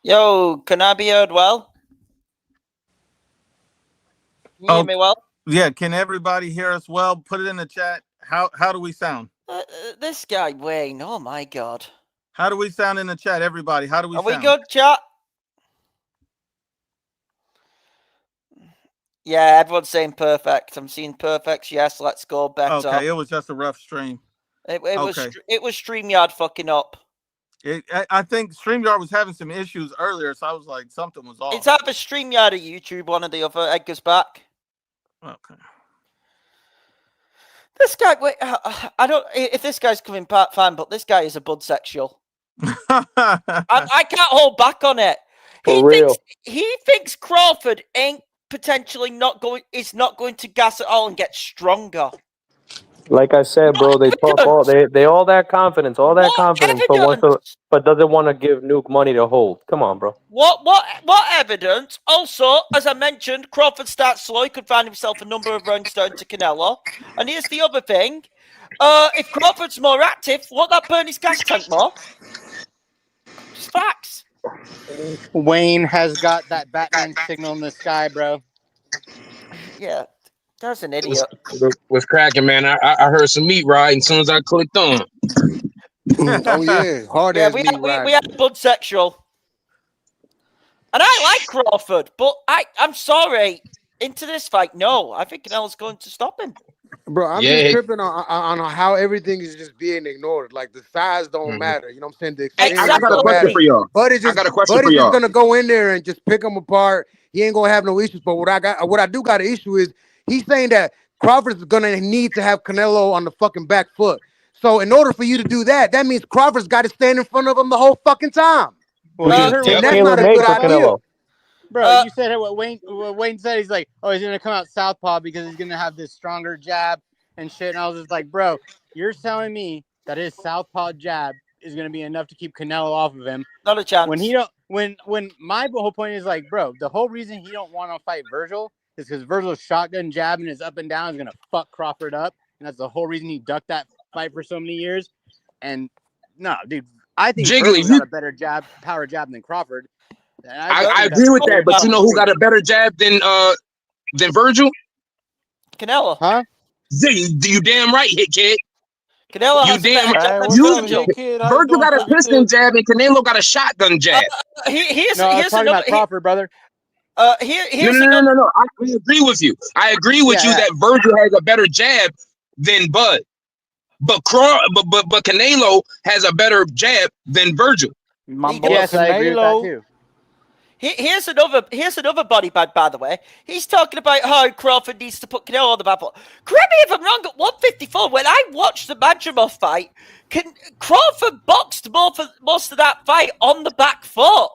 Yo, can I be heard well? Can you hear me well? Yeah. Can everybody hear us well? Put it in the chat. How do we sound? This guy, Wayne, oh my God. How do we sound in the chat, everybody? How do we Are sound? we good, chat? Yeah, everyone's saying perfect. I'm seeing perfects. Yes, let's go better. Okay, it was just a rough stream. It was StreamYard fucking up. I think StreamYard was having some issues earlier, so I was like, something was off. It's either StreamYard or YouTube, one or the other. Edgar's back. Okay. This guy, wait, I don't. If this guy's coming part fine, but this guy is a bud sexual. I can't hold back on it. He thinks Crawford ain't potentially is not going to gas at all and get stronger. Like I said, bro, they talk all that confidence, but doesn't want to give Nuke money to hold. Come on, bro. What evidence? Also, as I mentioned, Crawford starts slow. He could find himself a number of rounds down to Canelo. And here's the other thing: if Crawford's more active, won't that burn his gas tank more? It's facts. Wayne has got that Batman signal in the sky, bro. Yeah. That's an idiot. What's cracking, man? I heard some meat riding as soon as I clicked on. Oh yeah, hard ass meat riding. We had bud sexual, and I like Crawford, but I'm sorry. Into this fight, no, I think Canelo's going to stop him. Bro, I'm just tripping on how everything is just being ignored. Like the size don't matter. You know what I'm saying? I got a question for y'all. Buddy's just gonna go in there and just pick them apart. He ain't gonna have no issues. But what I do got an issue is. He's saying that Crawford's gonna need to have Canelo on the fucking back foot. So in order for you to do that, that means Crawford's got to stand in front of him the whole fucking time. Well, that's not a good idea. Bro, you said what Wayne said. He's like, oh, he's gonna come out southpaw because he's gonna have this stronger jab and shit. And I was just like, bro, you're telling me that his southpaw jab is gonna be enough to keep Canelo off of him? Not a chance. When my whole point is like, bro, the whole reason he don't want to fight Virgil is because Virgil's shotgun jabbing his up and down is gonna fuck Crawford up, and that's the whole reason he ducked that fight for so many years. And no, dude, I think Virgil's got a better power jab than Crawford. I agree with that, but you know who got a better jab than Virgil? Canelo. Huh? You damn right, hit kid. Canelo. You damn right. Virgil got a piston jab and Canelo got a shotgun jab. Here's talking about Crawford, brother. No. I agree with you. I agree with you that Virgil has a better jab than Bud, but Canelo has a better jab than Virgil. Yes, I agree with that too. Here's another body bag, by the way. He's talking about how Crawford needs to put Canelo on the back foot. Correct me if I'm wrong. At 154, when I watched the Madrimov fight, Crawford boxed most of that fight on the back foot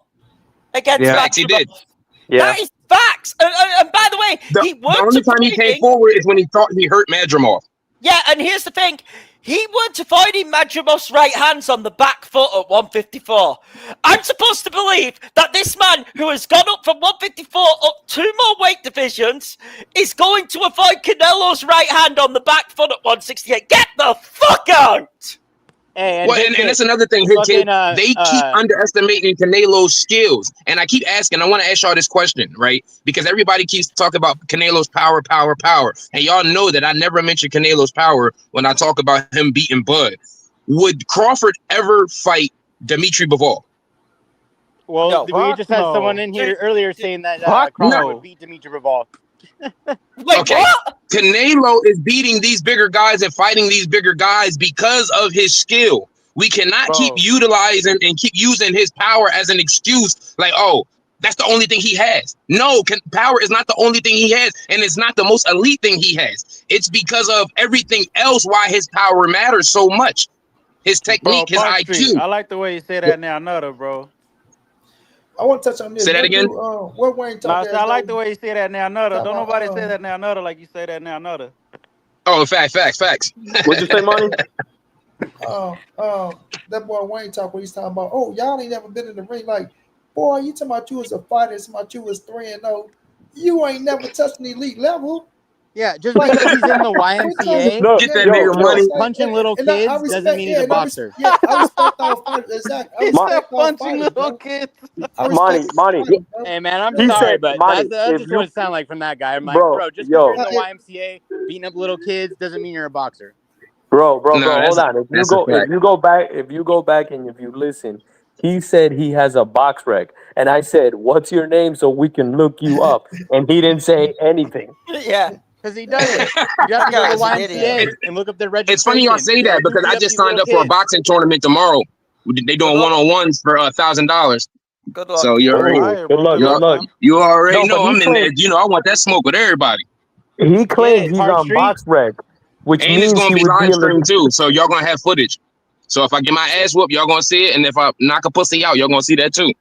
against Madrimov. He did. Yeah. That is facts. And by the way, the only time he came forward is when he thought he hurt Madrimov. Yeah, and here's the thing. He went avoiding Madrimov's right hands on the back foot at 154. I'm supposed to believe that this man who has gone up from 154 up 2 more weight divisions is going to avoid Canelo's right hand on the back foot at 168. Get the fuck out! And that's another thing. They keep underestimating Canelo's skills. And I keep asking, I want to ask y'all this question, right? Because everybody keeps talking about Canelo's power. And y'all know that I never mention Canelo's power when I talk about him beating Bud. Would Crawford ever fight Dimitri Bivol? Well, we just had someone in here earlier saying that Crawford would beat Dimitri Bivol. Wait, okay. What? Canelo is beating these bigger guys and fighting these bigger guys because of his skill. We cannot keep utilizing and keep using his power as an excuse. Like, oh, that's the only thing he has. No, power is not the only thing he has, and it's not the most elite thing he has. It's because of everything else why his power matters so much. His technique, his IQ. I like the way you say that now, Nutter, bro. I want to touch on this. Say that again. What Wayne talking I like the way you say that now, Nutter. Don't nobody say that now, Nutter, like you say that now, Nutter. Oh, facts. What'd you say, Monty? That boy Wayne talk when he's talking about, oh, y'all ain't never been in the ring. Like, boy, you talking about you was a fighter, talking about you was 3-0. You ain't never touched an elite level. Yeah, just Like, because he's in the YMCA, Look, Get that yo, nigga money. punching little and I kids respect, doesn't mean he's a and I boxer. I respect all fighters. Exactly. I He's respect not all punching fighters, little bro. kids. I respect Monty, all fighters, bro. Hey man, I'm he sorry, said, but Monty, that's if just you, what it sounded like from that guy. I'm like, bro, bro, just because you're in yo, the YMCA beating up little kids doesn't mean you're a boxer. bro, No, hold on. If you that's a fact. if you go back and if you listen, he said he has a box rec, and I said, "What's your name so we can look you up?" And he didn't say anything. Yeah. Because he doesn't. You have to go to the Guy's an idiot. YMCA and look up their registration. It's funny y'all say Be that like, who because beat I up just these signed little up for a kids? boxing tournament tomorrow. They doing Good luck. one-on-ones for $1,000. Good luck. So you already, Oh, good luck, you, good luck. you already No, but know he I'm in there. claimed You know I want that smoke with everybody, he claims it, he's Park on Street. box rec, which and it's means gonna he be would be live in the. streamed too. So y'all gonna have footage. So if I get my ass whooped, y'all gonna see it, and if I knock a pussy out, y'all gonna see that too.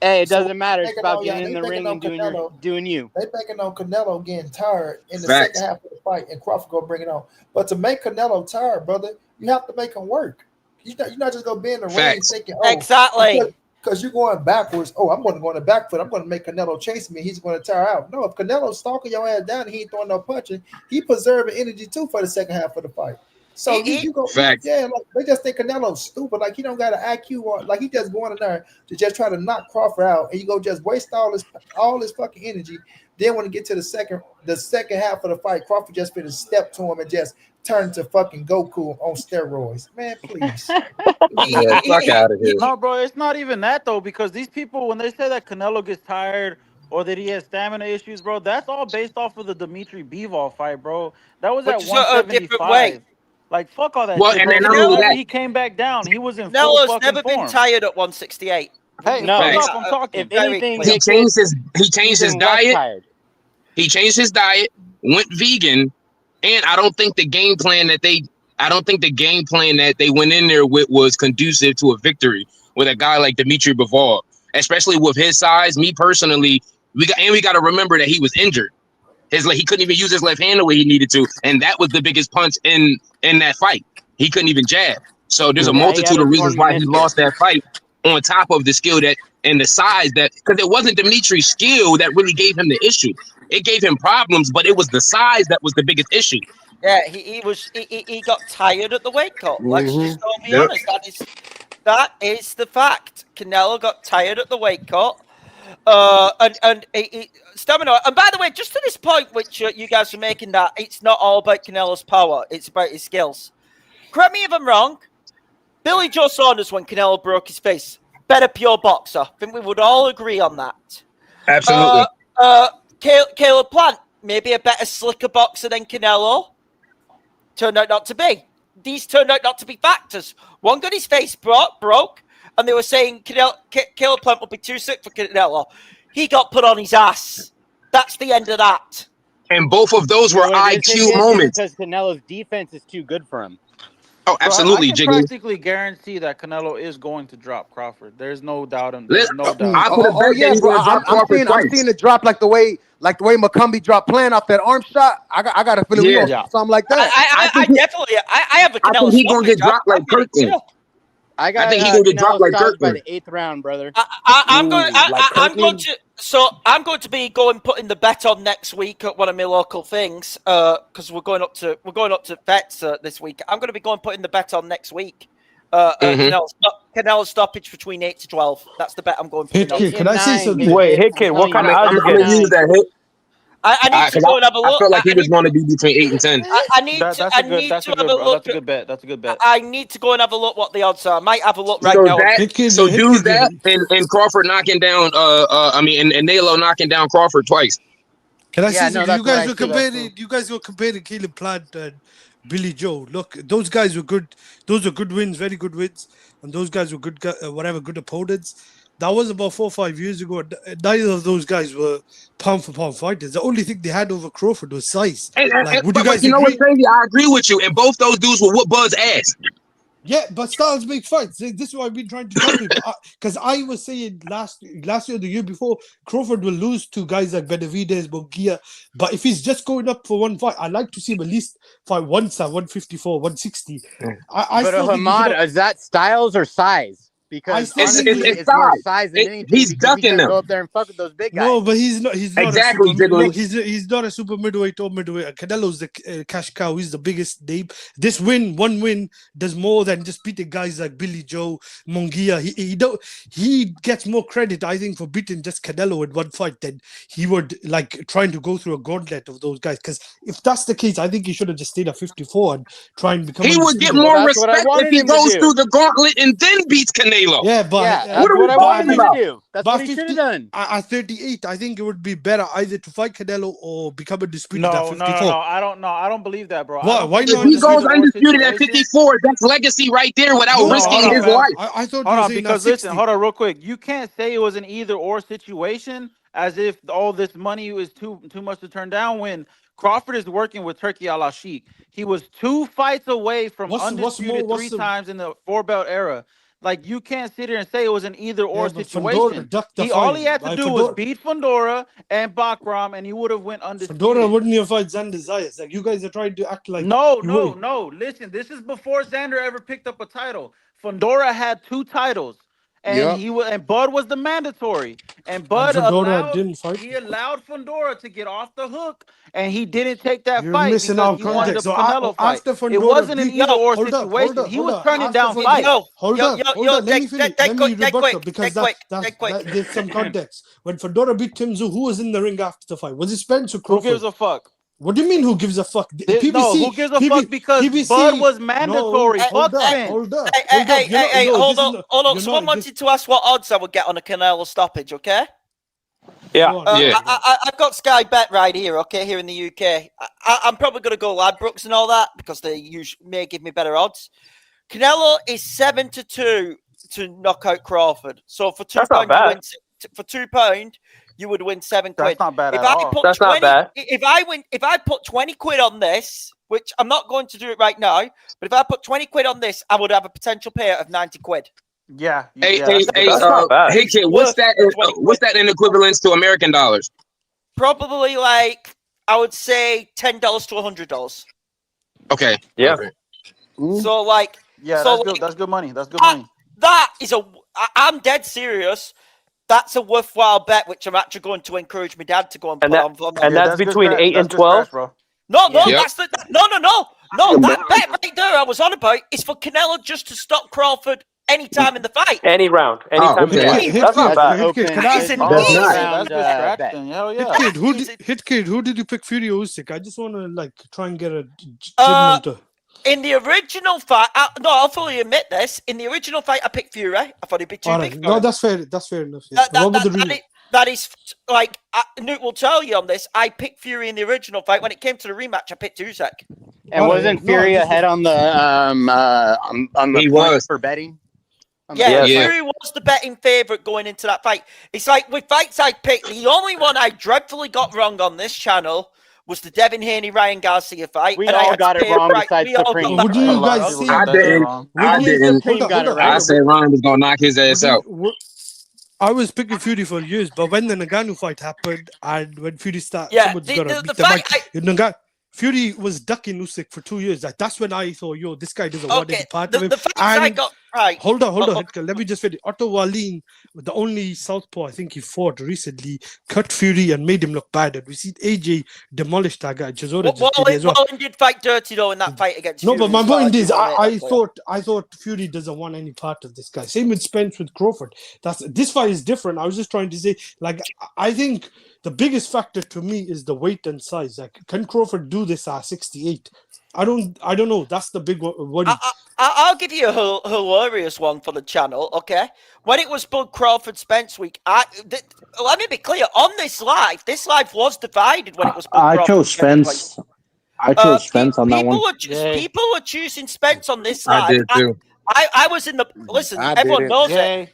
Hey, it So doesn't matter. It's thinking about on y'all, getting in they the ring thinking and on doing Canelo. you. They thinking on Canelo getting tired in the Facts. second half of the fight, and Crawford gonna bring it on. But to make Canelo tired, brother, you have to make him work. You're not just gonna be in the ring Facts. thinking, Exactly. because you're going backwards. Oh, I'm going to go on the back foot. I'm going to make Canelo chase me. He's going to tire out. No, if Canelo's stalking your ass down, and he ain't throwing no punching. He preserving energy too for the second half of the fight. So you go, Facts. yeah. Like they just think Canelo's stupid. Like he don't got an IQ on. Like he just going in there to just try to knock Crawford out, and you go just waste all his fucking energy. Then when you get to the second half of the fight, Crawford just finna step to him and just turn to fucking Goku on steroids. Man, please. Yeah, fuck out of here. No, bro, it's not even that though, because these people, when they say that Canelo gets tired or that he has stamina issues, bro, that's all based off of the Dimitri Bivol fight, bro. That was Which at is a different weight. 175. Like, fuck all that Well, shit, and bro. then Because not only whenever that, he came back down, he was in full Canelo's fucking never been form. tired at 168. Hey, No, shut Facts. up, I'm talking. if Very anything, clear. he changed his he's his been less diet. tired. He changed his diet, went vegan, and I don't think the game plan that they went in there with was conducive to a victory with a guy like Dimitri Bivol, especially with his size. Me personally, we got to remember that he was injured. He couldn't even use his left hand the way he needed to, and that was the biggest punch in that fight. He couldn't even jab. So there's a Yeah, he had multitude a of reasons torn why he meniscus. lost that fight. On top of the skill that and the size that, because it wasn't Dimitri's skill that really gave him the issue. It gave him problems, but it was the size that was the biggest issue. Yeah, he got tired at the weight cut. Let's just all be Yep. honest. That is the fact. Canelo got tired at the weight cut. And stamina. And by the way, just to this point, which you guys are making, that it's not all about Canelo's power; it's about his skills. Correct me if I'm wrong. Billy Joe Saunders, when Canelo broke his face, better pure boxer. I think we would all agree on that. Absolutely. Caleb Plant, maybe a better, slicker boxer than Canelo. Turned out not to be. These turned out not to be factors. One got his face broke, and they were saying Caleb Plant would be too sick for Canelo. He got put on his ass. That's the end of that. And both of those were IQ moments. Because Canelo's defense is too good for him. Oh, absolutely, Bro, I can Jiggly. practically guarantee that Canelo is going to drop Crawford. There's no doubt. There's no doubt. I put a bet that he's bro. going to drop Crawford I'm twice. seeing it drop like the way McCumbee dropped Plant off that arm shot. I got a feeling we gonna see something like that. I definitely have a Canelo. I think he's going to get dropped like Kirkland. I think he's going to get dropped like by Kirkland. the 8th round, brother. I'm going to be putting the bet on next week at one of my local things because we're going up to bets this week. I'm going to be putting the bet on next week. Canelo's stoppage between 8 to 12. That's the bet I'm going for. Can I say something? Wait, Hickett, what kind of odds I'm you going to getting? use that hit. I need to go and have a look. I felt like he was going to be between 8 and 10. I need to have a look. That's a good bet. That's a good bet. I need to go and have a look what the odds are. I might have a look right So now. so do that and Crawford knocking down and Nalo knocking down Crawford twice. Can I say no, something? that's You guys were comparing Caleb Plant and Billy Joe. Look, those guys were good. Those are good wins, very good wins, and those guys were good good opponents. That was about 4 or 5 years ago. Neither of those guys were pound for pound fighters. The only thing they had over Crawford was size. Would you guys know agree? what's crazy? I agree with you. And both those dudes will whoop Bud's ass. Yeah, but styles make fights. This is what I've been trying to tell people. Because I was saying last year, the year before, Crawford will lose to guys like Benavidez, Munguia. But if he's just going up for one fight, I'd like to see him at least fight once at 154, 160. But Hamad, is that styles or size? Because It's honestly, size. it's more size than anything. He's because he ducking can't them. go up there and fuck with those big guys. No, but he's not. He's not Exactly, a super. Jiggly. Look, he's not a super middleweight or middleweight. Canelo's the cash cow. He's the biggest name. This one win, does more than just beating guys like Billy Joe, Munguia. He gets more credit, I think, for beating just Canelo in one fight than he would like trying to go through a gauntlet of those guys. Because if that's the case, I think he should have just stayed at 54 and try and become. He would get undisputed. more That's what I respect if wanted he him to goes do. through the gauntlet and then beats Canelo. Yeah, but that's What are we what I talking wanted him about? to do. That's what he should have done. At 38, I think it would be better either to fight Canelo or become undisputed at No, 54. I don't believe that, bro. Why? I don't Why think If not? it was he an goes either-or undisputed at situation. 54, that's legacy right there without No, risking hold on, his fam. life. I thought Hold you were on, saying because at 60. listen, hold on real quick. You can't say it was an either-or situation as if all this money was too much to turn down when Crawford is working with Turkey Al-Ashik. He was 2 fights away from undisputed three times in the 4-belt era. Like, you can't sit here and say it was an either-or situation. All he had to do was beat Fundora and Bakram, and he would have went undisputed. Fundora wouldn't have fight Xander Zayas. Like, you guys are trying to act like... No. Listen, this is before Xander ever picked up a title. Fundora had 2 titles. And and Bud was the mandatory. And Bud allowed Fundora to get off the hook, and he didn't take that fight missing because out he wanted a context. So Canelo fight. Fundora It wasn't an beat- either-or Hold up, situation. He was turning down After fights. Hold up. Let me finish. Let me rebut because there's some context. When Fundora beat Tim Tszyu, who was in the ring after the fight? Was it Spence or Crawford? Who gives a fuck? What do you mean who gives a fuck? PBC, no, who gives a fuck because Bud was mandatory. Hold up. Hey, hold on. Someone wanted to ask what odds I would get on a Canelo stoppage, okay? Yeah. I've got Sky Bet right here, okay, here in the UK. I'm probably going to go Ladbrokes and all that because they may give me better odds. Canelo is 7-2 to knock out Crawford. So for £2, for £2, you would win £7. That's not bad at all. That's not bad. If I put 20 quid on this, which I'm not going to do it right now, but if I put 20 quid on this, I would have a potential payout of 90 quid. Yeah. Hey, kid, what's that in equivalence to American dollars? Probably like, I would say $10 to $100. Okay. Yeah. So like, that's good money. That's good money. That is I'm dead serious. That's a worthwhile bet, which I'm actually going to encourage my dad to go and put on. And that's between 8 and 12. No, that's no. That bet right there I was on about is for Canelo just to stop Crawford anytime in the fight. Any round, anytime in the fight. That's not bad. Hit kid, who did you pick Fury or Usyk? I just want to like try and get a judgment. In the original fight, I'll fully admit this. In the original fight, I picked Fury. I thought he'd be too big. No, that's fair. That's fair enough. Yeah. That is like Newt will tell you on this. I picked Fury in the original fight. When it came to the rematch, I picked Usyk. And wasn't Fury ahead on the He was for betting? Fury was the betting favorite going into that fight. It's like with fights I picked, the only one I dreadfully got wrong on this channel was the Devin Haney-Ryan Garcia fight. We all got it wrong besides Supreme. What do you guys see? I didn't. I said Ryan was going to knock his ass out. I was picking Fury for years, but when the Ngannou fight happened and when Fury started, Fury was ducking Usyk for 2 years. That's when I thought, this guy doesn't want any part of him. The fights I got right. Hold on. Let me just finish. Otto Wallin, the only southpaw I think he fought recently, cut Fury and made him look bad. And we see AJ demolish that guy. Wallin did fight dirty though in that fight against Fury. No, but my point is, I thought Fury doesn't want any part of this guy. Same with Spence with Crawford. this fight is different. I was just trying to say, like, I think the biggest factor to me is the weight and size. Like, can Crawford do this at 68? I don't know. That's the big worry. I'll give you a hilarious one for the channel, okay? When it was Bud Crawford Spence week, let me be clear. On this live was divided when it was Bud Crawford. I chose Spence. I chose Spence on that one. People were choosing Spence on this live. I did too. I was in the listen. Everyone knows it.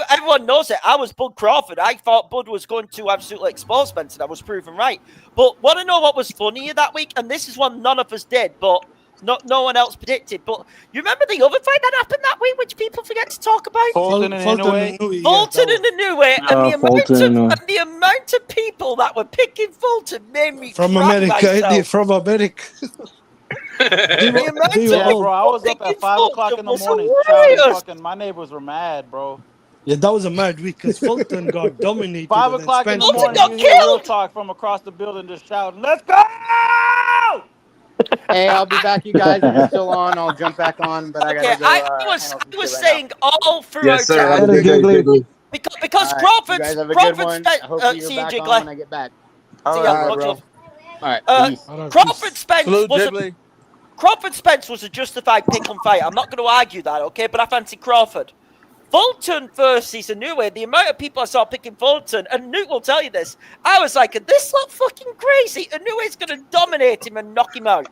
Everyone knows it. I was Bud Crawford. I thought Bud was going to absolutely expose Spence, and I was proven right. But want to know what was funnier that week? And this is one none of us did, but no one else predicted. But you remember the other fight that happened that week, which people forget to talk about? Fulton and Inoue. Fulton and Inoue, and the amount of people that were picking Fulton made me from crap America. myself. From America. Yeah, bro. I was up at 5 o'clock in the morning shouting. Fucking, my neighbors were mad, bro. Yeah, that was a mad week because Fulton got dominated. 5 and then o'clock in the Spence morning, got you hear Real Talk from across the building just shouting, "Let's go!" Hey, I'll be back, you guys. If you're still on, I'll jump back on. But I gotta go. I was saying all throughout Yes, sir. time. Have a good day, Jiggly. Because All right, Crawford, you guys have a good Crawford one. spent. I hope you're See you, back on Jiggler. when I get back. See ya, much love. All right, peace. Crawford Spence Salute, was Jiggly. Crawford Spence was a justified pick and fight. I'm not going to argue that, okay? But I fancy Crawford. Fulton versus Inoue, the amount of people I saw picking Fulton, and Newt will tell you this, I was like, this look fucking crazy. Inoue's going to dominate him and knock him out.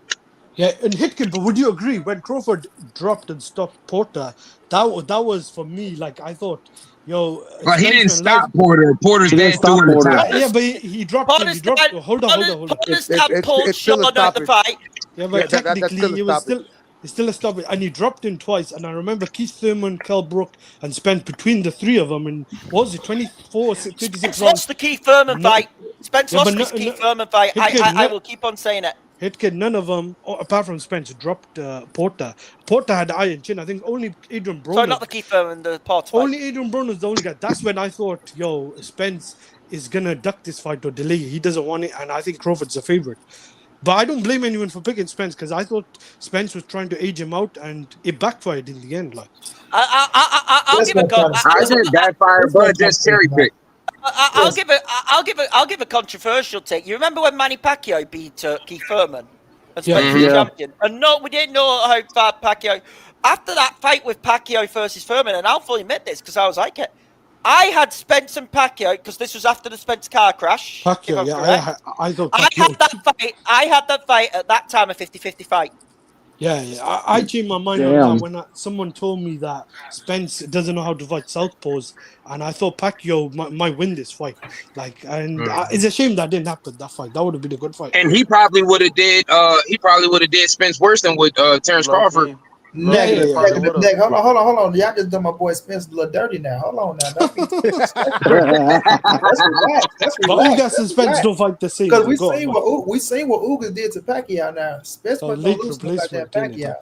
Yeah, and Hitkin, but would you agree when Crawford dropped and stopped Porter? That was for me. Like I thought, But he didn't stop Porter. Porter's dead through in the top. Yeah, but he dropped him. He dropped. Hold on. Porter's pulled Charlo out the fight. Yeah, but technically that's it's still a stop. And he dropped him twice. And I remember Keith Thurman, Kell Brook, and Spence between the three of them. And what was it, 24, 36 Spence rounds? lost the Keith Thurman fight. Spence lost the Keith Thurman fight. I will keep on saying it. Hitkin, none of them, apart from Spence, dropped Porter. Porter had iron chin. I think only Adrian Broner. Sorry, not the Keith Thurman, the Porter fight. Only Adrian Broner was the only guy. That's when I thought, Spence is going to duck this fight or delay it. He doesn't want it, and I think Crawford's a favorite. But I don't blame anyone for picking Spence because I thought Spence was trying to age him out, and it backfired in the end. Like, I'll give a go. I didn't backfire, but just cherry pick. I'll give a controversial take. You remember when Manny Pacquiao beat Keith Thurman and Spence was champion? And no, we didn't know how far Pacquiao. After that fight with Pacquiao versus Thurman, and I'll fully admit this because I was like it. I had Spence and Pacquiao because this was after the Spence car crash. Pacquiao, yeah, I thought Pacquiao. I had that fight at that time, a 50-50 fight. Yeah. I changed my mind on that when someone told me that Spence doesn't know how to fight southpaws, and I thought Pacquiao might win this fight. Like, and it's a shame that didn't happen. That fight, that would have been a good fight. And he probably would have did. Spence worse than with Terrence Crawford. Negative. Hold on. Y'all just done my boy Spence a little dirty now. Hold on now. That's relax. But Ugas and Spence don't fight the same. Because we seen what Ugas did to Pacquiao now. Spence was gonna lose to that Pacquiao.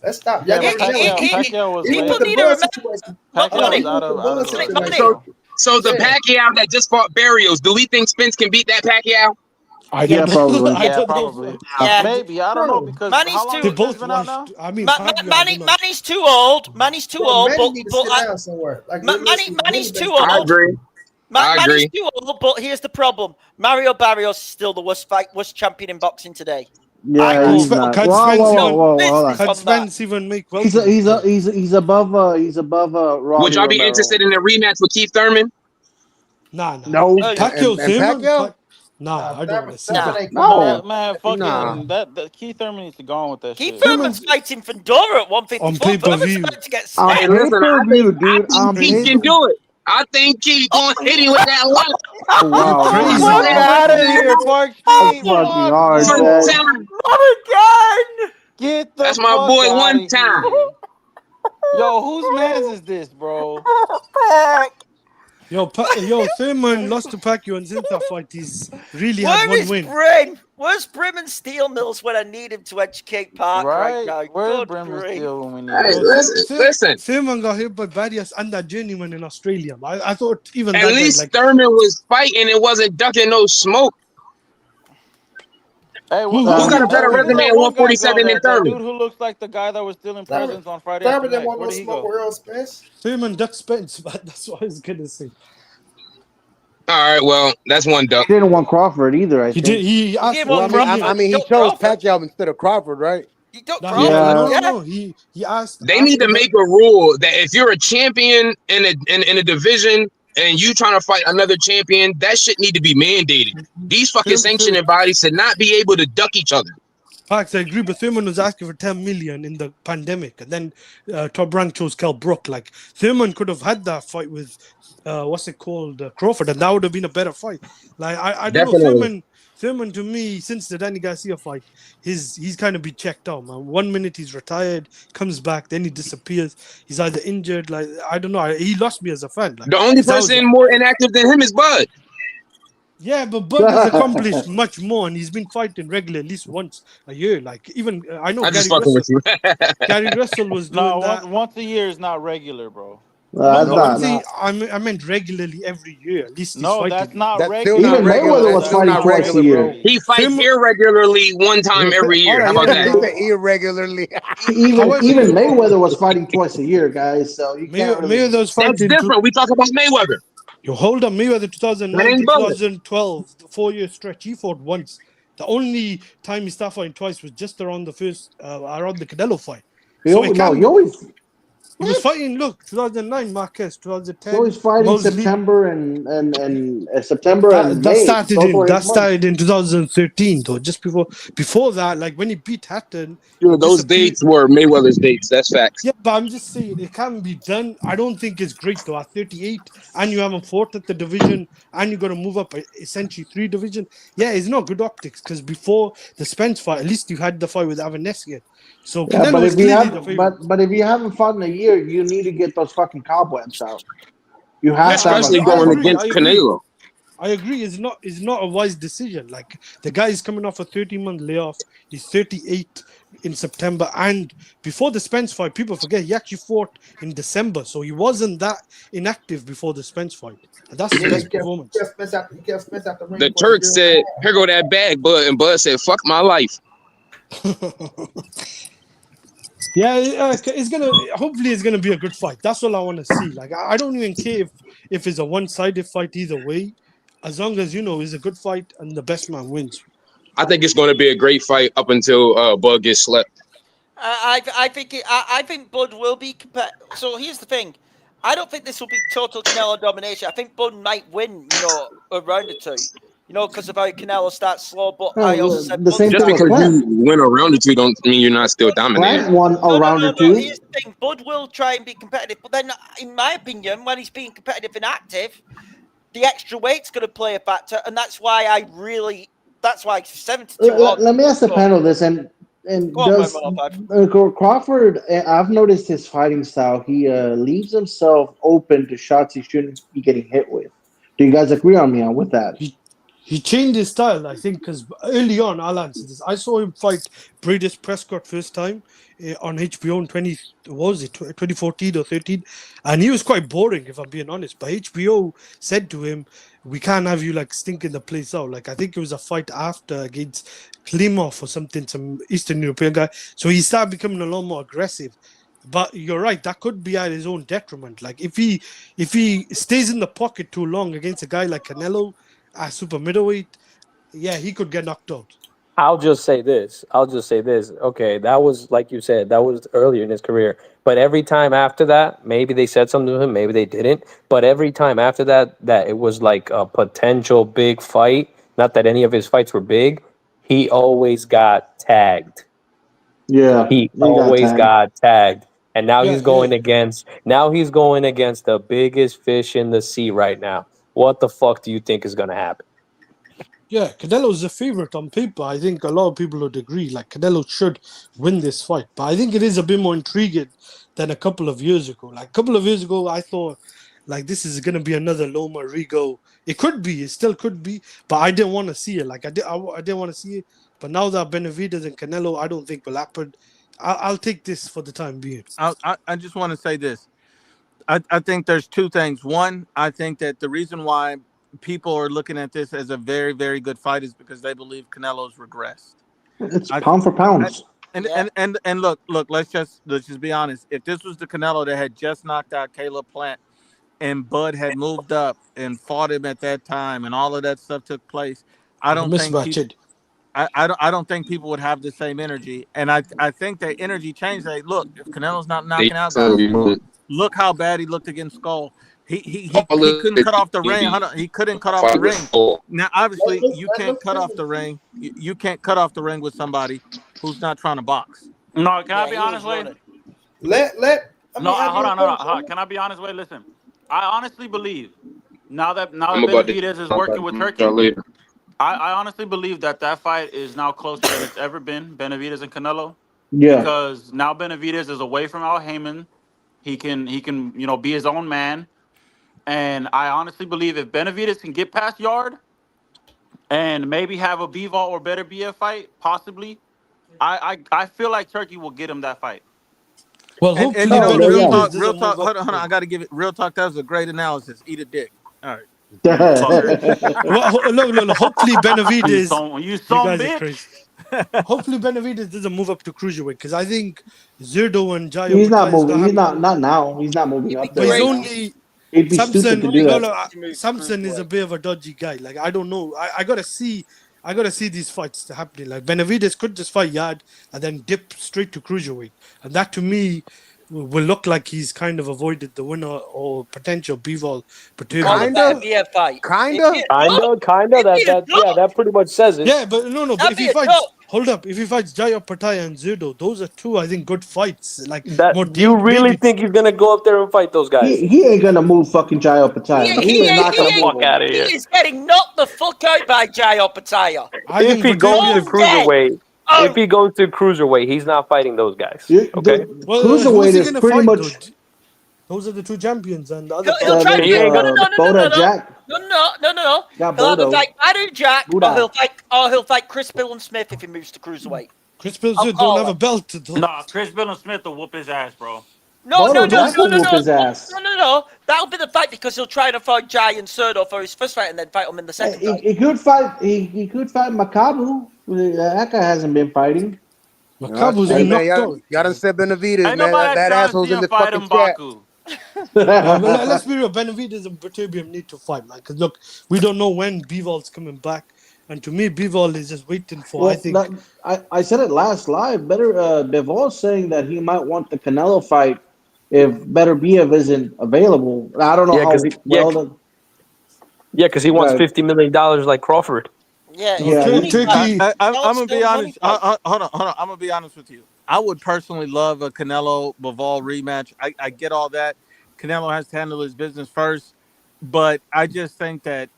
Let's stop. People need to remember. So the Pacquiao that just fought Barrios, do we think Spence can beat that Pacquiao? Yeah, probably. Probably. Yeah, maybe. I don't know because Manny's how long too. has Spence been out now? I mean, Manny's too old. Manny's too old. Manny's too old. I agree. Manny's too old. But here's the problem: Mario Barrios is still the worst champion in boxing today. Yeah, he's not. Whoa, Can Spence even make? He's above. Robbie Would y'all be interested in a rematch with Keith Thurman? No. Pacquiao. Nah, I don't want to see that. No, man, fuck him. That Keith Thurman needs to go on with that shit. Keith Thurman's fighting Fandora at 154. On pay-per-view. About to get I think Keith can do it. I think Keith going to hit him with that one. Wow. Get out of here, Park Street. Fucking hard, again. Get the That's my boy one time. Yo, whose man's is this, bro? Yo, Thurman lost to Pacquiao, and since that fight, he's really had one win. Brim? Where's Brim and Steel Mills when I need him to educate Park right now? Where's Brim and Steel when we need him? Listen. Thurman got hit by Barrios and that journeyman in Australia. I thought even at least Thurman was fighting and wasn't ducking no smoke. Hey, who got a better resume at 147 than Thurman? Dude who looks like the guy that was stealing presents on Friday. Thurman didn't want no smoke with Earl Spence. Thurman ducked Spence, but that's what I was gonna say. All right, well, that's one duck. He didn't want Crawford either. I think. He chose Pacquiao instead of Crawford, right? No. He asked. They need to make a rule that if you're a champion in a division and you trying to fight another champion, that shit need to be mandated. These fucking sanctioning bodies should not be able to duck each other. Pax, I agree, but Thurman was asking for 10 million in the pandemic, and then Top Rank chose Kell Brook. Like, Thurman could have had that fight with Crawford, and that would have been a better fight. Like, I don't know, Thurman to me, since the Danny Garcia fight, he's kind of been checked out, man. 1 minute he's retired, comes back, then he disappears. He's either injured, like, I don't know. He lost me as a fan. Like, the only person more inactive than him is Bud. Yeah, but Bud has accomplished much more, and he's been fighting regularly at least once a year. Like even I know I just Gary fucking Russell. with you. Gary Russell was doing No, that. once a year is not regular, bro. No, That's but I'm not. saying I meant regularly every year. At least he's No, that's fighting. not That's still regular, not Even regular. Mayweather That's was still fighting not twice a regular, year. bro. He fights Same. irregularly one time every All year. How right, about I that? He agree. said irregularly. Even However, Mayweather was fighting twice a year, guys. So you can't really. Mayweather was That's fighting. different. We talk about Mayweather. You hold on, Mayweather That 2009 to ain't Bud. 2012, the 4 year stretch. He fought once. The only time he stopped fighting twice was just around around the Canelo fight. So it No, can he be. always He was fighting. Look, 2009 Marquez, 2010 fighting Mosley. September and September and May. Those were That his months. started in 2013 though. Just before that, like when he beat Hatton, Yeah, he those disappeared. dates were Mayweather's dates. That's facts. Yeah, but I'm just saying it can be done. I don't think it's great though. At 38, and you haven't fought at the division, and you got to move up essentially 3 division. Yeah, it's not good optics because before the Spence fight, at least you had the fight with Avanesyan. So Yeah, Canelo was clearly the favorite. but if you haven't fought in a year, you need to get those fucking cobwebs out. You Yeah, have to have a Especially I going fight. agree. against Canelo. I agree. It's not a wise decision. Like the guy is coming off a 30-month layoff. He's 38 in September, and before the Spence fight, people forget he actually fought in December, so he wasn't that inactive before the Spence fight, and that's his Yeah, best performance. he kept Spence out the ring The for a Turk year and a said, half. "Here go that bag, Bud," and Bud said, "Fuck my life." Yeah, it's gonna. Hopefully, it's gonna be a good fight. That's all I want to see. Like, I don't even care if it's a one-sided fight either way, as long as it's a good fight and the best man wins. I think it's going to be a great fight up until Bud gets slept. I think Bud will be So here's the thing. I don't think this will be total Canelo domination. I think Bud might win, a round or two. Because of how Canelo starts slow. But I also said The same Just thing with because Plant. you win a round or two don't mean you're not still dominating. Plant won a round or No. two. Here's the thing. Bud will try and be competitive, but then, in my opinion, when he's being competitive and active, the extra weight's going to play a factor, and that's why 72 odds. Let me ask the panel this, and Go on, does my man. Crawford? I've noticed his fighting style. He leaves himself open to shots he shouldn't be getting hit with. Do you guys agree on me with that? He changed his style, I think, because early on, I'll answer this. I saw him fight Bradis Prescott first time on HBO in 2014 or 13, and he was quite boring, if I'm being honest. But HBO said to him, "We can't have you like stinking the place out." Like I think it was a fight after against Klimov or something, some Eastern European guy. So he started becoming a lot more aggressive. But you're right, that could be at his own detriment. Like if he stays in the pocket too long against a guy like Canelo at super middleweight, yeah, he could get knocked out. I'll just say this. Okay, that was like you said, that was earlier in his career. But every time after that, maybe they said something to him, maybe they didn't. But every time after that, that it was like a potential big fight. Not that any of his fights were big. He always got tagged. Yeah, He he got always tagged. got tagged. And now Yeah, he's going against the biggest fish in the sea right now. What the fuck do you think is gonna happen? yeah, Canelo's the favorite on paper. I think a lot of people would agree. Like Canelo should win this fight, but I think it is a bit more intriguing than a couple of years ago. Like a couple of years ago, I thought like this is gonna be another Loma Rigo. It could be, it still could be, but I didn't want to see it. Like I didn't want to see it. But now that Benavidez and Canelo, I don't think will happen. I'll take this for the time being. I just want to say this. I think there's two things. One, I think that the reason why people are looking at this as a very, very good fight is because they believe Canelo's regressed. It's pound for pounds. And look, let's just be honest. If this was the Canelo that had just knocked out Caleb Plant and Bud had moved up and fought him at that time and all of that stuff took place, I don't think people, I don't think people would have the same energy. And I think that energy changed. Like, look, if Canelo's not knocking out guys anymore, look how bad he looked against Skull. He couldn't cut off the ring. He couldn't cut off the ring. Now, obviously, you can't cut off the ring. You can't cut off the ring with somebody who's not trying to box. No, can I be honest with you? Hold on. Can I be honest with you? Listen, I honestly believe now that Benavidez is working with Turkey, I honestly believe that fight is now closer than it's ever been, Benavidez and Canelo. Yeah. Because now Benavidez is away from Al Heyman. He can be his own man. And I honestly believe if Benavidez can get past Yard, and maybe have a Bivol or Better BF fight, possibly. I feel like Turkey will get him that fight. Well, And hopefully you know, Oh, real yeah. talk, Benavidez real doesn't talk. move up. Hold on. I got to give it real talk. That was a great analysis. Eat a dick. All right. Fucker. Well, look, hopefully You Benavidez. some You guys are bitch. crazy. Hopefully Benavidez doesn't move up to cruiserweight because I think Zerdo and Jai He's not Opetaia is moving. gonna He's have. not now. He's not moving It'd be up But there he's right great. now. only It'd be stupid to do No, that. Samson is a bit of a dodgy guy. Like I don't know. I gotta see. I gotta see these fights happening. Like Benavidez could just fight Yard and then dip straight to cruiserweight, and that to me will look like he's kind of avoided the winner or potential Bivol Or the Beterbiev. Better Kinda, BF fight. kinda. Kinda. It'd be a Yeah, that pretty much says it. Yeah, but no. But That'd if be he a fights, joke. hold up. If he fights Jai Opetaia and Zerdo, those are two I think good fights. Like That more you really maybe. think he's gonna go up there and fight those guys? He ain't gonna move fucking Jai Opetaia. He is not Get the gonna move fuck him. out of He here. is getting knocked the fuck out by Jai Opetaia. I If think he goes to Beterbiev. cruiserweight, Oh, if he goes to cruiserweight, he's not fighting those guys. Okay. Well, who's Cruiserweight he is gonna pretty fight though? much Those are the two champions, and the other he'll try to He get ain't no, gonna. no, no, no, no, Boda no, no, Jack. no. Got He'll either Bodo. fight Badu Jack, or Buddha. he'll fight Chris Bill Smith if he moves to cruiserweight. Chris Bills I'll don't call have it. a belt. Though. Nah, Chris Bill and Smith will whoop his ass, bro. No, Bodo Jack will whoop his ass. no. That'll be the fight because he'll try to fight Jai and Serdo for his first fight and then fight him in the second fight. He could fight. He could fight Makabu. That guy hasn't been fighting. Makabu's Hey been man, knocked y'all, out. y'all done said Benavidez, Ain't man. nobody That trying to asshole's see in him the fight fucking chat. M'Baku. But let's be real. Benavidez and Beterbiev need to fight, man. Because look, we don't know when Bivol's coming back, and to me, Bivol is just waiting for. Well, I think. I said it last live. Bivol saying that he might want the Canelo fight if Better Biev isn't available. I don't know Yeah, how because well. he wants $50 million like Crawford. Yeah, No, Yeah, money Turkey. fight. I'm No, gonna it's be still honest. money fight. Hold on. I'm gonna be honest with you. I would personally love a Canelo Bivol rematch. I get all that. Canelo has to handle his business first, but I just think that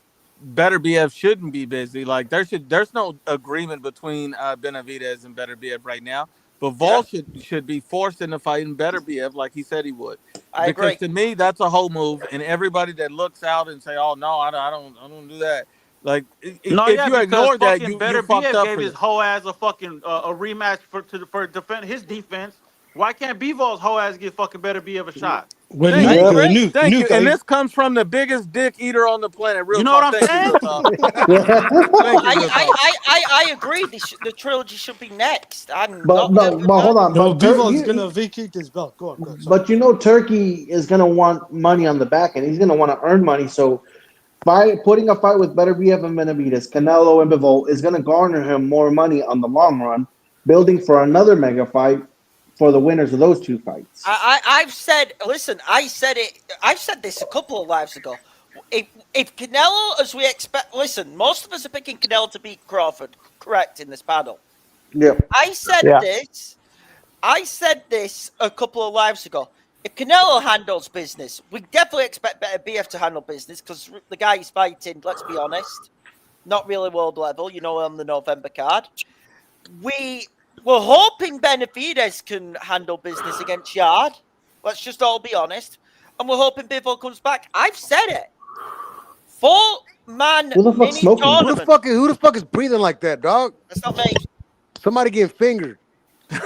Better BF shouldn't be busy. Like there's no agreement between Benavidez and Better BF right now. Bivol should be forced into fighting Better BF like he said he would. I Because agree. to me, that's a whole move, and everybody that looks out and say, "Oh no, I don't do that." Like No, if yeah, you because ignore that, fucking you Better fucked BF up gave for his you. whole ass a fucking a rematch for defend his defense. Why can't Bivol's whole ass get fucking Better BF a shot? Well, Thank I you. agree. Thank you. And I, this comes from the biggest dick eater on the planet. Real You know talk. what I'm Thank you, saying? real talk. No, Thank you, real talk. I agree. The trilogy should be next. I'm but not no, gonna but hold deny. on. no, But Bivol's gonna vacate his belt. Go on. Sorry. But you know, Turkey is gonna want money on the back end. He's gonna want to earn money. So by putting a fight with Better BF and Benavidez, Canelo and Bivol is gonna garner him more money on the long run, building for another mega fight for the winners of those two fights. I've said. Listen, I said it. I've said this a couple of lives ago. If Canelo, as we expect, listen, most of us are picking Canelo to beat Crawford. Correct in this battle. Yeah. I said Yeah. this. I said this a couple of lives ago. If Canelo handles business, we definitely expect Better BF to handle business because the guy he's fighting, let's be honest, not really world level. You know, on the November card, we were hoping Benavidez can handle business against Yard. Let's just all be honest, and we're hoping Bivol comes back. I've said it. 4-man Who the fuck's mini smoking? tournament. Who the fuck is breathing like that, dog? That's not me. Somebody getting fingered. Is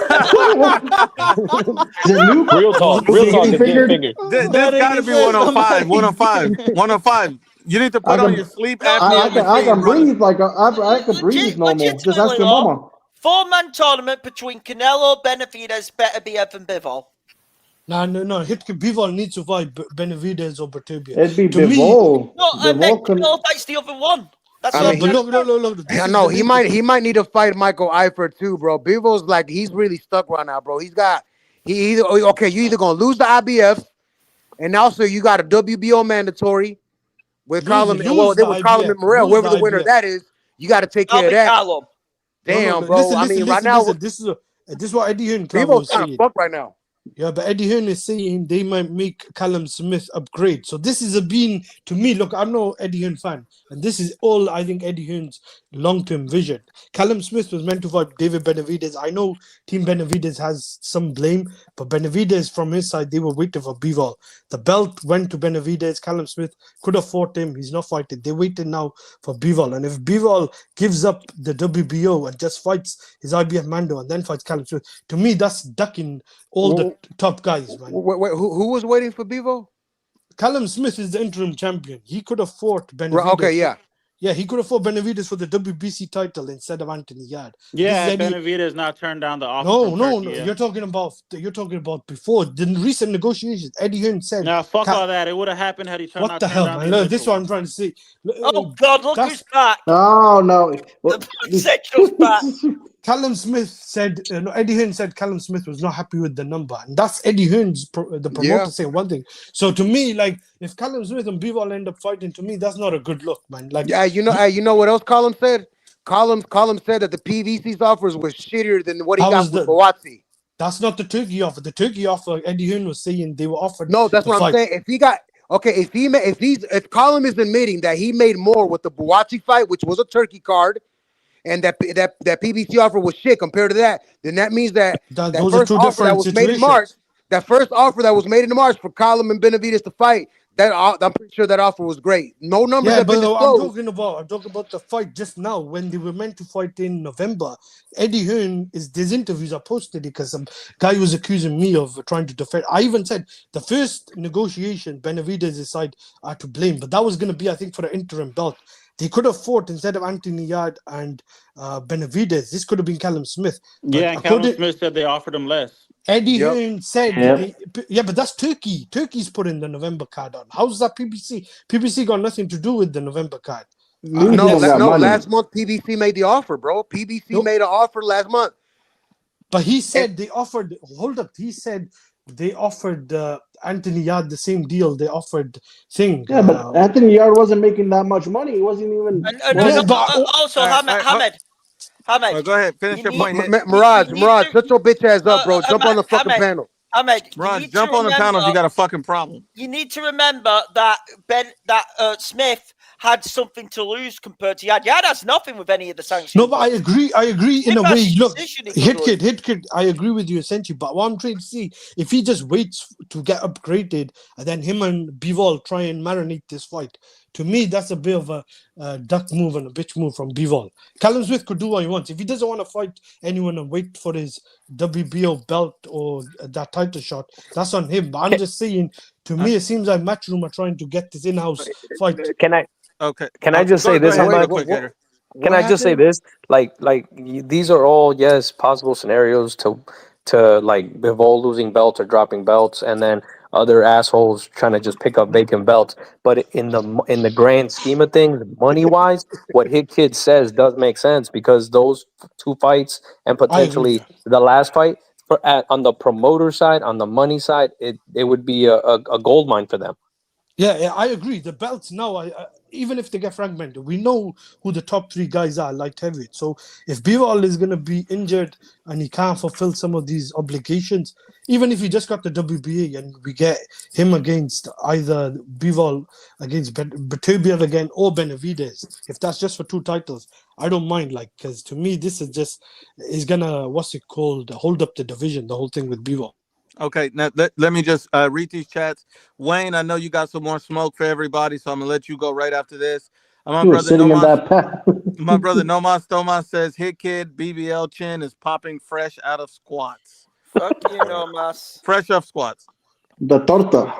it Luke? Real talk. Luke getting Is getting fingered? fingered. This got to be 105. 105. You need to put on your sleep apnea machine. I can brother. breathe like I can breathe normal. Just ask your mama. 4-man tournament between Canelo, Benavidez, Better BF, and Bivol. No. Bivol needs to fight Benavidez or Beterbiev. It'd be To me, Bivol. No, and then Bivol can. Canelo fights the other one. That's I what mean, I'm but trying to say. look. Yeah, no, he might need to fight Michael Eifert too, bro. Bivol's like he's really stuck right now, bro. He either okay, you either gonna lose the IBF, and also you got a WBO mandatory with Colin. Well, they were Colin and Morrell, whoever the winner that is. You got to take care of that. Callum. Damn, bro. I mean, right now this is what Eddie Hearn Bivol's kind of fucked right now. Yeah, but Eddie Hearn is saying they might make Callum Smith upgrade. So this is a being to me. Look, I'm no Eddie Hearn fan, and this is all I think Eddie Hearn's long-term vision. Callum Smith was meant to fight David Benavidez. I know Team Benavidez has some blame, but Benavidez from his side, they were waiting for Bivol. The belt went to Benavidez. Callum Smith could have fought him. He's not fighting. They're waiting now for Bivol. And if Bivol gives up the WBO and just fights his IBF Mando and then fights Callum Smith, to me, that's ducking all the top guys, man. Wait, who was waiting for Bivol? Callum Smith is the interim champion. He could have fought Benavidez. Okay, yeah. Yeah, he could have fought Benavidez for the WBC title instead of Anthony Yard. Yeah, Benavidez not turned down the offer. No. You're talking about before the recent negotiations. Eddie Hearn said, "No, fuck all that. It would have happened had he turned." What the hell, man? Look, this is what I'm trying to say. Oh God, look who's back! Oh no, The back. Callum Smith said, Eddie Hearn said Callum Smith was not happy with the number, and that's Eddie Hearn's the promoter saying one thing. So to me, like, if Callum Smith and Bivol end up fighting, to me that's not a good look, man. Like, you know what else Colin said? Colin said that the PVC's offers was shittier than what he got with Buatsi. That's not the Turkey offer. The Turkey offer, Eddie Hearn was saying they were offered. No, that's what I'm saying. If he got if Colin is admitting that he made more with the Buatsi fight, which was a Turkey card, and that PBC offer was shit compared to that, then that means that first offer that was made in March, that first offer that was made in March for Callum and Benavidez to fight, I'm pretty sure that offer was great. No numbers have been disclosed. I'm talking about the fight just now when they were meant to fight in November. Eddie Hearn these interviews are posted because some guy was accusing me of trying to defend. I even said the first negotiation, Benavidez's side are to blame, but that was going to be, I think, for an interim belt. They could have fought instead of Anthony Yard and Benavidez. This could have been Callum Smith. Yeah, and Callum Smith said they offered him less. Eddie Hearn said, but that's Turkey. Turkey's putting the November card on. How's that PBC? PBC got nothing to do with the November card. Last month PBC made the offer, bro. PBC made an offer last month. But he said they offered. Hold up. He said they offered Anthony Yard the same deal they offered Thing. Yeah, but Anthony Yard wasn't making that much money. He wasn't even. Also, Hamed. Go ahead, finish your point. Mirage, shut your bitch ass up, bro. Jump on the fucking panel. Mirage, jump on the panel if you got a fucking problem. You need to remember that Smith had something to lose compared to Yad. Yad has nothing with any of the sanctions. No, but I agree in a way. Look, hit kid, I agree with you essentially. But what I'm trying to see, if he just waits to get upgraded and then him and Bivol try and marinate this fight, to me, that's a bit of a duck move and a bitch move from Bivol. Callum Smith could do what he wants. If he doesn't want to fight anyone and wait for his WBO belt or that title shot, that's on him. But I'm just saying, to me, it seems like Matchroom are trying to get this in-house fight. Can I just say this? Can I just say this? Like these are all possible scenarios to like Bivol losing belts or dropping belts, and then other assholes trying to just pick up vacant belts. But in the grand scheme of things, money wise, what Hit Kid says does make sense because those two fights and potentially the last fight on the promoter side, on the money side, it would be a gold mine for them. Yeah, I agree. The belts now, even if they get fragmented, we know who the top three guys are, light heavyweight. So if Bivol is going to be injured and he can't fulfill some of these obligations, even if he just got the WBA and we get him against either Bivol against Beterbiev again or Benavidez, if that's just for two titles, I don't mind. Because to me, this is gonna hold up the division, the whole thing with Bivol. Okay, now let me just read these chats. Wayne, I know you got some more smoke for everybody, so I'm gonna let you go right after this. My brother Nomas Stomas says, Hit Kid, BBL chin is popping fresh out of squats. Fuck you, Nomas. Fresh off squats. The torta.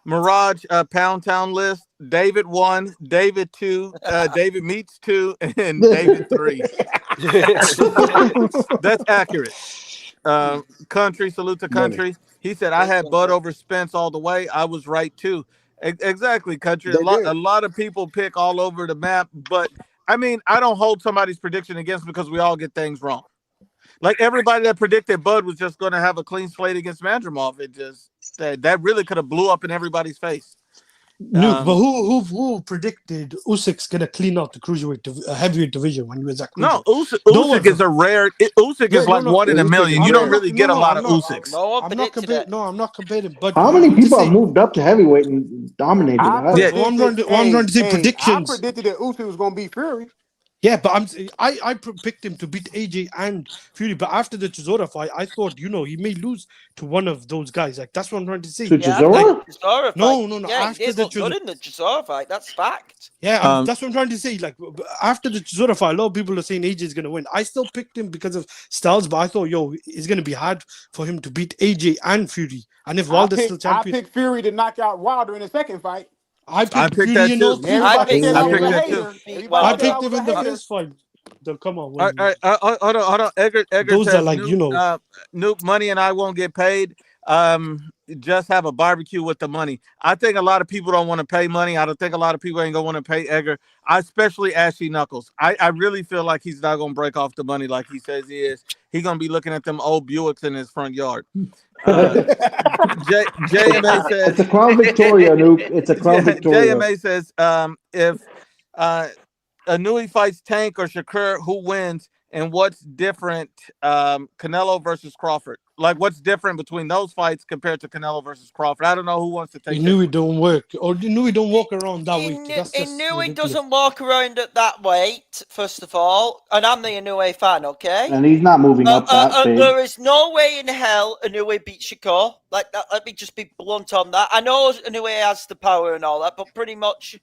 Mirage, Pound Town list. David 1, David 2, David Meets 2, and David 3. That's accurate. Country, salute to Country. He said, I had Bud over Spence all the way. I was right too. Exactly, Country. A lot of people pick all over the map, but I mean, I don't hold somebody's prediction against because we all get things wrong. Like everybody that predicted Bud was just going to have a clean slate against Mandrimov, it just that really could have blew up in everybody's face. Nuke, but who predicted Usyk's gonna clean out the heavyweight division when he was at No, cruiserweight? Usyk is a rare. Usyk is like one in a million. You don't really get a lot of Usyks. No one I'm not predicted it. comparing. No, I'm not comparing. But How many people have moved up to heavyweight and dominated? What I'm trying to say predictions. I predicted that Usyk was gonna beat Fury. Yeah, but I picked him to beat AJ and Fury, but after the Chisora fight, I thought, he may lose to one of those guys. Like, that's what I'm trying to say. To Chisora? Chisora No. Yeah, After he the did look good in the Chisora fight. That's fact. Yeah, that's what I'm trying to say. Like, after the Chisora fight, a lot of people are saying AJ is going to win. I still picked him because of styles, but I thought, it's going to be hard for him to beat AJ and Fury. And if Wilder's still champion, I picked Fury to knock out Wilder in the second fight. I picked Fury that in too. all three I fights. picked that too. I picked him in the first fight. Come on, Hold on. Edgar those says, are like Nuke money and I won't get paid. Just have a barbecue with the money. I think a lot of people don't want to pay money. I don't think a lot of people ain't gonna want to pay Edgar. Especially Ashy Knuckles. I really feel like he's not gonna break off the money like he says he is. He's gonna be looking at them old Buicks in his front yard. JMA says it's a Crown Victoria, Nuke. It's a Crown Victoria. JMA says if Anui fights Tank or Shakur, who wins? And what's different, Canelo versus Crawford? Like, what's different between those fights compared to Canelo versus Crawford? I don't know who wants to take. Inouye don't work, or Inouye don't walk around that weight. Inouye doesn't walk around at that weight, first of all, and I'm the Inouye fan, okay? And he's not moving up that big. There is no way in hell Inouye beats Shakur. Like that, let me just be blunt on that. I know Inouye has the power and all that, but pretty much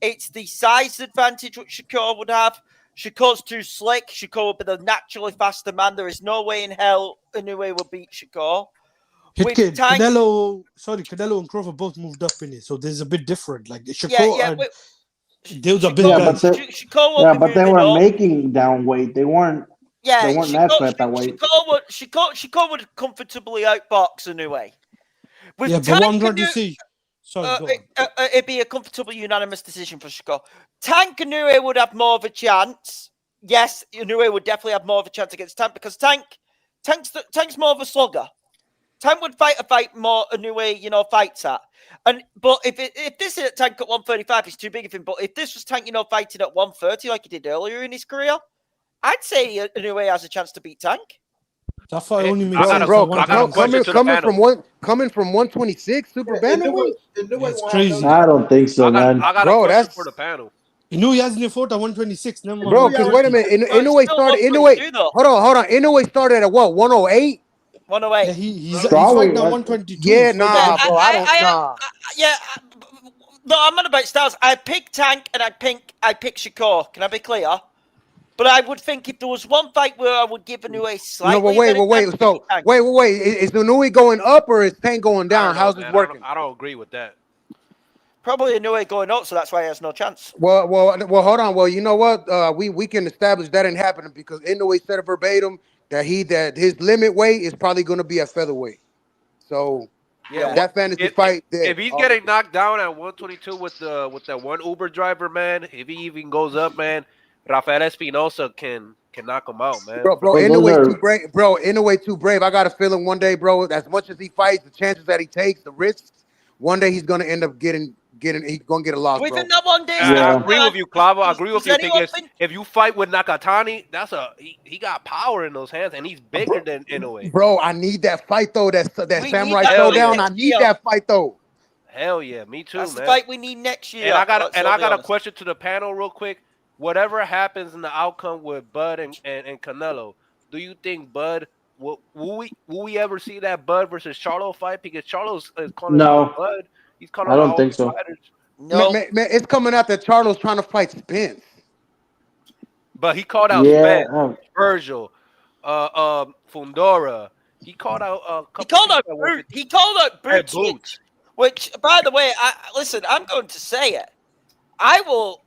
it's the size advantage which Shakur would have. Shakur's too slick. Shakur would be the naturally faster man. There is no way in hell Inouye will beat Shakur. Canelo and Crawford both moved up in it, so there's a bit different. Like Shakur, those are big guys. But they were making down weight. They weren't. They weren't natural at that weight. Shakur would comfortably outbox Inouye. But what I'm trying to see. It'd be a comfortable unanimous decision for Shakur. Tank Inouye would have more of a chance. Yes, Inouye would definitely have more of a chance against Tank because Tank's more of a slugger. Tank would fight a fight more Inouye, fights at. But if this is at Tank at 135, it's too big of him. But if this was Tank, fighting at 130 like he did earlier in his career, I'd say Inouye has a chance to beat Tank. That fight only makes sense. Coming from 126 super bantamweight. It's crazy. I don't think so, man. I got a question for the panel. Inouye hasn't fought at 126. Bro, because wait a minute, Inouye started. Hold on. Inouye started at what? 108. 108. Yeah, he's fighting at 122. Yeah, bro. I don't. No, I'm on about styles. I pick Tank and I pick Shakur. Can I be clear? But I would think if there was one fight where I would give Inouye slightly. No, but wait. So wait. Is Inouye going up or is Tank going down? How's it working? I don't agree with that. Probably Inouye going up, so that's why he has no chance. Well, hold on. Well, you know what? We can establish that ain't happening because Inouye said verbatim that his limit weight is probably going to be at featherweight. So that fantasy fight. If he's getting knocked down at 122 with that one Uber driver, man, if he even goes up, man. Rafael Espinosa can knock him out, man. Bro, Inouye too brave. Bro, Inouye too brave. I got a feeling one day, bro, as much as he fights, the chances that he takes, the risks, one day he's gonna end up he's gonna get a loss, bro. Within that one day, I agree with you, Clavo. I agree with you. If you fight with Nakatani, he got power in those hands, and he's bigger than Inouye. Bro, I need that fight though. That Samurai Showdown. I need that fight though. Hell yeah, me too, That's man. the fight we need next year. And I got a question to the panel real quick. Whatever happens in the outcome with Bud and Canelo, do you think Bud will we ever see that Bud versus Charlo fight? Because Charlo's calling out Bud. He's calling out. I don't think so. No, man, it's coming out that Charlo's trying to fight Spence. But he called out Spence, Virgil, Fundora. He called out a couple. He called out Boots. Which, by the way, listen. I'm going to say it. I will.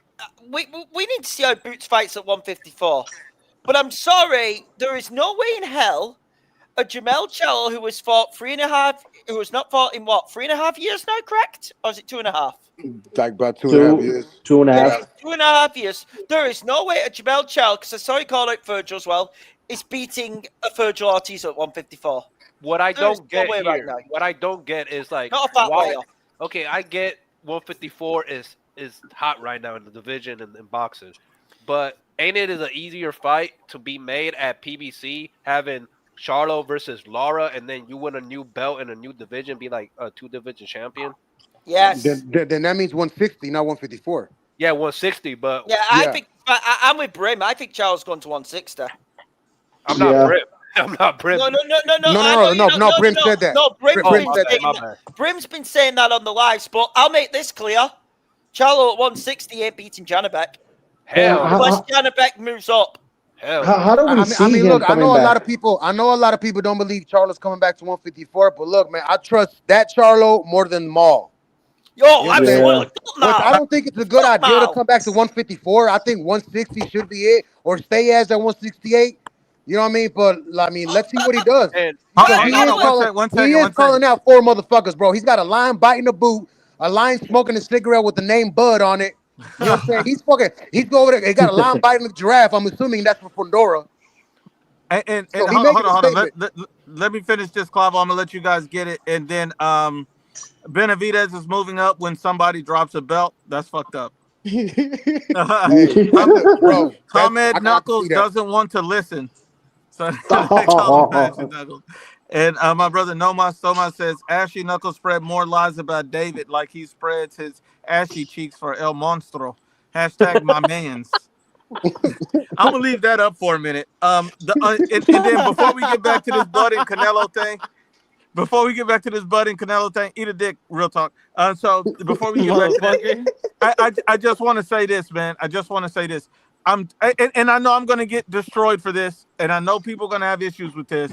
We need to see how Boots fights at 154. But I'm sorry, there is no way in hell a Jamel Charlo who has fought 3.5, who has not fought in 3.5 years now, correct? Or is it 2.5? Like about 2.5 years. 2.5. 2.5 years. There is no way a Jamel Charlo, because I saw you call out Virgil as well, is beating a Virgil Ortiz at 154. What I don't get is like, not a fat way off. Okay, I get 154 is hot right now in the division and in boxing, but ain't it is an easier fight to be made at PBC having Charlo versus Lara, and then you win a new belt in a new division, be like a 2 division champion? Yes. Then that means 160, not 154. Yeah, 160, but Yeah, I Yeah. think I'm with Brim. I think Charles going to 160. I'm not Yeah. Brim. I'm not Brim. No. No. Brim said that. No, Brim's Brim been said saying my that. bad. Brim's been saying that on the lives, but I'll make this clear. Charlo at 160 ain't beating Janabek. Hell, Unless Janabek moves up. hell. How do we I see mean, him look, I coming know a back? lot of people. I know a lot of people don't believe Charlo's coming back to 154. But look, man, I trust that Charlo more than Maul. Yo, You know what I'm saying? absolutely. But I don't think it's a good Fuck idea to Mao. come back to 154. I think 160 should be it, or stay as at 168. You know what I mean? But I mean, let's see what he does. And Because Hold he on, is one calling second. out 4 motherfuckers, bro. He's got a lion biting a boot, a lion smoking a cigarette with the name Bud on it. You know what I'm saying? He's over there. He got a lion biting a giraffe. I'm assuming that's for Pandora. And So he hold making a on. statement. Let me finish this, Clavo. I'm gonna let you guys get it, and then Benavidez is moving up when somebody drops a belt. That's fucked up. Hey, bro, Ahmed I can Knuckles see that. doesn't want to listen, so they call him Magic Knuckles. And my brother Noma Soma says Ashy Knuckles spread more lies about David like he spreads his ashy cheeks for El Monstro. Hashtag my mans. I'm gonna leave that up for a minute. And then before we get back to this Bud and Canelo thing, eat a dick, real talk. So before we get back to that, I just want to say this, man. I just want to say this. And I know I'm gonna get destroyed for this, and I know people are gonna have issues with this.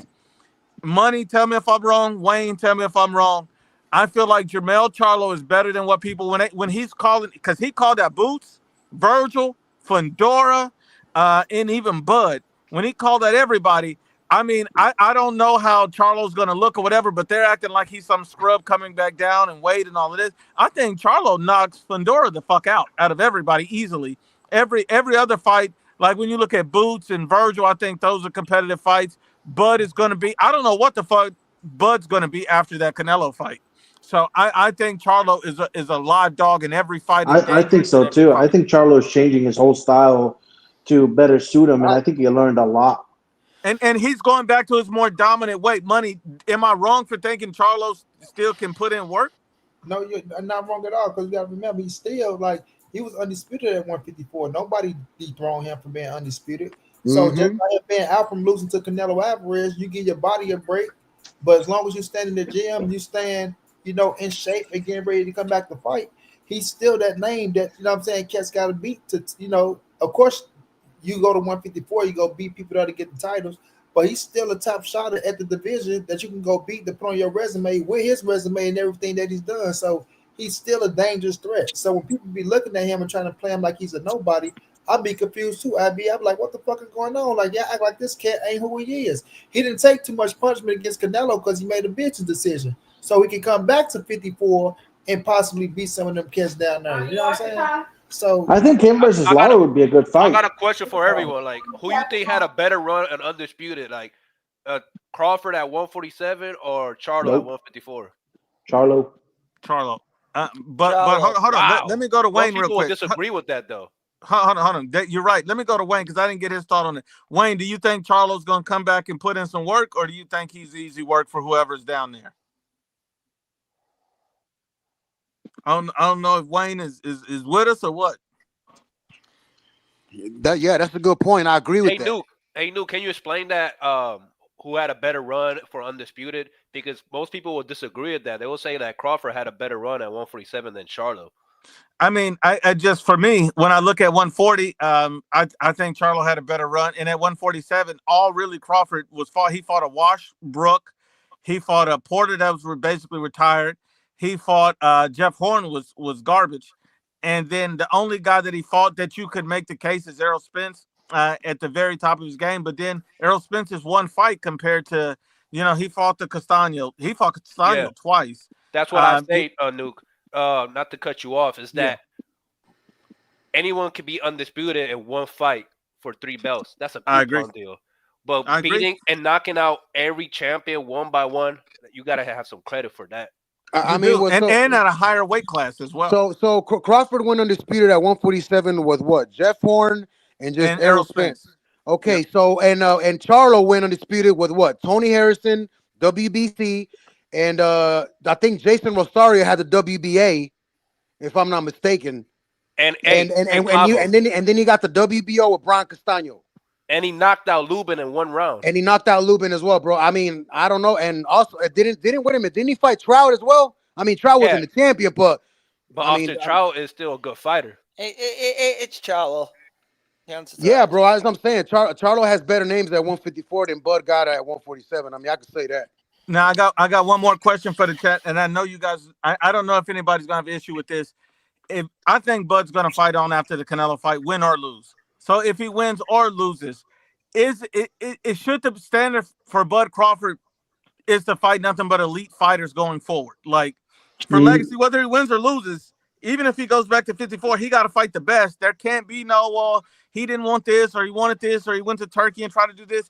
Money, tell me if I'm wrong. Wayne, tell me if I'm wrong. I feel like Jermell Charlo is better than what people when he's calling, because he called out Boots, Virgil, Fundora, and even Bud. When he called out everybody, I mean, I don't know how Charlo's gonna look or whatever, but they're acting like he's some scrub coming back down and Wade and all of this. I think Charlo knocks Fundora the fuck out of everybody easily. Every other fight, like when you look at Boots and Virgil, I think those are competitive fights. Bud is going to be, I don't know what the fuck Bud's going to be after that Canelo fight. So I think Charlo is a live dog in every fight. I think so too. I think Charlo is changing his whole style to better suit him, and I think he learned a lot. And he's going back to his more dominant weight. Money, am I wrong for thinking Charlo still can put in work? No, you're not wrong at all, because you got to remember, he's still like, he was undisputed at 154. Nobody dethroned him from being undisputed. So just by him being out from losing to Canelo Alvarez, you give your body a break. But as long as you stand in the gym, you stand, in shape and getting ready to come back to fight, he's still that name that, I'm saying, cats got to beat to, of course, you go to 154, you go beat people that to get the titles, but he's still a top shot at the division that you can go beat to put on your resume with his resume and everything that he's done. So he's still a dangerous threat. So when people be looking at him and trying to play him like he's a nobody, I'd be confused too. I'd be like, what the fuck is going on? Like, yeah, act like this cat ain't who he is. He didn't take too much punishment against Canelo because he made a business decision. So he can come back to 54 and possibly beat some of them cats down there. You know what I'm saying? So I think him versus Lara would be a good I fight. got a question for everyone. Like, who you think had a better run and undisputed? Like, Crawford at 147 or Charlo at 154? Charlo. But hold on. Let me go to Wayne real quick. People would disagree with that though. Hold on. You're right. Let me go to Wayne because I didn't get his thought on it. Wayne, do you think Charlo's going to come back and put in some work, or do you think he's easy work for whoever's down there? I don't know if Wayne is with us or what. That's a good point. I agree with that. Hey, Nuke, can you explain that? Who had a better run for undisputed? Because most people will disagree with that. They will say that Crawford had a better run at 147 than Charlo. I mean, I just, for me, when I look at 140, I think Charlo had a better run. And at 147, all really Crawford he fought a Washbrook. He fought a Porter that was basically retired. He fought Jeff Horn was garbage. And then the only guy that he fought that you could make the case is Errol Spence at the very top of his game. But then Errol Spence's one fight compared to, he fought Castano. He fought Castano twice. That's what I say, Nuke. Not to cut you off, is that anyone can be undisputed in one fight for 3 belts. That's a big deal. But beating and knocking out every champion one by one, you got to have some credit for that. I You mean, do, what and so at a higher weight class as well. Crawford went undisputed at 147 with what? Jeff Horn and just And Errol Errol Spence. Spence. Okay, Yep. so and Charlo went undisputed with what? Tony Harrison, WBC, and I think Jason Rosario had the WBA, if I'm not mistaken. And And hey, and hey, and, and, you, Clavo, and then he got the WBO with Brian Castano. and he knocked out Lubin in 1 round. And he knocked out Lubin as well, bro. I mean, I don't know. And also, it didn't wait a minute. Didn't he fight Trout as well? I mean, Trout Yeah, wasn't the champion, but but I mean, Austin Trout is still a good fighter. It's Charlo. The answer to yeah, that. bro. As I'm saying, Charlo has better names at 154 than Bud got at 147. I mean, I can say that. Now I got one more question for the chat, and I know you guys. I don't know if anybody's gonna have an issue with this. If I think Bud's gonna fight on after the Canelo fight, win or lose. So if he wins or loses, it should the standard for Bud Crawford is to fight nothing but elite fighters going forward. Like for legacy, whether he wins or loses, even if he goes back to 54, he got to fight the best. There can't be no, he didn't want this, or he wanted this, or he went to Turkey and tried to do this.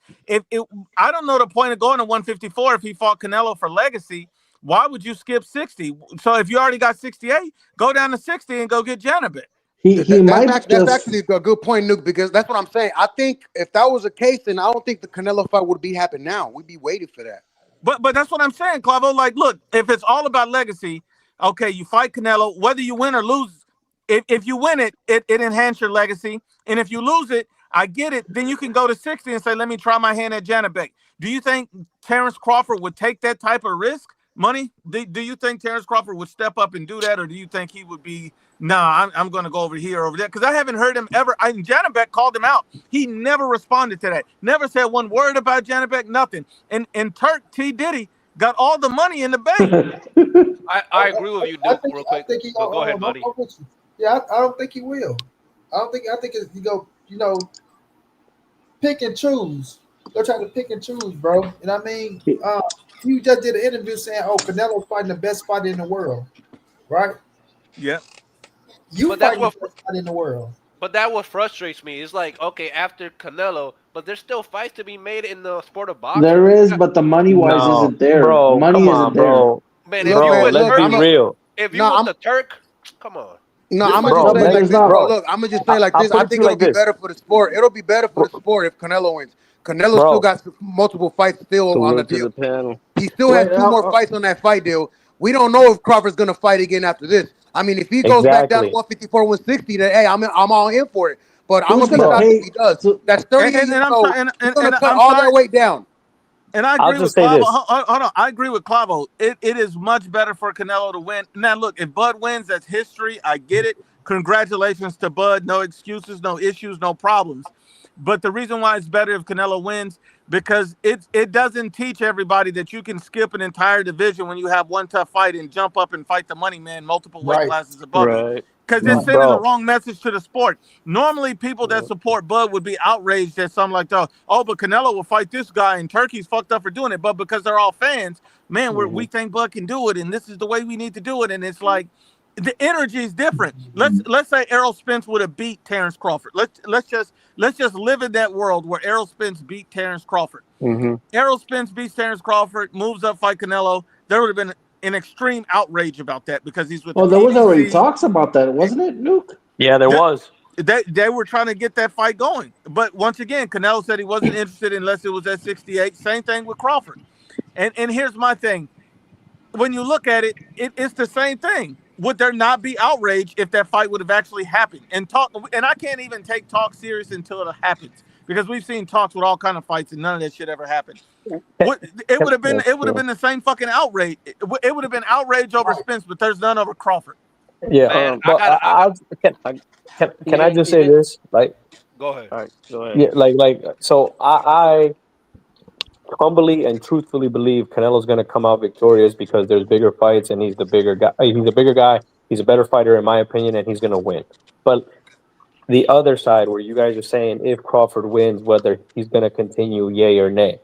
I don't know the point of going to 154 if he fought Canelo for legacy. Why would you skip 60? So if you already got 68, go down to 60 and go get Janibek. That's actually a good point, Nuke, because that's what I'm saying. I think if that was the case, then I don't think the Canelo fight would be happening now. We'd be waiting for that. But that's what I'm saying, Clavo. Like, look, if it's all about legacy, okay, you fight Canelo, whether you win or lose. If you win it, it enhances your legacy. And if you lose it, I get it. Then you can go to 60 and say, let me try my hand at Janibek. Do you think Terrence Crawford would take that type of risk? Money? Do you think Terrence Crawford would step up and do that? Or do you think he would be, nah, I'm going to go over here or over there? Because I haven't heard him ever. Janibek called him out. He never responded to that. Never said one word about Janibek, nothing. And Turk T. Diddy got all the money in the bank. I agree with you, Duke, real quick. But go ahead, buddy. Yeah, I don't think he will. I think it's, pick and choose. They're trying to pick and choose, bro. And I mean, you just did an interview saying, "Oh, Canelo's fighting the best fighter in the world," right? Yeah. You fighting the best fighter in the world. But that what frustrates me. It's like, okay, after Canelo, but there's still fights to be made in the sport of boxing. There is, but the money-wise isn't there. Bro, money come isn't on, there. bro. Man, if Bro, you with let's Turkey, be real. if you with the Turk, come on. No, I'm gonna just say like this, bro. Look, I'm gonna just say like this. I think it'll be better for the sport. It'll be better for the sport if Canelo wins. Canelo still got multiple fights still on the deal. He still has 2 more fights on that fight deal. We don't know if Crawford's gonna fight again after this. I mean, if he goes back down to 154, 160, then hey, I'm all in for it. But I'm gonna be shocked if he does. That's 30 years old. He's gonna cut all that weight down. And I agree with Clavo. Hold on. I agree with Clavo. It is much better for Canelo to win. Now, look, if Bud wins, that's history. I get it. Congratulations to Bud. No excuses, no issues, no problems. But the reason why it's better if Canelo wins, because it doesn't teach everybody that you can skip an entire division when you have one tough fight and jump up and fight the money man multiple weight classes above you. Because it's sending the wrong message to the sport. Normally, people that support Bud would be outraged at something like that. Oh, but Canelo will fight this guy, and Turkey's fucked up for doing it. But because they're all fans, man, we think Bud can do it, and this is the way we need to do it. And it's like the energy is different. Let's say Errol Spence would have beat Terrence Crawford. Let's just live in that world where Errol Spence beat Terrence Crawford. Errol Spence beats Terrence Crawford, moves up, fight Canelo. There would have been an extreme outrage about that because he's with. Oh, there was already talks about that, wasn't it, Nuke? Yeah, there was. They were trying to get that fight going, but once again, Canelo said he wasn't interested unless it was at 68. Same thing with Crawford. And here's my thing: when you look at it, it's the same thing. Would there not be outrage if that fight would have actually happened? And I can't even take talk serious until it happens because we've seen talks with all kind of fights and none of that shit ever happened. It would have been the same fucking outrage. It would have been outrage over Spence, but there's none over Crawford. Yeah, can I just say this? Like, go ahead. All right, go ahead. Yeah, so I humbly and truthfully believe Canelo's going to come out victorious because there's bigger fights and he's the bigger guy. He's a better fighter in my opinion, and he's going to win. But the other side, where you guys are saying if Crawford wins, whether he's going to continue, yay or nay.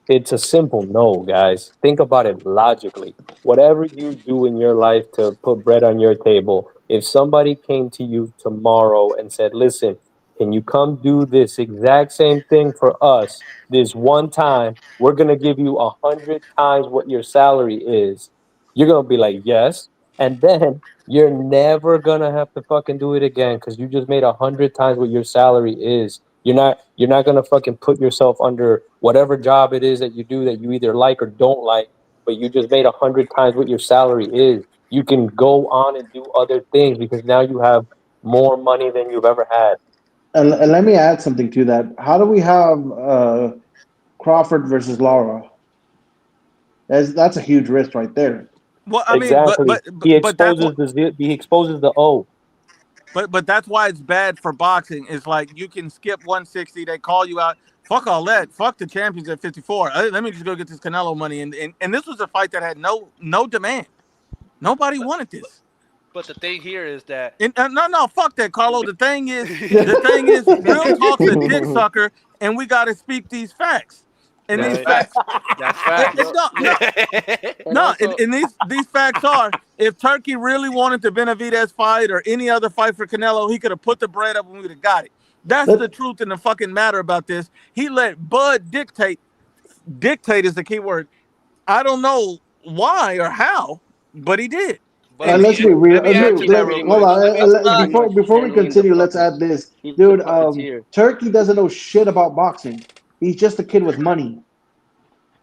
It's a simple no, guys. Think about it logically. Whatever you do in your life to put bread on your table, if somebody came to you tomorrow and said, listen, can you come do this exact same thing for us this one time? We're going to give you 100 times what your salary is. You're gonna be like, yes, and then you're never gonna have to fucking do it again because you just made 100 times what your salary is. You're not gonna fucking put yourself under whatever job it is that you do that you either like or don't like, but you just made 100 times what your salary is. You can go on and do other things because now you have more money than you've ever had. And let me add something to that. How do we have Crawford versus Lara? That's a huge risk right there. Well, I mean, Exactly. but that's what. He exposes the O. But that's why it's bad for boxing. It's like you can skip 160. They call you out. Fuck all that. Fuck the champions at 54. Let me just go get this Canelo money. And this was a fight that had no demand. Nobody wanted this. But the thing here is that no, fuck that, Carlo. The thing is, real talk's a dick sucker, and we got to speak these facts. And these facts, that's facts. And these facts are: if Turkey really wanted the Benavidez fight or any other fight for Canelo, he could have put the bread up and we would have got it. That's the truth and the fucking matter about this. He let Bud dictate. Dictate is the key word. I don't know why or how, but he did. Let's be real. Hold on. Before we continue, let's add this, dude. Turkey doesn't know shit about boxing. He's just a kid with money.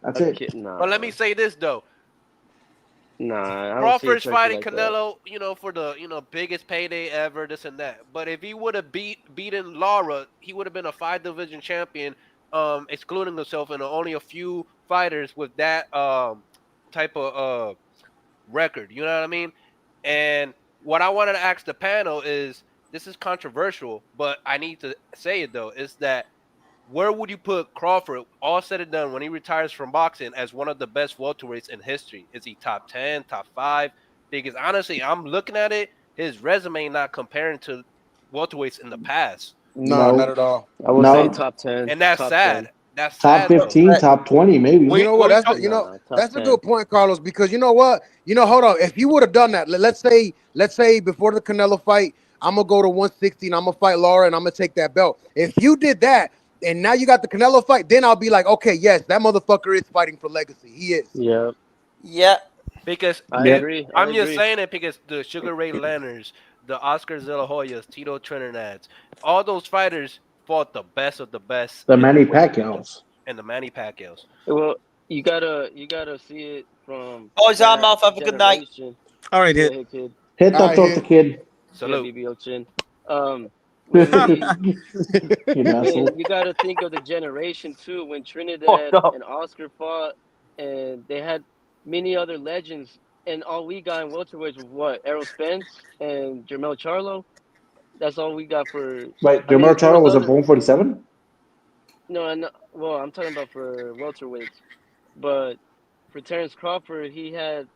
That's it. But let me say this though. Crawford's fighting Canelo, for the biggest payday ever, this and that. But if he would have beaten Lara, he would have been a 5-division champion, excluding himself, and only a few fighters with that type of record. You know what I mean? And what I wanted to ask the panel is, this is controversial, but I need to say it though, is that where would you put Crawford, all said and done, when he retires from boxing, as one of the best welterweights in history? Is he top 10, top 5? Because honestly, I'm looking at it, his resume not comparing to welterweights in the past. No, not at all. I would say top 10. And that's sad.10. That's top 15, top 20, maybe. You know what? That's a good point, Carlos. Because you know what? Hold on. If you would have done that, let's say before the Canelo fight, I'm gonna go to 160 and I'm gonna fight Lara and I'm gonna take that belt. If you did that, and now you got the Canelo fight, then I'll be like, okay, yes, that motherfucker is fighting for legacy. He is. Yeah. Because I agree. I'm just saying it because the Sugar Ray Leonards, the Oscar De La Hoyas, Tito Trinidads, all those fighters fought the best of the best. The Manny Pacquiaos. And the Manny Pacquiaos. Well, you gotta see it from. Boys, I'm off. Have a good night. All right, hit the throat, kid. Salute. You gotta think of the generation too. When Trinidad and Oscar fought, and they had many other legends, and all we got in welterweights was what? Errol Spence and Jermell Charlo. That's all we got for. Right, Jermell Charlo was a Bone 47. No, well, I'm talking about for welterweights, but for Terrence Crawford, his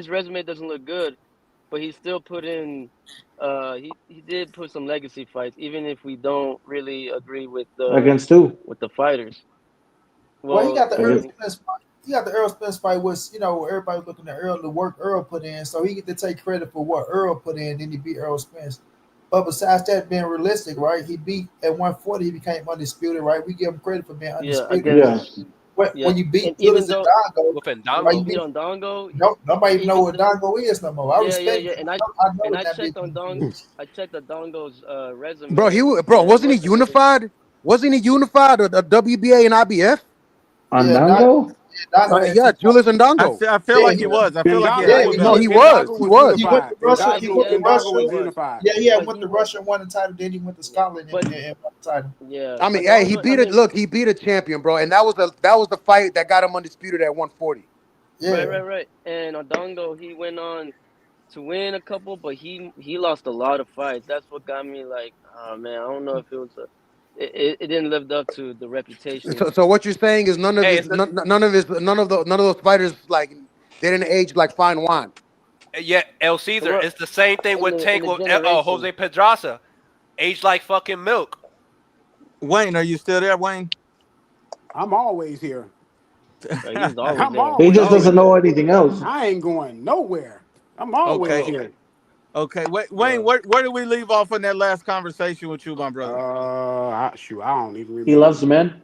resume doesn't look good, but he still put in. He did put some legacy fights, even if we don't really agree with the fighters. Well, he got the Earl Spence fight. He got the Earl Spence fight, which everybody was looking at Earl, the work Earl put in, so he get to take credit for what Earl put in. Then he beat Earl Spence. But besides that, being realistic, right? He beat at 140. He became undisputed, right? We give him credit for being undisputed. When you beat Julius Ndongo, nobody even know what Ndongo is no more. I respect. And I checked on Ndongo. I checked the Ndongo's resume. Bro, wasn't he unified? Wasn't he unified with the WBA and IBF? Ndongo? Yeah, Julius Ndongo. I feel like he was. I feel like he was. He went to Russia. He went to Russia. Yeah, he went to Russia and won the title. Then he went to Scotland and won the title. Yeah. I mean, hey, he beat it. Look, he beat a champion, bro, and that was the fight that got him undisputed at 140. Yeah. Right. And Ndongo, he went on to win a couple, but he lost a lot of fights. That's what got me like, oh man, I don't know if it was it didn't live up to the reputation. So what you're saying is none of those fighters, like, they didn't age like fine wine. Yeah, El Caesar. It's the same thing with Tank with Jose Pedraza, aged like fucking milk. Wayne, are you still there, Wayne? I'm always here. He just doesn't know anything else. I ain't going nowhere. I'm always here. Okay, Wayne, where did we leave off in that last conversation with you, my brother? I don't even remember. He loves the man.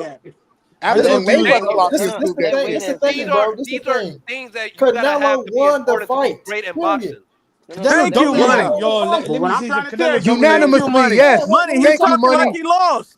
that. After thought he was- Mayweather lost Nah, his this stupid the ass. thing, These bro. are This the these are thing. things that you gotta have Canelo to be won the important to be fight. great in Period. boxing. Canelo Thank you, dominated. money. Yo, But let what me I'm say trying something. to tell Canelo you, dominated. Thank you, Unanimously, money. yes. Money, he Thank you, talking like money. he lost.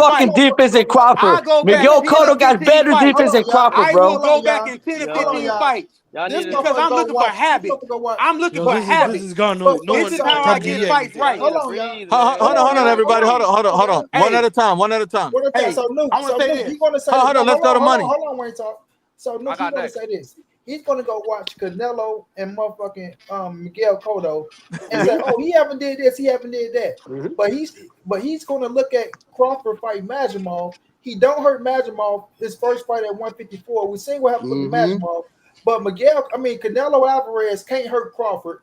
fucking fights. defense than I Crawford. go back Miguel 10 Cotto or got 15 better fights. defense than Crawford, I bro. will go back in 10 or Hold on, 15 y'all. fights Y'all This need because to. motherfucker I'm go looking for watch. This habits. motherfucker go watch. I'm looking Yo, for this habits. is gone. But No This one is how I tagged me get yet. fights Y'all right. need to Hold on, y'all. breathe, Hold man. on, Hold on, everybody. y'all. Hold on. One at Hey, a time. One at a time. What if hey, so Nuke, I'm gonna say he this. gonna say Hold this. on. No, Let's go to money. hold on, wait talk. So I Nuke, he got gonna next. say this. He's gonna go watch Canelo and motherfucking Miguel Cotto and say, Mhm, oh, he haven't did this, he haven't did that. mhm, But he's gonna look at Crawford fight Majimov. He don't hurt Majimov his first fight at 154. We seen what happened with mhm. Majimov. But Canelo Alvarez can't hurt Crawford.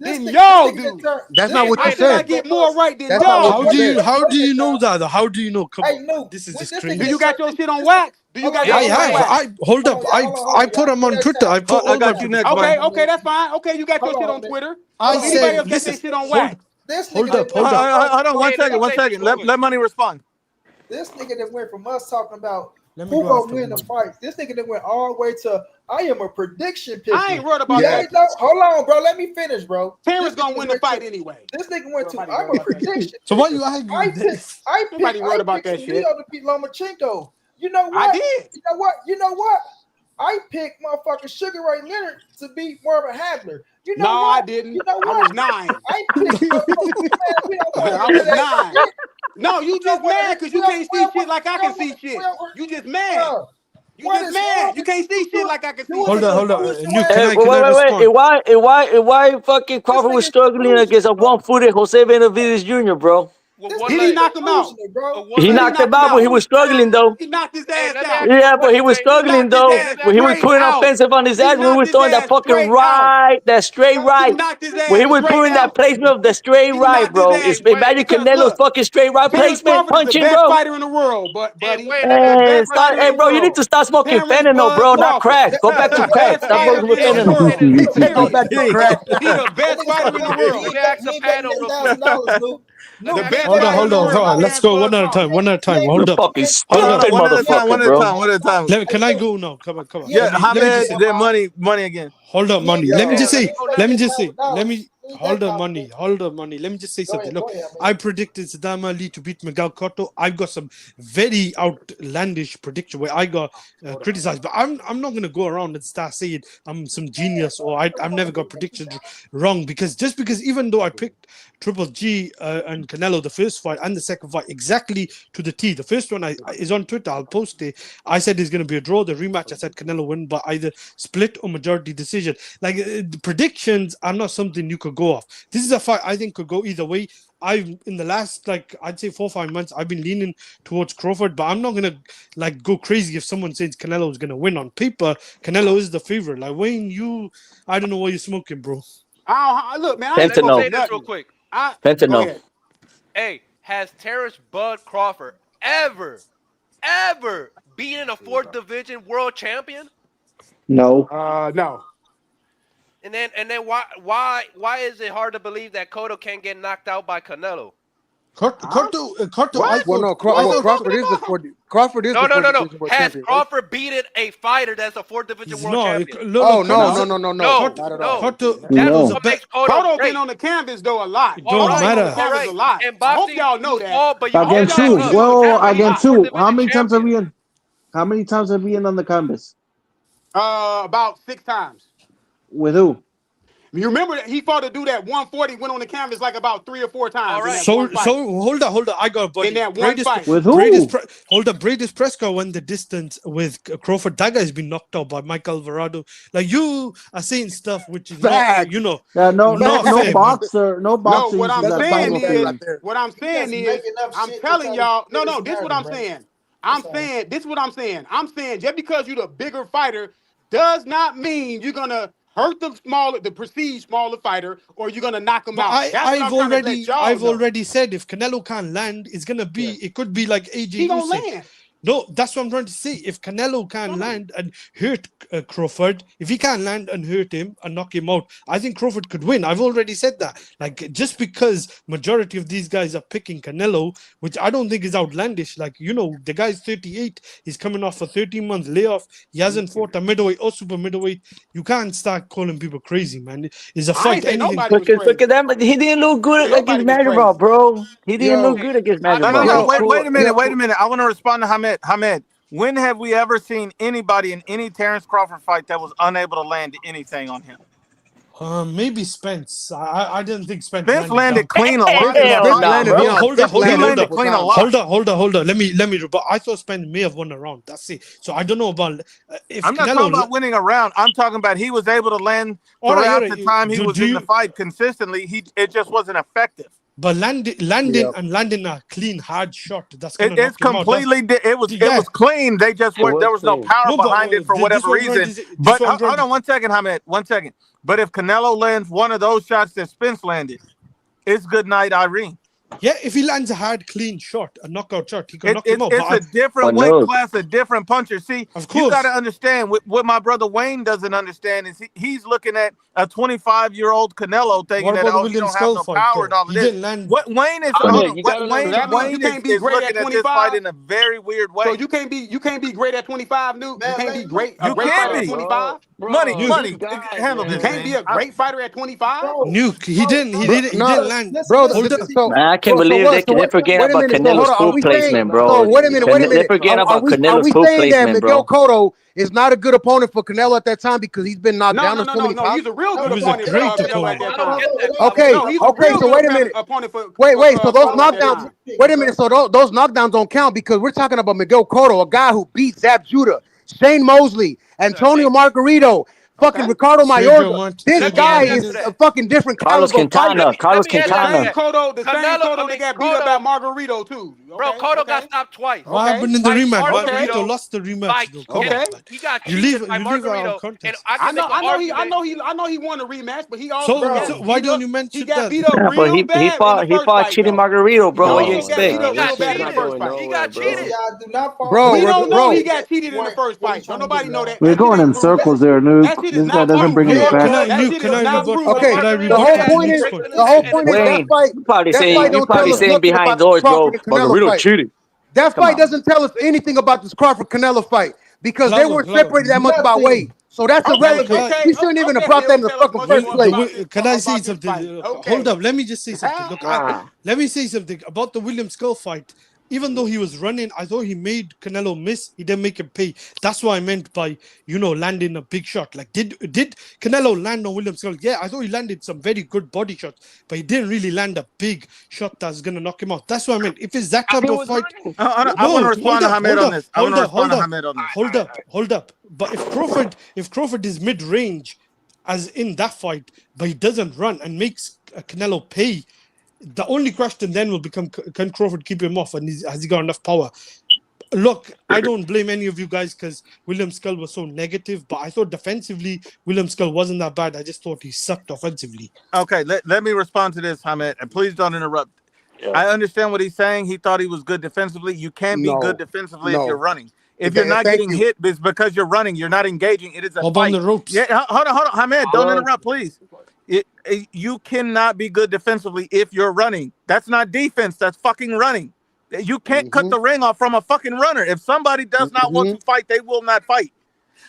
than y'all do. That's not what I you said I said. get more right than That's not y'all. what you said. How do you know that? How do you know? Come Hey, on, no. this is When just this crazy. Do nigga you got said- your shit on wax? Do you got Okay, your I shit on have. wax? Hold up. I put them on Twitter. I put I all got my. you next, Okay, man. okay, that's fine. Okay, you got your Hold shit on, on man. Twitter. I Hold on. Anybody said, else got listen. their shit on wax? This Hold nigga up. that Hold went up. from us Hold on, one Hey, let second, him one say this second. real Let quick. Money respond. this nigga that went from us talking about Let me who go gonna after win the Money. fight. This nigga that went all the way to I am a prediction picker. I ain't worried about Yeah, that. no, hold on, bro. Let me finish, bro. Terrence This gonna nigga win the went fight to- anyway. This nigga went to Nobody I'm worried a about that. prediction. So why picker. you arguing this? Nobody worried about that picked shit. Leo to beat Lomachenko. You know what? I did. You know what? You know what? I picked motherfucking Sugar Ray Leonard to beat Marvin Hagler. You know No, what? I didn't. You know I what? was 9. I picked man, we don't want to I hear was that 9. shit. No, you just mad because you can't see shit like I can see shit. You just mad. You What just is mad. wrong You with can't see you shit doing- like I can see doing Hold shit. on. this Hold on. bullshit New, way? can I Wait. respond? And why fucking Crawford was nigga's struggling delusional, against a bro. 1-footed Jose Benavides Jr., bro? Did he knock him out? He knocked him out, but he was struggling though. He knocked his ass out. Yeah, but he was struggling though. When he was putting offensive on his ass, when he was throwing that fucking right, that straight right. When he was putting that placement of the straight right, bro. Imagine Canelo's fucking straight right placement, punching, bro. bro. Fighter in the world, buddy. Hey, bro, you need to stop smoking fentanyl, bro, not crack. Go back to crack. Stop smoking with fentanyl. Go back to crack. He the best fighter in the world. Jack the panel real quick. The best Hold on. Let's go one at a time. Hold up. Fucking stupid One at a time. motherfucker, One at a time. Can I go now? Come on. Yeah, Hamed, then money again. Hold up, money. Let me just say. Hold up, comment. money. Let me just say something. Go Look, ahead, man. I predicted Saddam Ali to beat Miguel Cotto. I've got some very outlandish prediction where I got criticized, but I'm not gonna go around and start saying I'm some genius or I've never got predictions wrong because even though I picked Triple G and Canelo the first fight and the second fight exactly to the T. The first one is on Twitter. I'll post it. I said it's going to be a draw. The rematch, I said Canelo win by either split or majority decision. Like the predictions are not something you could go off. This is a fight I think could go either way. In the last I'd say 4 or 5 months, I've been leaning towards Crawford, but I'm not gonna go crazy if someone says Canelo is gonna win. On paper, Canelo is the favorite. Like Wayne, I don't know what you're smoking, bro. Look, man. Let me say this real quick. Fentanyl. Hey, has Terrence Bud Crawford ever beaten a 4th division world champion? No. No. And then why is it hard to believe that Cotto can't get knocked out by Canelo? Crawford is no. the 4th division world Has champion. Crawford beaten a fighter that's a 4th division world champion? No. Not at all. Cotto been on the canvas though a lot. It don't matter. A lot. And I hope y'all know that. Against who? Well, against who? How many times have we in? How many times have we in on the canvas? About 6 times. With who? You remember that he fought to do that 140, went on the canvas about 3 or 4 times. All right. So hold on. I got a buddy. In that one fight. With who? Bradis Prescott went the distance with Crawford. That guy's been knocked out by Mike Alvarado. Like you are saying stuff which is not, no fair, boxer. No boxer. What I'm saying is, I'm I'm telling y'all. No. This is what I'm saying. I'm saying just because you're the bigger fighter does not mean you're gonna hurt the prestige smaller fighter, or you're gonna knock him out. I've already said if Canelo can't land, it's gonna be. It could be like AJ. He gonna land. No, that's what I'm trying to say. If Canelo can land and hurt Crawford, if he can't land and hurt him and knock him out, I think Crawford could win. I've already said that. Like, just because majority of these guys are picking Canelo, which I don't think is outlandish. Like, the guy's 38. He's coming off a 13-month layoff. He hasn't fought a middleweight or super middleweight. You can't start calling people crazy, man. It's a fight. Look at that. He didn't look good against Madrigal, bro. He didn't look good against Madrigal. No, wait a minute. I want to respond to Hamed. When have we ever seen anybody in any Terrence Crawford fight that was unable to land anything on him? Maybe Spence. I didn't think Spence landed clean a lot. Hold on. Let me. I thought Spence may have won a round. That's it. So I don't know about if I'm not talking about winning a round. I'm talking about he was able to land throughout the time he was in the fight consistently. It just wasn't effective. But landing a clean hard shot. It's completely. It was clean. They just weren't. There was no power behind it for whatever reason. But hold on 1 second, Hamed. 1 second. But if Canelo lands one of those shots that Spence landed, it's good night, Irene. Yeah, if he lands a hard, clean shot, a knockout shot, he can knock him out. It's a different weight class, a different puncher. See, of course. You got to understand what my brother Wayne doesn't understand is he's looking at a 25-year-old Canelo thinking that you don't have no power and all of this. What Wayne is looking at this fight in a very weird way. So you can't be great at 25, Nuke. You can't be great. You can't be 25. Money. Handle this. You can't be a great fighter at 25. Nuke. He didn't land, bro. I can't believe they forget about Canelo's foot placement, bro. So wait a minute. They forget about Canelo's foot placement, bro. Miguel Cotto is not a good opponent for Canelo at that time because he's been knocked down so many times. He's a real good opponent for Canelo at that time. Okay. So wait a minute. Wait. So those knockdowns. Wait a minute. So those knockdowns don't count because we're talking about Miguel Cotto, a guy who beat Zab Judah, Shane Mosley, Antonio Margarito, fucking Ricardo Mayorga. This Let me guy answer is that. a fucking different Carlos caliber Quintana. fighter. Carlos Let me answer Quintana. that. The same Cotto that got beat up at Margarito too. Bro, Cotto got stopped twice. What happened in the By rematch? Margarito, Margarito lost the rematch. Though. Come on, man. he got You cheated leave by it out of Margarito, and context. I can make an argument. I know he won a rematch, but he also So why don't you mention he got that? beat up Yeah, but real bad in the he first fought fight. cheating Though. Margarito, bro. He What do you also got beat expect? up He real got bad in the cheated. first fight. He got cheated. Y'all do not follow. Bro, We don't know he bro. got cheated in the first fight. Don't nobody know that. We're That shit going ain't in proven. circles there, Nuke. That shit is This guy not doesn't bring proven. it back. That shit is not proven. Okay, Can I the rebut whole that point Nuke's is point? that fight. You probably That fight you don't tell probably us saying nothing behind about this doors, Crawford bro. and Canelo Margarito fight. cheated. That Come fight on. doesn't tell us anything about this Crawford Canelo fight because they weren't separated that much by weight. So that's irrelevant. He shouldn't even have brought that in the fucking first place. Can I say something? Hold up. Let me just say something. Look, Ah. let me say something about the William Skull fight. Even though he was running, I thought he made Canelo miss. He didn't make him pay. That's what I meant by, landing a big shot. Like, did Canelo land on William Skull? Yeah, I thought he landed some very good body shots, but he didn't really land a big shot that's gonna knock him out. That's what I meant. If it's that type of fight, I want to respond to Hamed on this. I want to respond to Hamed on this. Hold up. But if Crawford is mid range, as in that fight, but he doesn't run and makes Canelo pay, the only question then will become: can Crawford keep him off, and has he got enough power? Look, I don't blame any of you guys because William Skull was so negative, but I thought defensively William Skull wasn't that bad. I just thought he sucked offensively. Okay, let me respond to this, Hamed, and please don't interrupt. Yeah. I understand what he's saying. He thought he was good defensively. You can't be good defensively if you're running. If you're not getting hit, it's because you're running. You're not engaging. It is a fight. On the ropes. Yeah, hold on, Hamed. Don't interrupt, please. You cannot be good defensively if you're running. That's not defense. That's fucking running. You can't cut the ring off from a fucking runner. If somebody does not want to fight, they will not fight.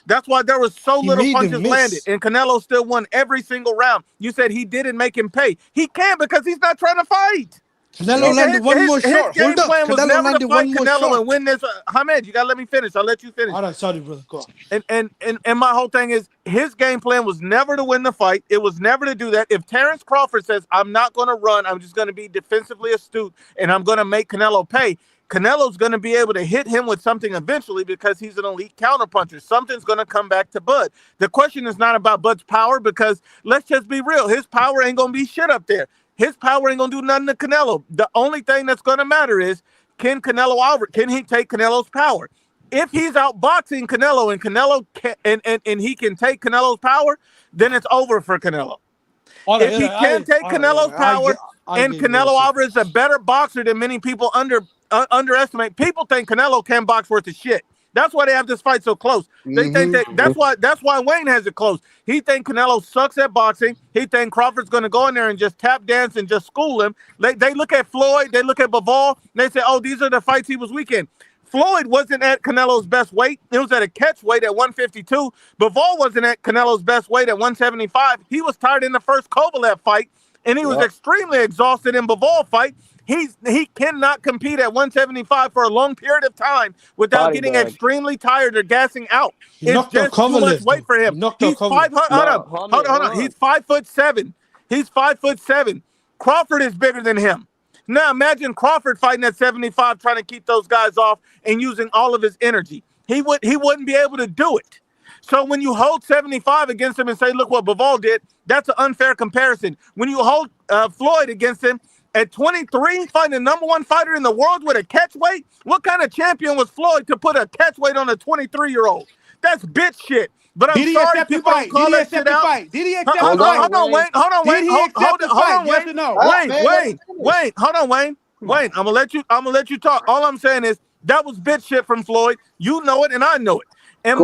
That's why there was so little punches landed, and Canelo still won every single round. You said he didn't make him pay. He can't because he's not trying to fight. Canelo landed one more shot. His Hold up. game plan was Canelo never landed to fight one more Canelo shot. and win this. Hamed, you gotta let me finish. I'll let you finish. All right, sorry, brother. Go on. And my whole thing is his game plan was never to win the fight. It was never to do that. If Terrence Crawford says, I'm not going to run, I'm just going to be defensively astute, and I'm going to make Canelo pay, Canelo's going to be able to hit him with something eventually because he's an elite counterpuncher. Something's going to come back to Bud. The question is not about Bud's power because let's just be real. His power ain't going to be shit up there. His power ain't going to do nothing to Canelo. The only thing that's going to matter is can he take Canelo's power? If he's outboxing Canelo and Canelo and he can take Canelo's power, then it's over for Canelo. If he can't take Canelo's power, and Canelo Alvarez is a better boxer than many people underestimate. People think Canelo can box worth of shit. That's why they have this fight so close. They think that's why Wayne has it close. He think Canelo sucks at boxing. He think Crawford's going to go in there and just tap dance and just school him. They look at Floyd, they look at Bivol, they say, oh, these are the fights he was weak in. Floyd wasn't at Canelo's best weight. It was at a catch weight at 152. Bivol wasn't at Canelo's best weight at 175. He was tired in the first Kovalev fight, and he was extremely exhausted in Bivol fight. He cannot compete at 175 for a long period of time without getting extremely tired or gassing out. It's just too much weight for him. He's 500. Hold on. He's 5'7". He's 5'7". Crawford is bigger than him. Now imagine Crawford fighting at 75, trying to keep those guys off and using all of his energy. He wouldn't be able to do it. So when you hold 75 against him and say, look what Bivol did, that's an unfair comparison. When you hold Floyd against him at 23, fighting the number one fighter in the world with a catch weight, what kind of champion was Floyd to put a catch weight on a 23-year-old? That's bitch shit. But I'm sorry people don't call that shit out. Did he accept the fight? Hold on, Wayne. Hold on, Wayne. Hold on, Yes or no? Wayne. Hold on, Wayne. Wayne, I'm gonna let you talk. All I'm saying is that was bitch shit from Floyd. You know it, and I know it. And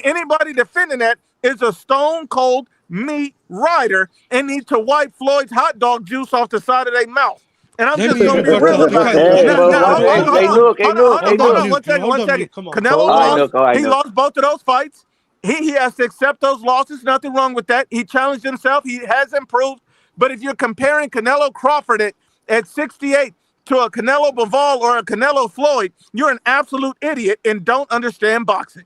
anybody defending that is a stone cold meat rider and needs to wipe Floyd's hot dog juice off the side of their mouth. And I'm just gonna be real about it. Hold on, one second. Canelo lost. He lost both of those fights. He has to accept those losses. Nothing wrong with that. He challenged himself. He has improved. But if you're comparing Canelo Crawford at 68 to a Canelo Bivol or a Canelo Floyd, you're an absolute idiot and don't understand boxing.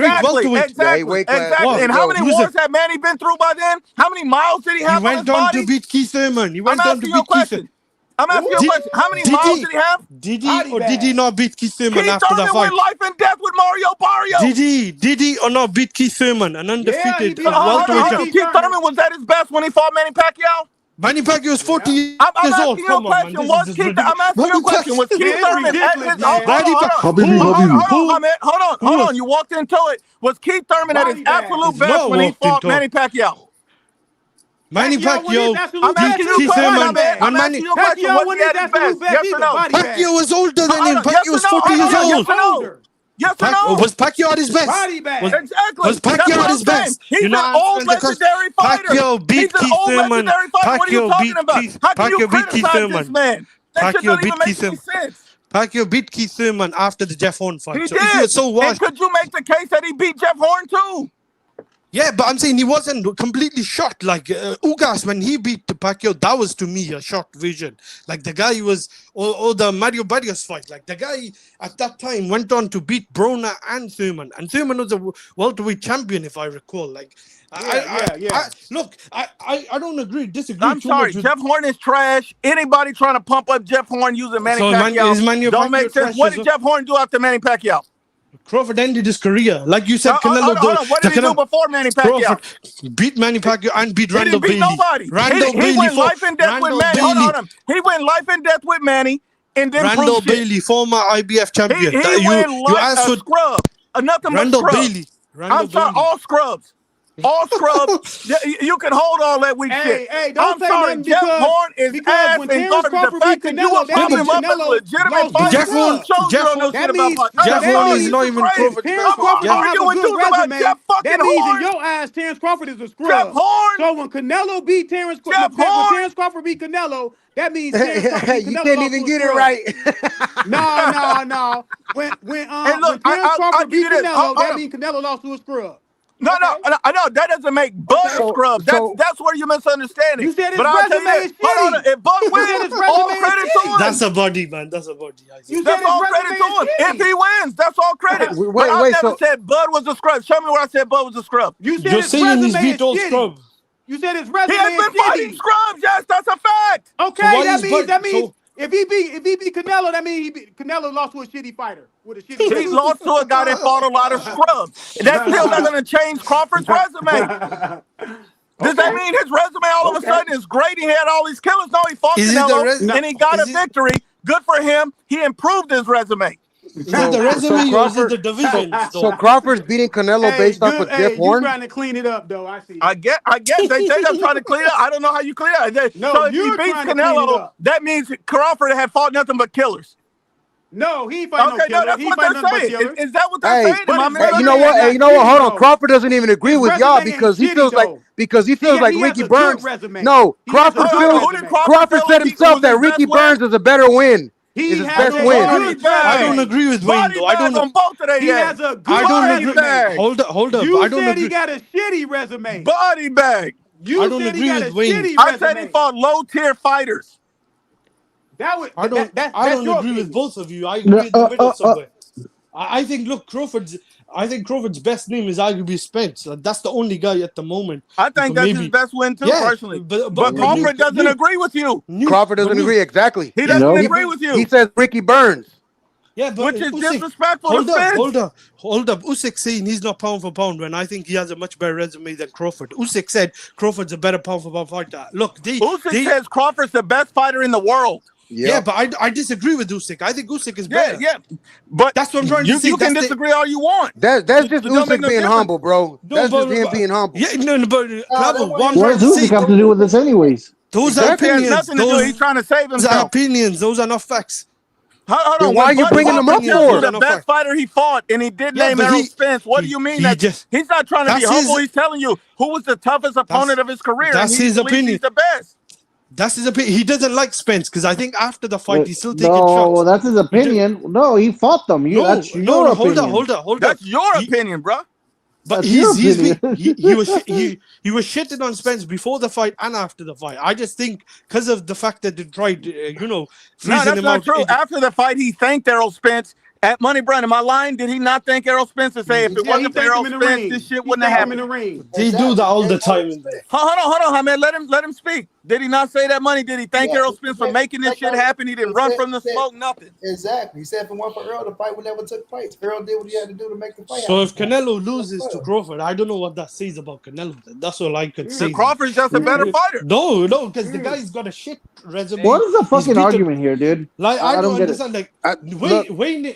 great Exactly, welterweight. Yeah, he exactly, weight class. exactly. There What? you And how go. many He was a wars had Manny been through by then? How many miles did he He have on his went on to body? beat Keith Thurman. He I'm went on to asking you a beat Keith. question. I'm asking you a Did, question. How many did miles he? did he have? Did he Body or did he bag. not beat Keith Thurman Keith after that Thurman went fight? life and death with Mario Barrio. Did he? Did he or not beat Keith Thurman, an Yeah, he undefeated beat welterweight Hold on. Keith Keith Thurman. Thurman was at his best when he fought Manny Pacquiao. Manny Pacquiao was 40 Yeah. I'm years old. asking you a Come on, man. question. This is Was Keith? ridiculous. I'm asking you a Manny question. Was Pacquiao. Keith It's Thurman at ridiculous, his? man. Manny Hold on. Pacquiao. Hold on, man. Hold on. You walked into it. Was Keith Thurman at his Body bag. absolute He's best not when he walked fought into it. Manny Pacquiao? Manny Pacquiao, I'm asking you a question, my man. I'm asking you a question. Was he at his best? Yes or no? Pacquiao was older than him. Pacquiao was 40 years old. Yes or no? Yes or no? Was Pacquiao at his best? Exactly. Was Pacquiao at his best? He's an old legendary fighter. Pacquiao beat He's an Keith old Thurman. legendary fighter. What are you talking about? How can you Pacquiao beat Keith criticize this Thurman. man? That shit Pacquiao don't beat even make Keith any Thurman. sense. Pacquiao beat Keith Thurman after the Jeff Horn fight. He So if did. you're so And washed, could you make the case that he beat Jeff Horn too? yeah, but I'm saying he wasn't completely shot. Like Ugas, when he beat Pacquiao, that was to me a shot vision. Like the guy was, or the Mario Barrios fight. Like the guy at that time went on to beat Broner and Thurman. And Thurman was a welterweight champion, if I recall. Like, look, I don't disagree I'm too sorry, much with... Jeff Horn is trash. Anybody trying to pump up Jeff Horn using Manny Pacquiao don't make sense. What did Jeff Horn do after Manny Pacquiao? Crawford ended his career. Like you said, Canelo... Hold on. What did he do before Manny Pacquiao? Crawford beat Manny Pacquiao and beat Randall Bailey. He didn't beat nobody. He went life and death with Manny. Hold on. He went life and death with Manny and then Randall Bailey, former IBF champion. He went like a scrub. Nothing but scrubs. Bailey. I'm sorry, all scrubs. All scrubs. You can hold all that weak shit. Hey, don't say sorry, nothing Jeff Horn is ass when and Terrence garbage. Crawford The fact beat that you were Canelo, pumping him up as a legitimate fighter Jeff Horn shows you don't know shit about Jeff Horn is not even Crawford. Terrence Crawford don't have a good resume. Jeff fucking That means Horn. in your eyes, Terrence Crawford is a scrub. Jeff Horn. So when Canelo beat Terrence Crawford beat Canelo, that means Terrence Crawford beat You Canelo didn't even get it right. No. When Terrence Crawford beat Canelo, that means Canelo lost to a scrub. No, that doesn't make Bud a scrub. That's where you misunderstanding. You said his I'll tell you resume is this. Hold on, shitty. if Bud wins, all credit to him. That's a body, man. That's a body. That's all credit to him. If he wins, that's all credit. But I never said Bud was a scrub. Show me where I said Bud was a scrub. You said You're his saying he's resume beat all is shitty. scrubs. You said his resume He has been is fighting shitty. scrubs. Yes, that's a fact. Okay, that means if he beat Canelo, that means Canelo lost to a shitty fighter with a shitty. He lost to a guy that fought a lot of scrubs. That's still not going to change Crawford's resume. Does that mean his resume all of a sudden is great? He had all these killers. No, he fought Canelo and he got a victory. Good for him. He improved his resume. Is it the resume or is it the division? So Crawford's beating Canelo based off of Jeff Horn? You trying to clean it up, though. I see. I guess they say I'm trying to clean it up. I don't know how you clean it up. No, so if he beats Canelo, that means Crawford had fought nothing but killers. No, he ain't fighting no killers. That's what they're saying. Is that what they're saying? Hey, you know what? Hey, you know what? Hold on. Crawford doesn't even agree with y'all because he feels like Ricky Burns. No, Crawford said himself that Ricky Burns is a better win. Is his best win. I don't agree with Wayne though. I don't know. He has a good resume. Hold up. You I don't said agree. he got a shitty resume. Body bag. You I don't said agree he got with a Wayne. shitty I resume. said he fought low tier fighters. I don't agree with both of you. I agree in the middle somewhere. I think Crawford's best name is arguably Spence. That's the only guy at the moment. I think that's his best win too, personally. But Crawford doesn't agree with you. Crawford doesn't agree exactly. He doesn't agree with you. He says Ricky Burns. Yeah, but which is disrespectful to Spence. Hold up. Usyk saying he's not pound for pound when I think he has a much better resume than Crawford. Usyk said Crawford's a better pound for pound fighter. Look, Usyk says Crawford's the best fighter in the world. Yeah, but I disagree with Usyk. I think Usyk is better. Yeah. But that's what I'm trying to say. You can disagree all you want. That's just Usyk being humble, bro. That's just him being humble. Yeah, but what does Usyk have to do with this, anyways? Those are opinions. Nothing to do. He's trying to save himself. Those are opinions. Those are not facts. Hold on. Why are you bringing him up for? The best fighter he fought, and he did name Errol Spence. What do you mean that he's not trying to be humble? He's telling you who was the toughest opponent of his career. That's his opinion. He's the best. That's his opinion. He doesn't like Spence because I think after the fight he's still taking shots. No, that's his opinion. No, he fought them. That's your opinion. Hold on. That's your opinion, bro. But he was shitting on Spence before the fight and after the fight. I just think because of the fact that they tried, freezing him out. No, that's not true. After the fight, he thanked Errol Spence. At Money Brown, am I lying? Did he not thank Errol Spence and say if it wasn't for Errol Spence, this shit wouldn't have happened? They do that all the time in there. Hold on, man. Let him speak. Did he not say that money? Did he thank Errol Spence for making this shit happen? He didn't run from the smoke, nothing. Exactly. He said if it weren't for Errol, the fight would never took place. Errol did what he had to do to make the fight So happen. if Canelo loses to Crawford, I don't know what that says about Canelo. That's all I could say. Crawford's just a better fighter. No, because the guy's got a shit resume. What is the fucking argument here, dude? Like I don't understand. Like Wayne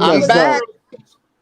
I'm That's back. not.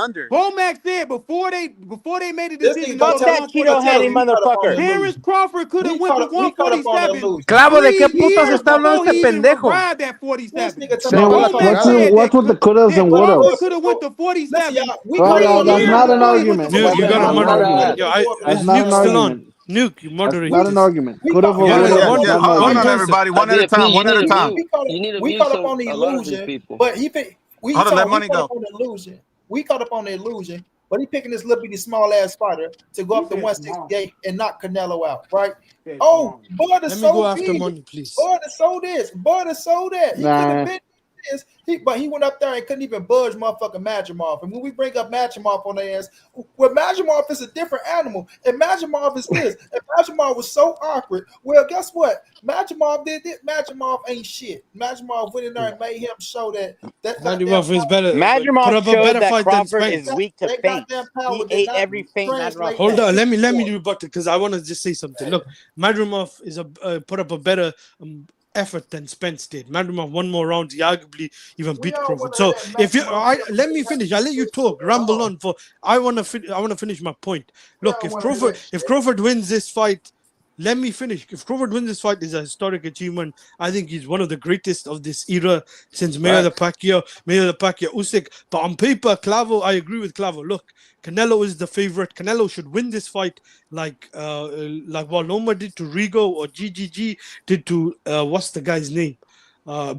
under. Bomac said before they made a This decision nigga to go gonna to tell that Cheeto 147, heading you we caught up on the motherfucker. Terrence illusion. Crawford could have went to We caught up on the 147 illusion. Clavo, ¿de 3 qué putas years está hablando before este he even pendejo? arrived at This 47. nigga talking So about we what's caught up Bomac on the illusion. said what's with the couldas that and Crawford wouldas? could have went to Listen, 47 y'all, we Bro, caught up 3 no, on the that's years illusion. not an before he went to argument. So You what's got a that? 147. Hold on, murder. we gotta Murder. get Yo, to the board. That's is not Nuke an still on? argument. Nuke, you That's moderate not an this. argument. We Could have caught, Yeah, or yeah, would have, Yeah, but one it's yeah. not an Hold one on, argument. person. everybody. One at a IBFP, time. you One at need a to time. mute. You need to we mute caught up on the a lot of these illusion, people. but we Hold on, let we money caught up go. on the illusion. We caught up on the illusion, but he picking this little bitty small ass fighter to go He up to said small. 168 and knock Canelo out, right? He said Oh, small. Bud is Let me go so after big. money, please. Bud is so this. Bud is so that. He could have Nah. been this. But he went up there and couldn't even budge motherfucking Majimov. And when we bring up Majimov on their ass, well, Majimov is a different animal. And Majimov is this. And Majimov was so awkward. Well, guess what? Majimov did it. Majimov ain't shit. Majimov went in there and made him show that goddamn Madrimov is better. Put Madrimov up a showed better that fight than Crawford is Spence. weak to that feints. goddamn He power did ate not every feint Madrimov translate Hold did. on, let me before. rebut it because I want to just say something. Look, Madrimov is put up a better effort than Spence did. Madrimov won more rounds. He arguably even We beat all Crawford. want to So hear that if you, Majimov let me finish. I'll let you talk. Ramble on for. I want to finish my point. Look, don't want to hear that If shit. Crawford wins this fight. Let me finish. If Crawford wins this fight, is a historic achievement. I think he's one of the greatest of this era since Mayweather Pacquiao, Usyk. But on paper, Clavo, I agree with Clavo. Look, Canelo is the favorite. Canelo should win this fight like what Loma did to Rigo or GGG did to what's the guy's name?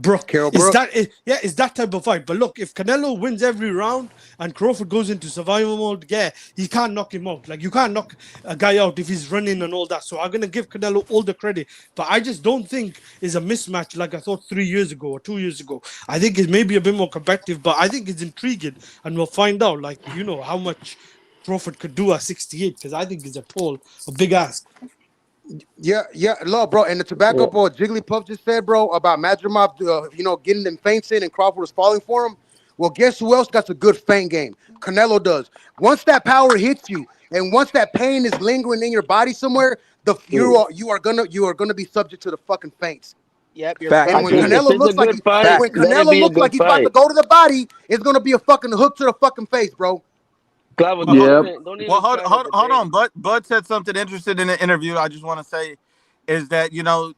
Brook. Carol Is Brook. that type of fight. But look, if Canelo wins every round and Crawford goes into survival mode, he can't knock him out. Like, you can't knock a guy out if he's running and all that. So I'm gonna give Canelo all the credit. But I just don't think it's a mismatch like I thought 3 years ago or 2 years ago. I think it's maybe a bit more competitive, but I think it's intriguing, and we'll find out, like, how much Crawford could do at 68, because I think it's a big ask. Yeah, look, bro. And the tobacco boy Jigglypuff just said, bro, about Madrimov, getting them feints in and Crawford was falling for him. Well, guess who else got a good feint game? Canelo does. Once that power hits you, and once that pain is lingering in your body somewhere, you are gonna be subject to the fucking feints. Yep, you're Fact. And when If Canelo it's a looks like good fight, when let it Canelo be a looks like good he's about to fight. go to the body, it's gonna be a fucking hook to the fucking face, bro. Clavo, Well, don't even well, try to hold on. debate. Bud said something interesting in the interview. I just want to say is that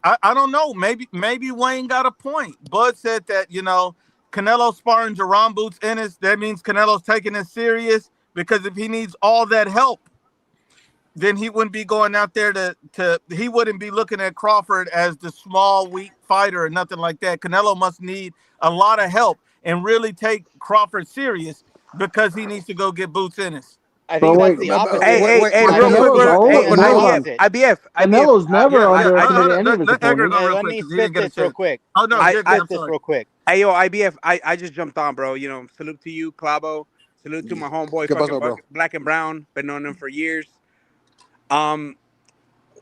I don't know. Maybe Wayne got a point. Bud said that Canelo sparring Jerron Boots Ennis. That means Canelo's taking it serious, because if he needs all that help, then he wouldn't be going out there he wouldn't be looking at Crawford as the small, weak fighter or nothing like that. Canelo must need a lot of help and really take Crawford serious, because he needs to go get Boots Ennis. I But think that's wait, the opposite. Hey, but real quick, Canelo's bro. hold Hey, on, hold on. IBF. Canelo's never underestimated any of his Let Edgar opponents. go real Let quick, me because he didn't spit get a this real chance. quick. Oh no, Let me Jiggy, spit I'm this sorry. real quick. Hey, yo, IBF, I just jumped on, bro. Salute to you, Clavo. Salute to my homeboy, Good fucking bucko, bro. Black and Brown. Been knowing him for years.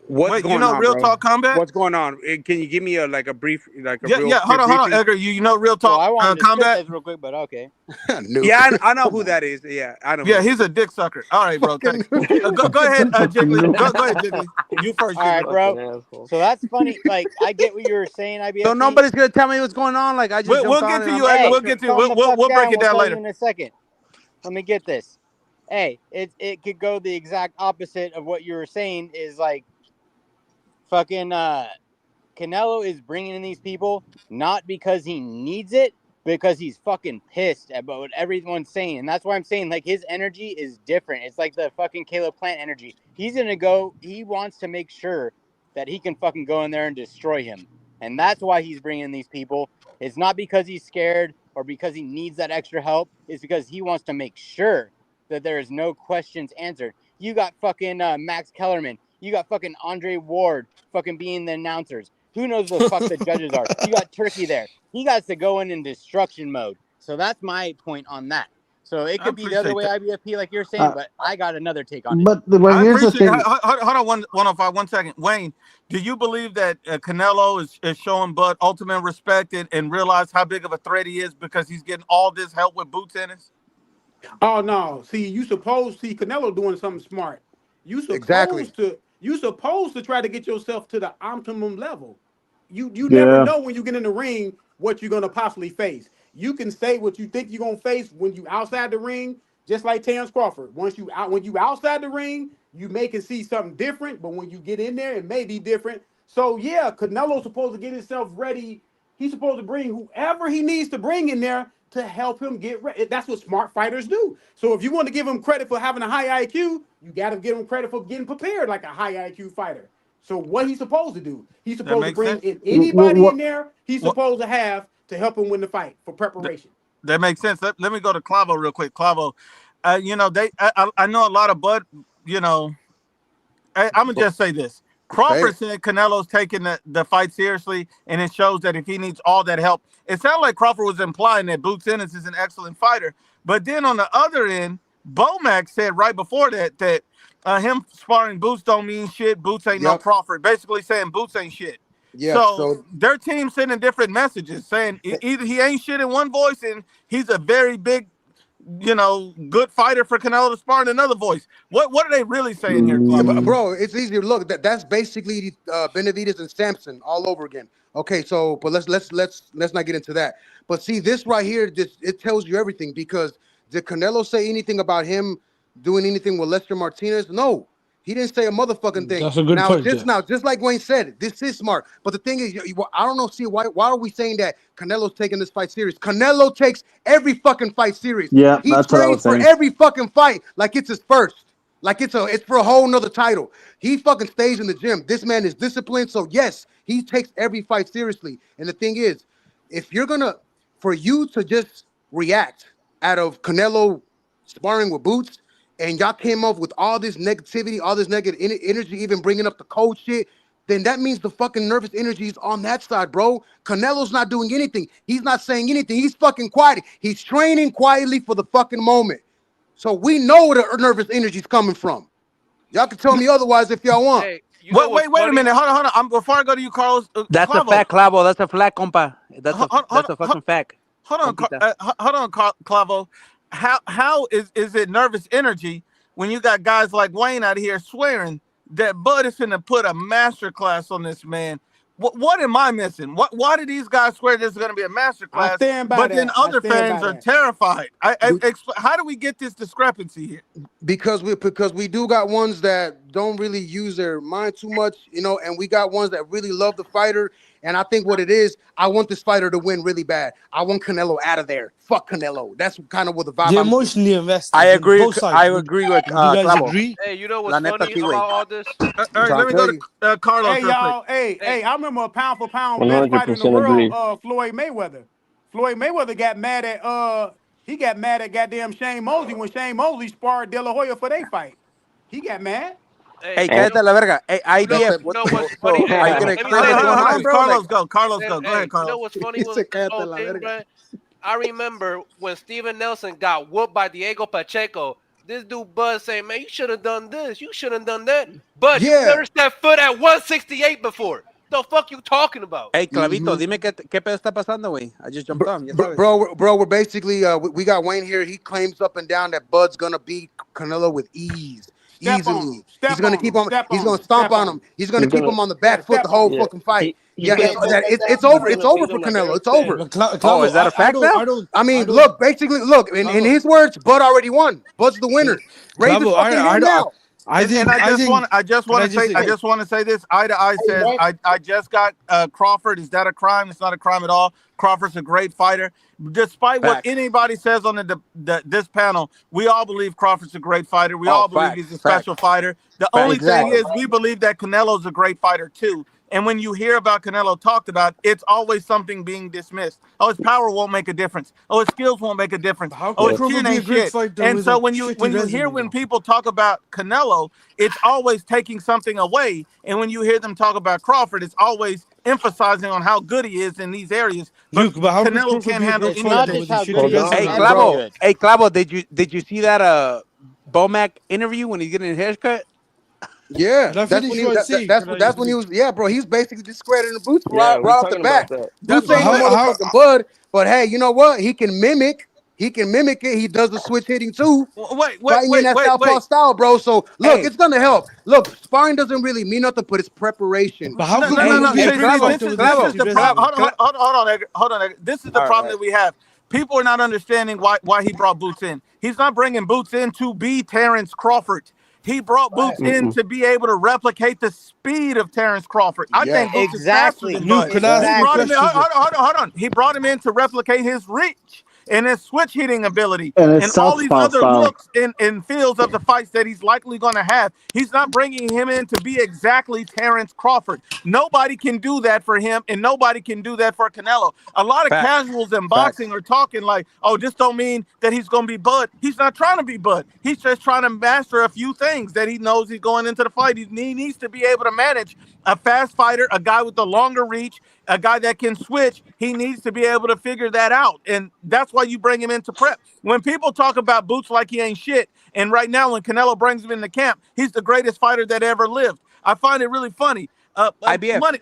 What's Wait, going on, Real bro? Talk Combat? What's going on? Can you give me a brief, a Yeah, real hold quick on, briefing? Edgar. You know Real Well, Talk I wanted to spit Combat? this real quick, but okay. Yeah, I know who that is. Yeah, I know. Yeah, he's a dick sucker. All right, bro. Thanks. Go ahead, Jiggly. Go ahead, Jiggly. You first, All right, Jiggly. bro. So that's funny. Like, I get what you were saying, IBFP. So nobody's gonna tell me what's going on. Like, I just We'll jumped get on to and you, I'm Edgar. like, We'll get to you. Calm the We'll fuck break down. it We'll down tell later. you in a second. Let me get this. Hey, it could go the exact opposite of what you were saying. Is like, fucking Canelo is bringing in these people not because he needs it, because he's fucking pissed about what everyone's saying. And that's why I'm saying, like, his energy is different. It's like the fucking Caleb Plant energy. He wants to make sure that he can fucking go in there and destroy him. And that's why he's bringing in these people. It's not because he's scared or because he needs that extra help. It's because he wants to make sure that there is no questions answered. You got fucking Max Kellerman. You got fucking Andre Ward fucking being the announcers. Who knows who the fuck the judges are? You got Turkey there. He got to go in destruction mode. So that's my point on that. So it could be the other way, IBFP, like you're saying, but I got another take on it. But I here's the appreciate thing. it. Hold on 105, 1 second. Wayne, do you believe that Canelo is showing Bud ultimate respect and realize how big of a threat he is because he's getting all this help with Boots Ennis? Oh no! See, Canelo doing something smart. You Exactly. supposed to try to get yourself to the optimum level. You never Yeah. know when you get in the ring what you're gonna possibly face. You can say what you think you're gonna face when you outside the ring, just like Terrence Crawford. When you outside the ring, you may can see something different, but when you get in there, it may be different. So yeah, Canelo's supposed to get himself ready. He's supposed to bring whoever he needs to bring in there to help him get ready. That's what smart fighters do. So if you want to give him credit for having a high IQ, you got to give him credit for getting prepared like a high IQ fighter. So what he's supposed to do? He's supposed to bring in anybody in there he's supposed to have to help him win the fight for preparation. That makes sense. Let me go to Clavo real quick. Clavo, you know, I know a lot of Bud, you know, I'm going to just say this. Crawford said Canelo's taking the fight seriously, and it shows that if he needs all that help. It sounded like Crawford was implying that Boots Ennis is an excellent fighter. But then on the other end, Bomac said right before that him sparring Boots don't mean shit. Boots ain't no Crawford. Basically saying Boots ain't shit. Yeah, so their team sending different messages saying either he ain't shit in one voice and he's a very big, you know, good fighter for Canelo to spar in another voice. What are they really saying here, bro? It's easy to look. That's basically Benavidez and Sampson all over again. Okay, so but let's not get into that. But see, this right here, it tells you everything, because did Canelo say anything about him doing anything with Lester Martinez? No. He didn't say a motherfucking thing. That's a good point. Just like Wayne said, this is smart. But the thing is, I don't know. See, why are we saying that Canelo's taking this fight serious? Canelo takes every fucking fight serious. Yeah, he that's what I was trains for saying. every fucking fight like it's his first. Like it's for a whole nother title. He fucking stays in the gym. This man is disciplined. So yes, he takes every fight seriously. And the thing is, if you're for you to just react out of Canelo sparring with Boots, and y'all came up with all this negativity, all this negative energy, even bringing up the cold shit, then that means the fucking nervous energy is on that side, bro. Canelo's not doing anything. He's not saying anything. He's fucking quiet. He's training quietly for the fucking moment. So we know where the nervous energy is coming from. Y'all can tell me otherwise if y'all want. Hey, wait a minute. Hold on. Before I go to you, Carlos. That's Clavo. a fact, Clavo. That's a fact, compa. That's a fucking fact. Hold on, Clavo. How is it nervous energy when you got guys like Wayne out here swearing that Bud is finna put a masterclass on this man? What am I missing? Why do these guys swear this is going to be a masterclass? But then other fans are terrified. How do we get this discrepancy here? Because we do got ones that don't really use their mind too much, you know, and we got ones that really love the fighter. And I think what it is, I want this fighter to win really bad. I want Canelo out of there. Fuck Canelo. That's kind of what the vibe. They're emotionally invested. I agree. Both sides. I agree with you guys Clavo. agree? Hey, you know what's funny about all this? Let me go to Carlos. Hey, y'all. Hey, I remember a pound for pound best fighter in the world, Floyd Mayweather. Floyd Mayweather got mad at goddamn Shane Mosley when Shane Mosley sparred De La Hoya for their fight. He got mad. Hey, cállate la verga. Hey, IDF. You know what's funny? Are you gonna explain what's going on, bro? Carlos, go. Carlos, go. Go ahead, Carlos. You know what's funny was this whole thing, bro? I remember when Steven Nelson got whooped by Diego Pacheco. This dude Bud saying, "Man, you should have done this. You should have done that." But you never stepped foot at 168 before. The fuck you talking about? Hey, Clavito, dime qué pedo está pasando, güey. I just jumped on. Bro, we're basically we got Wayne here. He claims up and down that Bud's gonna beat Canelo with easily. He's gonna keep on. He's gonna stomp on him. He's gonna keep him on the back foot the whole fucking fight. It's over. It's over for Canelo. It's over. Oh, is that a fact now? I mean, look. Basically, look. In his words, Bud already won. Bud's the winner. Raise the fucking hand now. I just want to say this. Eye to Eye says I just got Crawford. Is that a crime? It's not a crime at all. Crawford's a great fighter. Despite what anybody says on this panel, we all believe Crawford's a great fighter. We all believe he's a special fighter. The only thing is we believe that Canelo's a great fighter too. And when you hear about Canelo talked about, it's always something being dismissed. Oh, his power won't make a difference. Oh, his skills won't make a difference. Oh, his chin ain't shit. And so when you hear when people talk about Canelo, it's always taking something away. And when you hear them talk about Crawford, it's always emphasizing on how good he is in these areas. But Canelo can't handle anything. Hey, Clavo, did you see that Bomac interview when he's getting his haircut? Yeah, that's when he was. Yeah, bro, he's basically discrediting the Boots right off the bat. Boots ain't no motherfucking Bud, but hey, you know what? He can mimic it. He does the switch hitting too. Wait, in that southpaw style, bro. So look, it's gonna help. Look, sparring doesn't really mean nothing, but it's preparation. But how this is the problem. Hold on. This is the problem that we have. People are not understanding why he brought Boots in. He's not bringing Boots in to be Terrence Crawford. He brought Boots in to be able to replicate the speed of Terrence Crawford. I think Boots is faster than Bud. Hold on. He brought him in to replicate his reach. and his switch hitting ability, And his and all these southpaw other style. looks and feels of the fights that he's likely going to have. He's not bringing him in to be exactly Terrence Crawford. Nobody can do that for him, and nobody can do that for Canelo. A lot of Facts. casuals in Facts. boxing are talking like, oh, this don't mean that he's going to be Bud. He's not trying to be Bud. He's just trying to master a few things that he knows he's going into the fight. He needs to be able to manage a fast fighter, a guy with a longer reach, a guy that can switch. He needs to be able to figure that out. And that's why you bring him into prep. When people talk about Boots like he ain't shit, and right now when Canelo brings him into camp, he's the greatest fighter that ever lived. I find it really funny. IBF. Money.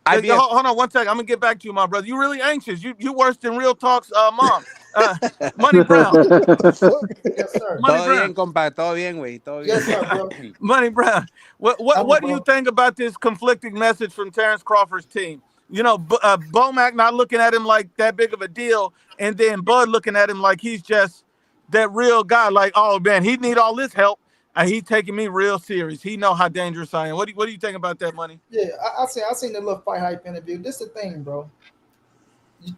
IBF. Hold on one second. I'm gonna get back to you, my brother. You really anxious. You worse than Real Talk's mom. Money Brown. Yes, sir. Money Todo Brown. bien, compa. Todo bien, güey. Todo Yes, bien. sir, bro. Money Brown. What do you bro. think about this conflicting message from Terrence Crawford's team? You know, Bomac not looking at him like that big of a deal, and then Bud looking at him like he's just that real guy. Like, oh man, he need all this help, and he taking me real serious. He know how dangerous I am. What do you think about that, Money? Yeah, I seen the little fight hype interview. This is the thing, bro.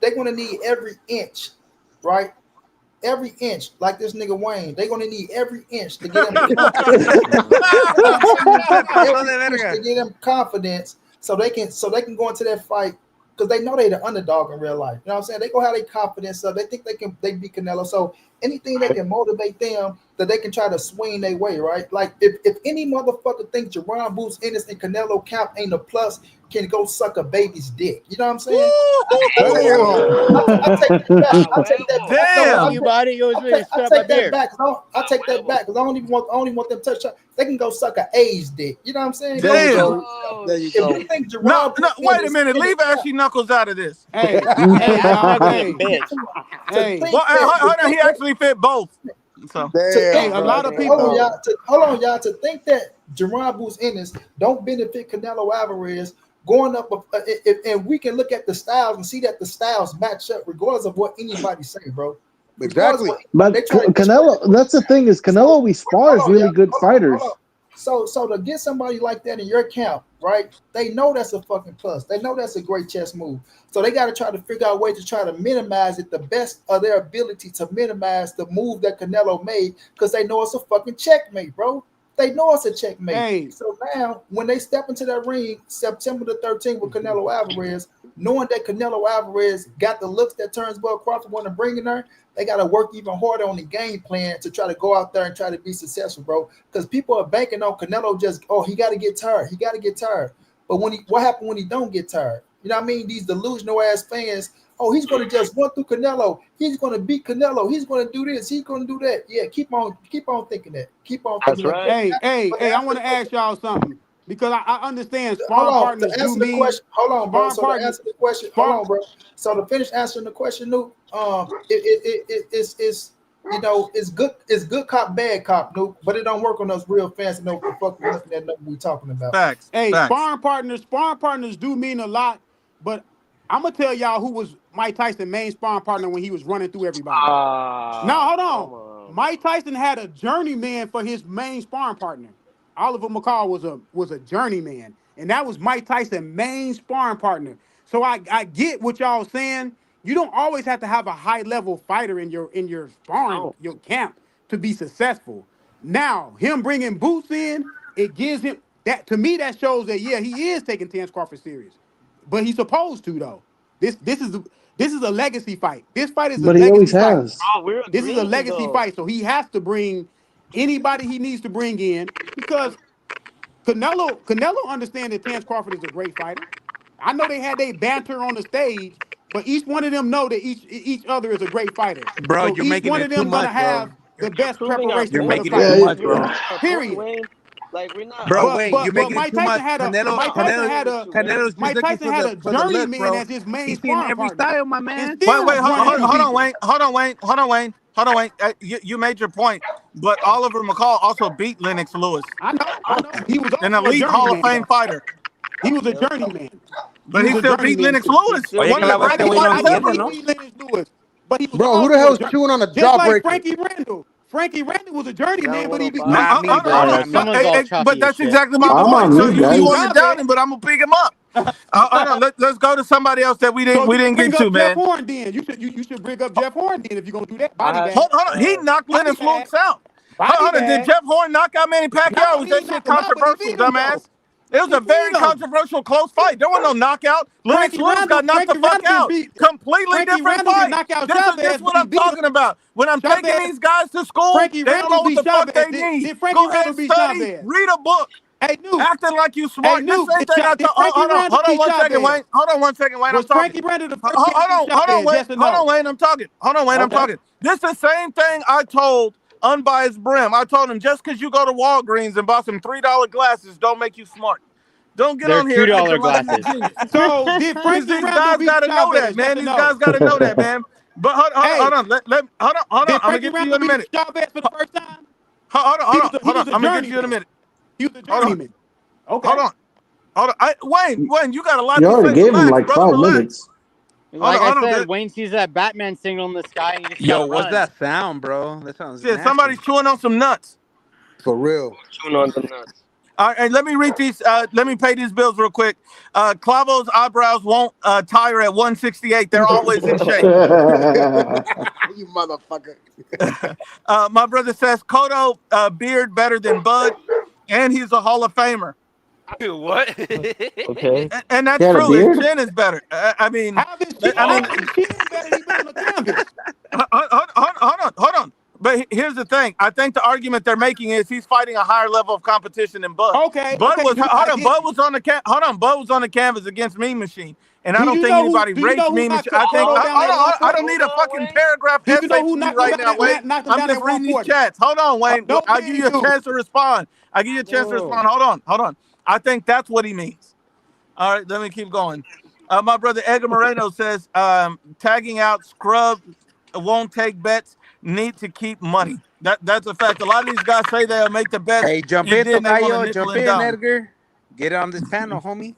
They're gonna need every inch, right? Every inch, like this nigga Wayne. They're gonna need every inch to get him to get him confidence, so they can go into that fight because they know they're the underdog in real life. You know what I'm saying? They gonna have their confidence up. They think they beat Canelo. So anything that can motivate them that they can try to swing their way, right? Like if any motherfucker thinks Jerron Boots Ennis and Canelo Camp ain't a plus, can go suck a baby's dick. You know what I'm saying? I take that back. Tell you about it. I take that back. I take that back because I only want them touch. They can go suck a A's dick. You know what I'm saying? Damn. There you go. If you think Jerron No, wait a minute. Leave Ashy Knuckles out of this. Hey, hold on. He actually fit both. So a lot of people. Hold on, y'all. To think that Jerron Boots Ennis don't benefit Canelo Alvarez going up, and we can look at the styles and see that the styles match up regardless of what anybody say, bro. Exactly. But Canelo, that's the thing is Canelo spars really good fighters. So to get somebody like that in your camp, right? They know that's a fucking plus. They know that's a great chess move. So they got to try to figure out a way to try to minimize it the best of their ability to minimize the move that Canelo made because they know it's a fucking checkmate, bro. They know it's a checkmate. Hey. So now when they step into that ring September the 13th with Canelo Alvarez, knowing that Canelo Alvarez got the looks that turns Bud Crawford want to bring in there, they got to work even harder on the game plan to try to go out there and try to be successful, bro. Because people are banking on Canelo he got to get tired. He got to get tired. But what happened when he don't get tired? You know what I mean? These delusional ass fans, oh, he's going to just run through Canelo. He's going to beat Canelo. He's going to do this. He's going to do that. Yeah, keep on thinking that. Keep on thinking that. Hey, I want to ask y'all something. Because I understand sparring partners do mean. Hold on, bro. So to answer the question, hold on, bro. So to finish answering the question, Nuke, it's good cop, bad cop, Nuke, but it don't work on us real fans to know what the fuck we're looking at, we talking about. Facts. Hey, Facts. sparring partners do mean a lot, but I'm gonna tell y'all who was Mike Tyson's main sparring partner when he was running through everybody. Now, hold on. Mike Tyson had a journeyman for his main sparring partner. Oliver McCall was a journeyman, and that was Mike Tyson's main sparring partner. So I get what y'all saying. You don't always have to have a high level fighter in your sparring your camp to be successful. Now him bringing Boots in, it gives him that. To me, that shows that he is taking Terrence Crawford serious, but he's supposed to though. This is a legacy fight. This fight is a legacy fight. This is a legacy fight, so he has to bring anybody he needs to bring in because Canelo understands that Terrence Crawford is a great fighter. I know they had their banter on the stage, but each one of them know that each other is a great fighter. Bro, so you're each making one it of them too gonna much, have bro. the best preparation You're for the making fight. it too much, bro. Period. Like we're not. Bro, Wayne, you're But making Mike it too much. Tyson Canelo's Mike Tyson had a journeyman bro. as his main He's seen sparring every partner. style, my man. Wait, hold on, Wayne. Hold on, Wayne. You made your point, but Oliver McCall also beat Lennox Lewis. I know. He was an elite Hall of Fame fighter. He was a journeyman. But he still beat Lennox Lewis. One of the greatest fighters ever. He beat Lennox Lewis, but he was Bro, who the hell's chewing on a just like jawbreaker? Frankie Randall. Frankie Randall was a journeyman, but he beat. But that's exactly my point. So you want to doubt him, but I'm gonna pick him up. Let's go to somebody else that we didn't bring get to, up Jeff man. Horn. Then you should bring up Jeff Horn. Then if you're gonna do that, body bag. Hold on. He knocked Lennox Lewis out. Hold on. Did Jeff Horn knock out Manny Pacquiao? Was that shit controversial, dumbass? It was a very controversial, close fight. There was no knockout. Lennox Lewis got knocked the fuck out. Completely different fight. This is what I'm talking about. When I'm taking these guys to school, they don't know what the fuck they need. Go ahead and study. Read a book. Hey, Nuke. Acting like you smart. This same thing I told. Hold on 1 second, Wayne. Hold on 1 second, Wayne. I'm talking. Hold on, Wayne. I'm talking. I'm talking. This is the same thing I told Unbiased Brim. I told him just because you go to Walgreens and bought some $3 glasses don't make you smart. Don't get on here. $2 glasses. So did Frankie these guys gotta know that, man. These guys gotta know that, man. But hold on. Hold on. I'm gonna get to you in a minute. Chavez for the first time? Hold on. I'm gonna get to you in a minute. He was a journeyman. Okay. Hold on. Wayne, you got a lot You to say. already gave him like brother, 5 minutes. Like I said, Wayne sees that Batman signal in the sky and he just Yo, what's that sound, bro? That sounds nasty. Somebody's chewing on some nuts. For real. Chewing on some nuts. All right, let me read these. Let me pay these bills real quick. Clavo's eyebrows won't tire at 168. They're always in shape. You motherfucker. My brother says Cotto beard better than Bud, and he's a Hall of Famer. What? Okay. And that's true. His chin is better. Hold on. But here's the thing. I think the argument they're making is he's fighting a higher level of competition than Bud. Okay. Bud was on the canvas against Mean Machine. And I don't think anybody rates Mean Machine. I don't need a fucking paragraph essay from you right now, Wayne. I'm just reading these chats. Hold on, Wayne. I'll give you a chance to respond. Hold on. I think that's what he means. All right, let me keep going. My brother Edgar Moreno says tagging out scrub won't take bets. Need to keep money. That's a fact. A lot of these guys say they'll make the bets. Hey, jump in, Edgar. Get on this panel, homie.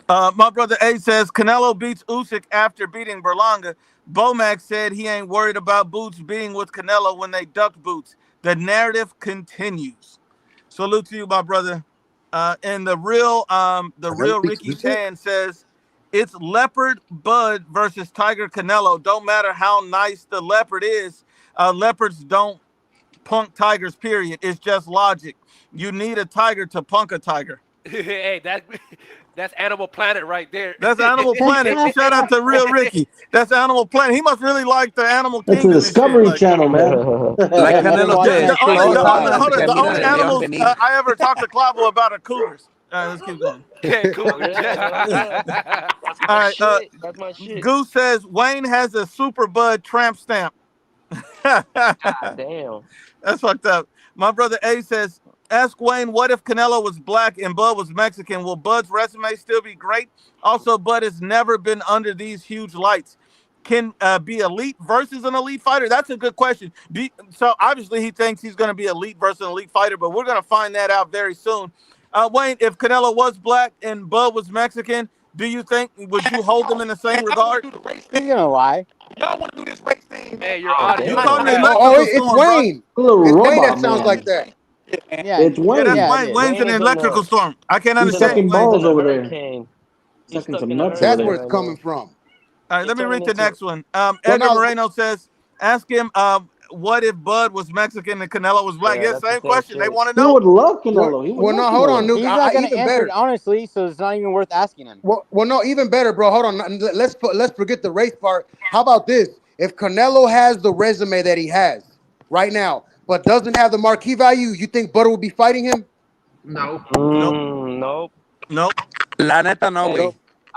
My brother A says Canelo beats Usyk after beating Berlanga. Bomac said he ain't worried about Boots being with Canelo when they ducked Boots. The narrative continues. Salute to you, my brother. And the real Ricky Tan says it's Leopard Bud versus Tiger Canelo. Don't matter how nice the leopard is. Leopards don't punk tigers, period. It's just logic. You need a tiger to punk a tiger. Hey, that's Animal Planet right there. That's Animal Planet. Shout out to Real Ricky. That's Animal Planet. He must really like the Animal Kingdom. It's a Discovery Channel, man. Like Canelo said. The only animals I ever talked to Clavo about are cougars. All right, let's keep going. Okay, cool. All right, That's my shit. Goose says Wayne has a Super Bud tramp stamp. Damn. That's fucked up. My brother A says, ask Wayne, what if Canelo was black and Bud was Mexican? Will Bud's resume still be great? Also, Bud has never been under these huge lights. Can be elite versus an elite fighter? That's a good question. So obviously he thinks he's going to be elite versus an elite fighter, but we're going to find that out very soon. Wayne, if Canelo was black and Bud was Mexican, would you hold them in the same regard? He's gonna lie. Y'all want to do this race thing? Hey, you're on. You called me it's Wayne. It's Wayne that sounds like that. Yeah, It's Wayne. Yeah, that's Wayne. Wayne's an electrical storm. I can't He's understand. sucking balls over there. He's Sucking stuck some in a nuts. That's over where there. it's coming from. All right, let me read the next one. Edgar no. Moreno says, ask him, what if Bud was Mexican and Canelo was black? Yeah, same question. They want to He know. would love Canelo. Hold on, Nuke. he's not gonna even answer better. it honestly, so it's not even worth asking him. Well, no, even better, bro. Hold on. Let's forget the race part. How about this? If Canelo has the resume that he has right now, but doesn't have the marquee value, you think Bud will be fighting him? No. Nope. La neta, no, güey.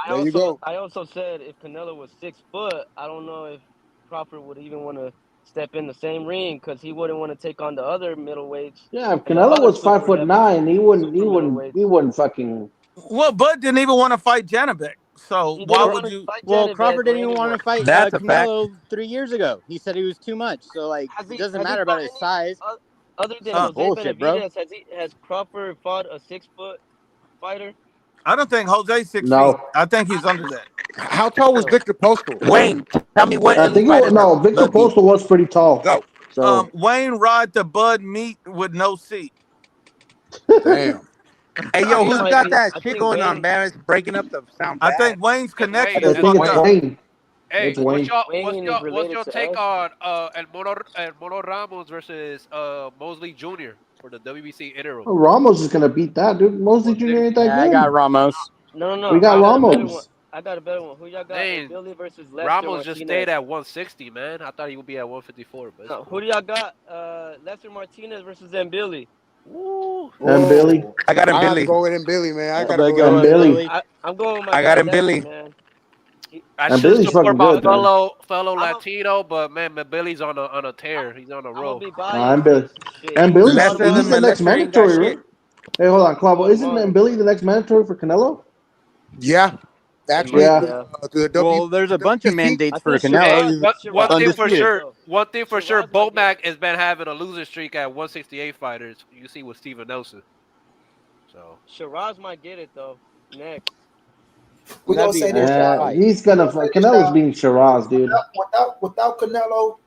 There you go. I also said if Canelo was 6 foot, I don't know if Crawford would even want to step in the same ring because he wouldn't want to take on the other middleweights. Yeah, if Canelo was 5'9", he wouldn't fucking. Well, Bud didn't even want to fight Janibek. So why would you? Well, Crawford didn't even want to fight That's a Canelo 3 years ago. He said he was too much. So like, it doesn't matter about his size. Other than Jose bullshit, bro. Benavidez, has Crawford fought a 6 foot fighter? I don't think Jose's 6 No. feet. I think he's under that. How tall was Victor Postal? Wayne, tell me what. I think Victor Postal was pretty tall. Go. So Wayne ride the Bud meet with no seat. Damn. Hey, yo, It who's might got be. that I shit think going on, Wayne. man? It's breaking up the sound I bad. think Wayne's That's connection Wayne. I is That's think fucked it's up. Wayne. Wayne. Hey, It's Wayne. Wayne is what's related your to take us. on El Mono Ramos versus Mosley Jr. for the WBC interim? Oh, Ramos is gonna beat that, dude. Mosley Jr. ain't that Yeah, I got good. Ramos. We No. got I got a better one. Ramos. I got a better one. Who y'all got? And Dang, Billy versus Lester Ramos just stayed Martinez. at 160, man. I thought he would be at 154, but it's No, cool. who do y'all got? Lester Martinez versus Billy. Woo. And Billy. Oh, I got him, I have to Billy. go with him, Billy, man. I I gotta better go with go him, And with Billy. Billy. Billy. I'm going with my I got guy him, Lester, Billy. man. He, I And should Billy's support fucking my good, man. fellow I'm a Latino, but man, Billy's on a tear. He's on a I'm gonna roll. be And biased Billy. because shit, And he Billy's fought him Lester he's all. the than next Lester ain't got mandatory, shit. right? Hey, hold on, He Clavo. fought him Isn't all. Billy the next mandatory for Canelo? Yeah, It actually, might, Yeah. yeah. the Well, there's a bunch of WBC. mandates I for think Hey, Canelo. Shiraz, He's one Shiraz thing might for get it undisputed. sure, though. Might get it. Bomac has been having a losing streak at 168 fighters. You see with Steven Nelson. So Shiraz might get it though. Next. We're That'd gonna be a say this, difficult y'all. fight. He's We're gonna gonna say this, Canelo's y'all. beating Shiraz, dude. Without Canelo,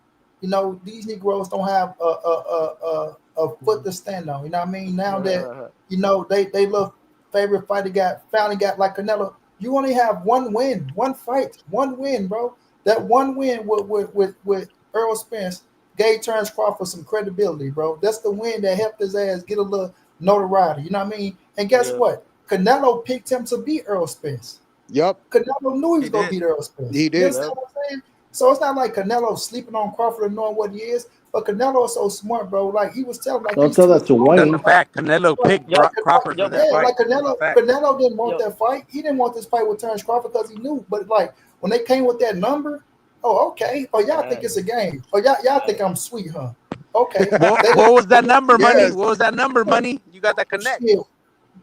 you know, these Negroes don't have a foot to stand on. You know what I mean? Now that you know they love favorite fighter finally got like Canelo. You only have one win, one fight, one win, bro. That one win with Earl Spence gave Terrence Crawford some credibility, bro. That's the win that helped his ass get a little notoriety. You know what I mean? And guess Yeah. what? Canelo picked him to beat Earl Spence. Yep, Canelo knew he was He gonna did. beat Earl Spence. he You did. understand Yep. what I'm saying? So it's not like Canelo sleeping on Crawford and knowing what he is, but Canelo is so smart, bro. Like he was telling, like Don't he's tell that to 24. That's a Wayne. fact. Canelo Like, picked Yo, Crawford for yo, that yeah, fight. like That's a fact. Canelo didn't want yo, that fight. He didn't want this fight with Terrence Crawford because he knew. But like when they came with that number, oh okay. Oh y'all think it's a game? Oh y'all think I'm sweet, huh? Okay. What was that number, money? Yes, What was that number, money? You got that Oh, connect. shit.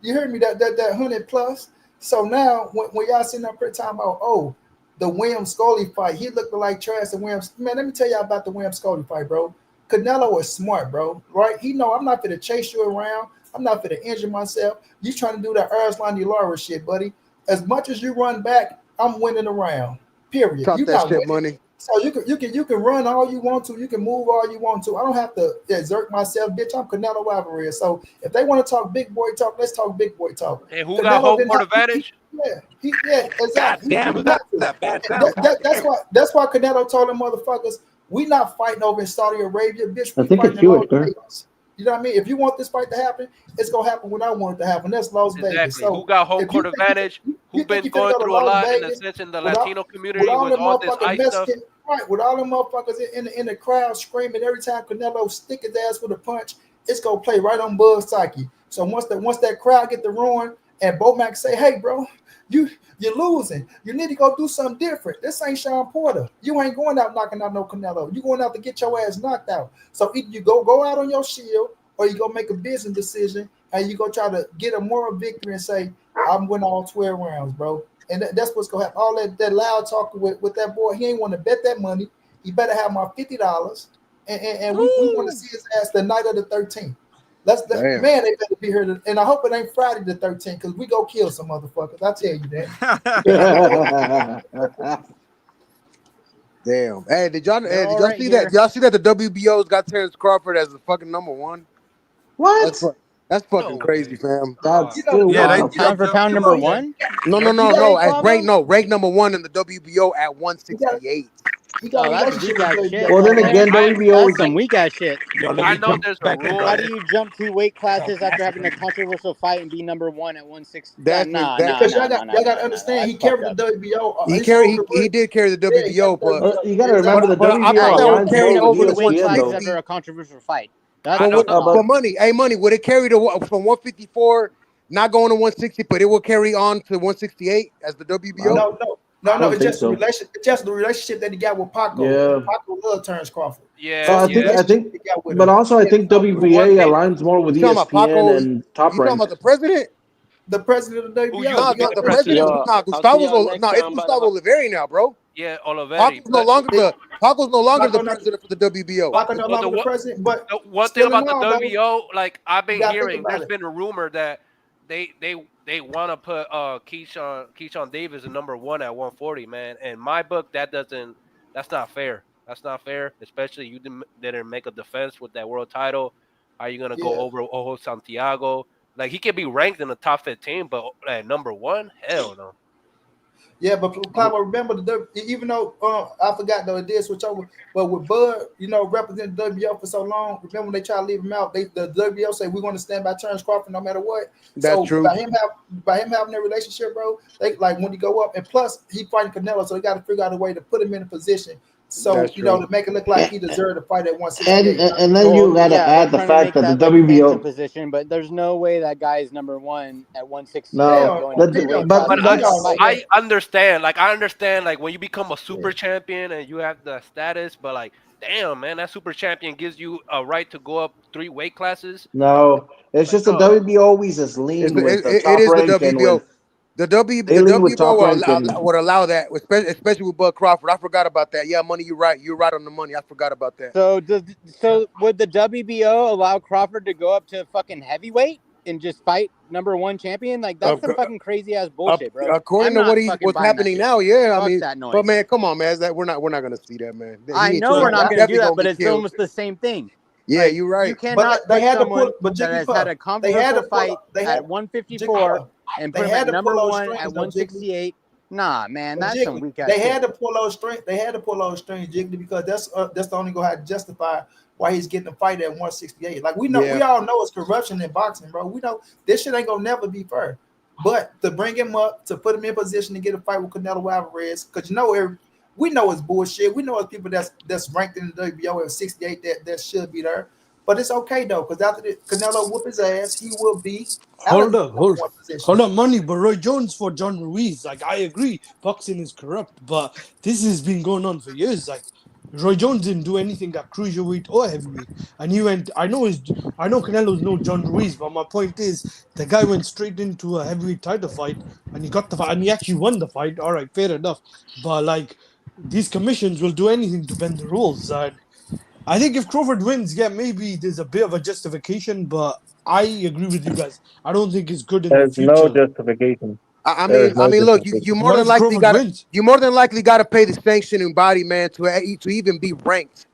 You heard me that 100 plus. So now when y'all sitting up here talking about the William Scully fight, he looked like trash. And Williams, man, let me tell y'all about the William Scully fight, bro. Canelo is smart, bro. Right? He know I'm not gonna chase you around. I'm not gonna injure myself. You trying to do that Arslan Lara shit, buddy. As much as you run back, I'm winning around. Period. talk You that not shit, winning. money. So you can run all you want to, you can move all you want to. I don't have to exert myself, bitch. I'm Canelo Alvarez. So if they want to talk big boy talk, let's talk big boy talk. and who got Canelo home didn't court have advantage? yeah, God exactly. He damn, we didn't got have to. that bad And sound. God damn. that's why Canelo told them motherfuckers, we not fighting over in Saudi Arabia, bitch. I We think it's fighting in Las Hewitt, man. Vegas. You know what I mean? If you want this fight to happen, it's gonna happen when I want it to happen. That's Las Vegas. Exactly. Who So got home if you court think advantage? Who you think been you finna going go to through a Las lot in the Vegas sense in the with all Latino with community all with them all this motherfucking ICE stuff? Mexican, right? With all them motherfuckers in the crowd screaming every time Canelo stick his ass with a punch, it's gonna play right on Buzz psyche. So once that crowd get the roaring and Bomac say, "Hey, bro, you're losing. You need to go do something different. This ain't Sean Porter. You ain't going out knocking out no Canelo. You going out to get your ass knocked out. So either you go out on your shield, or you go make a business decision and you go try to get a moral victory and say, I'm winning all 12 rounds, bro. And that's what's gonna happen. All that loud talking with that boy, he ain't want to bet that money. He better have my $50, and we want to see his ass the night of the 13th. Damn. Man, they better be here. And I hope it ain't Friday the 13th because we go kill some motherfuckers. I tell you that. Damn. Hey, did y'all They're all right see that? here. Did y'all see that the WBO's got Terrence Crawford as the fucking number one? What? That's fucking No crazy, way. fam. That's You know, still Yeah, they wild. you know, they Pound for jumped pound you him number up, know, man. one. No, That's what you no. saying, As Clavo? rank number one in the WBO at he got 168. he got Oh, a that's relationship weak with ass Joey shit Well, Joe. right then there. again, WBO That's is some weak ass shit. Yo, let I me know jump there's a back in, How rumor. bro. do you jump 2 weight classes after having a controversial fight and be number one at 160? That's Because y'all got to understand, That's he fucked carried up. the WBO. he His whole he career. did carry the Yeah, he carried WBO, the but You got to WBO. remember Exactly. the I WBO thought Hey, that would aligns carry more it jump with over to 2 weight ESPN classes though. after 160. a controversial fight. I That's know. tough. For money, hey, money, would it carry from 154 not going to 160, but it will carry on to 168 as the I WBO? No. don't It's think just the so. relation. It's just the relationship that he got with Paco. Yeah. Paco love Terrence Crawford. But So Yeah, it's I the think yeah. I relationship think he got with but him. also I Yeah, think But one WBA thing, aligns more with You talking about ESPN Paco? and Top You talking Rank. about the president? the president of the who WBO. used No, to be Yeah, no, the the president? president. Y'all. No, I'll see y'all Gustavo's next no, it's time. Gustavo Oliveri now, bro. Yeah, Olivetti. Paco's no longer it, the Paco, president for the WBO. But Paco no but longer the president, but the one thing still in about the all though. WO, like I've You been gotta think hearing, about there's it. been a rumor that they want to put Keyshawn Davis in number one at 140, man. In my book, that's not fair. That's not fair, especially you didn't make a defense with that world title. Are you gonna go Yeah, over Ojo Santiago? Like he can be ranked in the top 15, but at number 1, hell no. Yeah, but Clive, remember even though I forgot though it did switch over, but with Bud, representing WBO for so long, remember when they try to leave him out, the WBO say we're going to stand by Terrence Crawford no matter what. That's so true. by him having their relationship, bro, they like when you go up, and plus he fighting Canelo, so they got to figure out a way to put him in a position. So to make it look like he deserved to fight at 168. And then you gotta add the fact that the WBO position, but there's no way that guy is number 1 at 168. No, I understand. Like I understand. Like when you become a super champion and you have the status, but like, damn, man, that super champion gives you a right to go up 3 weight classes. No, it's just the WBO always is lean with the top rank and with. The WBO would allow that, especially with Bud Crawford. I forgot about that. Yeah, money, you're right. You're right on the money. I forgot about that. So would the WBO allow Crawford to go up to fucking heavyweight and just fight number 1 champion? Like that's some fucking crazy ass bullshit, bro. According to what's happening now, yeah. I mean, but man, come on, man. We're not gonna see that, man. I know we're not gonna do that, but it's almost the same thing. Yeah, you're right. You cannot. They had to put, but that has had a comfortable fight at 154 and put him at number 1 at 168. Nah, man, that's some weak ass. They had to pull those strings. They had to pull those strings, Jiggly, because that's the only go ahead to justify why he's getting a fight at 168. Like we know, we all know it's corruption in boxing, bro. We know this shit ain't gonna never be fair. But to bring him up, to put him in position to get a fight with Canelo Alvarez, because we know it's bullshit. We know it's people that's ranked in the WBO at 68 that should be there. But it's okay though, because after Canelo whoop his ass, he will be. Hold up, money. But Roy Jones for John Ruiz. Like I agree, boxing is corrupt, but this has been going on for years. Like Roy Jones didn't do anything at cruiserweight or heavyweight, and he went. I know Canelo's no John Ruiz, but my point is the guy went straight into a heavyweight title fight, and he got the fight, and he actually won the fight. All right, fair enough. But like these commissions will do anything to bend the rules. And I think if Crawford wins, yeah, maybe there's a bit of a justification, but I agree with you guys. I don't think it's good in the future. There's no justification. I mean, look, you more than likely got to pay the sanctioning body, man, to even be ranked,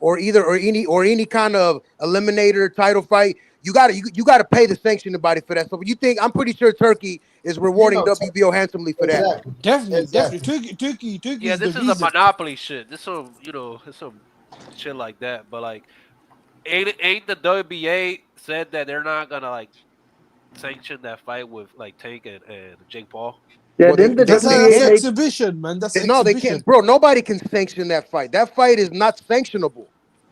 or any kind of eliminator title fight. You got to pay the sanctioning body for that. So I'm pretty sure Turkey is rewarding WBO handsomely for that. Definitely. Turkey. Yeah, this is a monopoly shit. It's some shit like that. But like, ain't the WBA said that they're not gonna like sanction that fight with like Tank and Jake Paul? Yeah, that's an exhibition, man. That's an exhibition. They can't, bro. Nobody can sanction that fight. That fight is not sanctionable.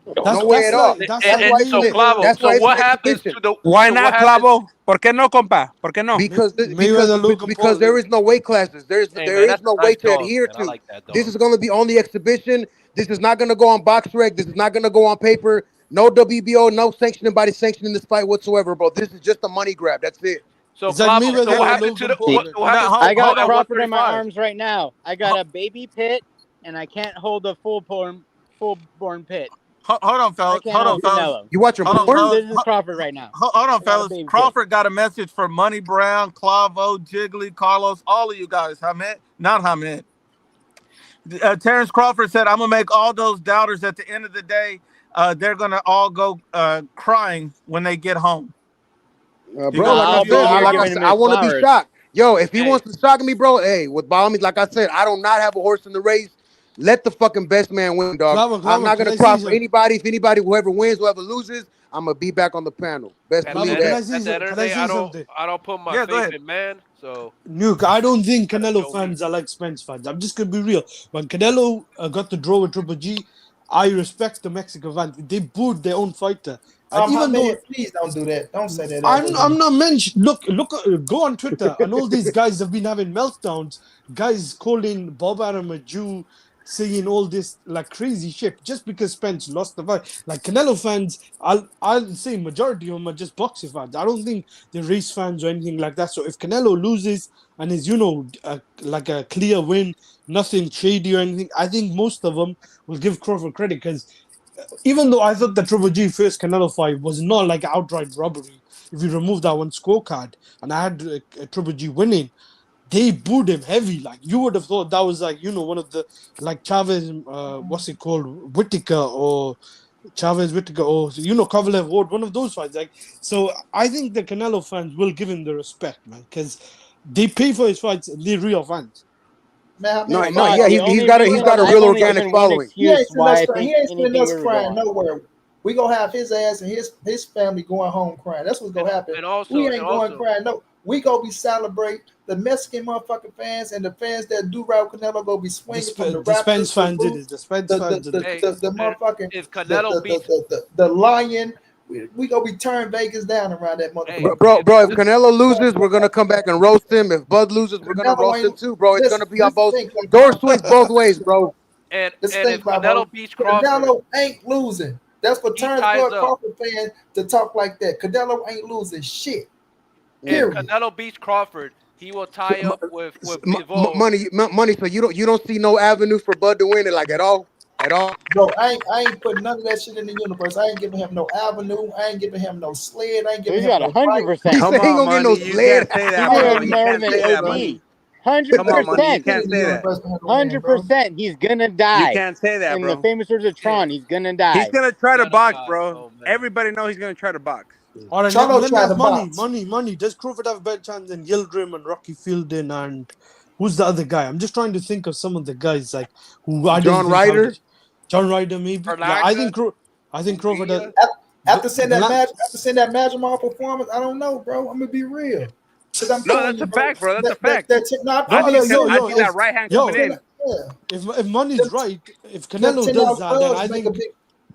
No way at all. That's why what happens to the? Why not, Clavo? ¿Por qué no, compa? ¿Por qué no? Because there is no weight classes. There is no way to adhere to. Like this is going to be on the exhibition. This is not going to go on BoxRec. This is not going to go on paper. No WBO, no sanctioning body sanctioning this fight whatsoever, bro. This is just a money grab. That's it. So what happened to the? I got Crawford in my arms right now. I got a baby pit, and I can't hold a full-born pit. Hold on, fellas. You watching porn? This is Crawford right now. Hold on, fellas. Crawford got a message for Money Brown, Clavo, Jiggly, Carlos, all of you guys. Hamed, not Hamed. Terrence Crawford said, "I'm gonna make all those doubters at the end of the day. They're gonna all go crying when they get home." Bro, I want to be shocked. Yo, if he wants to shock me, bro, hey, with Balmy, like I said, I do not have a horse in the race. Let the fucking best man win, dog. I'm not gonna cry for anybody. If anybody, whoever wins, whoever loses, I'm gonna be back on the panel. Best believe that. I don't put my faith in man. So Nuke, I don't think Canelo fans are like Spence fans. I'm just gonna be real. When Canelo got the draw with Triple G, I respect the Mexican fans. They booed their own fighter. Even though, please don't do that. Don't say that. I'm not mentioned. Look, go on Twitter, and all these guys have been having meltdowns. Guys calling Bob Arum a Jew, saying all this like crazy shit just because Spence lost the fight. Like Canelo fans, I'll say majority of them are just boxing fans. I don't think they're race fans or anything like that. So if Canelo loses and is like a clear win, nothing shady or anything, I think most of them will give Crawford credit, because even though I thought the Triple G first Canelo fight was not like outright robbery, if you remove that one scorecard, and I had a Triple G winning, they booed him heavy. Like you would have thought that was like one of the like Chavez, what's it called, Whitaker or Chavez, Whittaker, or Kovalev, Ward, one of those fights. Like, so I think the Canelo fans will give him the respect, man, because they pay for his fights. They're real fans. Man, No, man, yeah, he's got a real organic following. He ain't sending us crying nowhere. We gonna have his ass and his family going home crying. That's what's gonna happen. And also, we ain't going crying. No, we gonna be celebrate. The Mexican motherfucking fans and the fans that do Raul Canelo go be swinging from the Spence fans did it. The Spence fans did it. The motherfucking if Canelo beats the Lion. We gonna be turning Vegas down around that motherfucker. Bro, if Canelo loses, we're gonna come back and roast him. If Bud loses, we're gonna roast him too, bro. It's gonna be on both. Door swings both ways, bro. And if Canelo beats Crawford, Canelo ain't losing. That's what turns Bud Crawford fans to talk like that. Canelo ain't losing shit. If Canelo beats Crawford, he will tie up with Bivol. Money. So you don't see no avenue for Bud to win it, like at all. Bro, I ain't putting none of that shit in the universe. I ain't giving him no avenue. I ain't giving him no sled. I ain't giving him no 100%. Come on, Money, no you can't say that, bro. You can't say that, Money. 100%. Come on, Money, you can't say that. 100%. He's gonna die. You can't say that, in bro. the famous words of Tron, he's gonna die. He's gonna try to box, bro. Everybody knows he's gonna try to box. All right, let me ask Money. Does Crawford have a better chance than Yildirim and Rocky Fielding and who's the other guy? I'm just trying to think of some of the guys like who I don't think Ryder. John Ryder, maybe. Yeah, I think Crawford. After seeing that Majamar performance, I don't know, bro. I'm gonna be real. That's a fact, bro. That's a fact. I see that right hand coming in. If Money's right, if Canelo does that, then I think.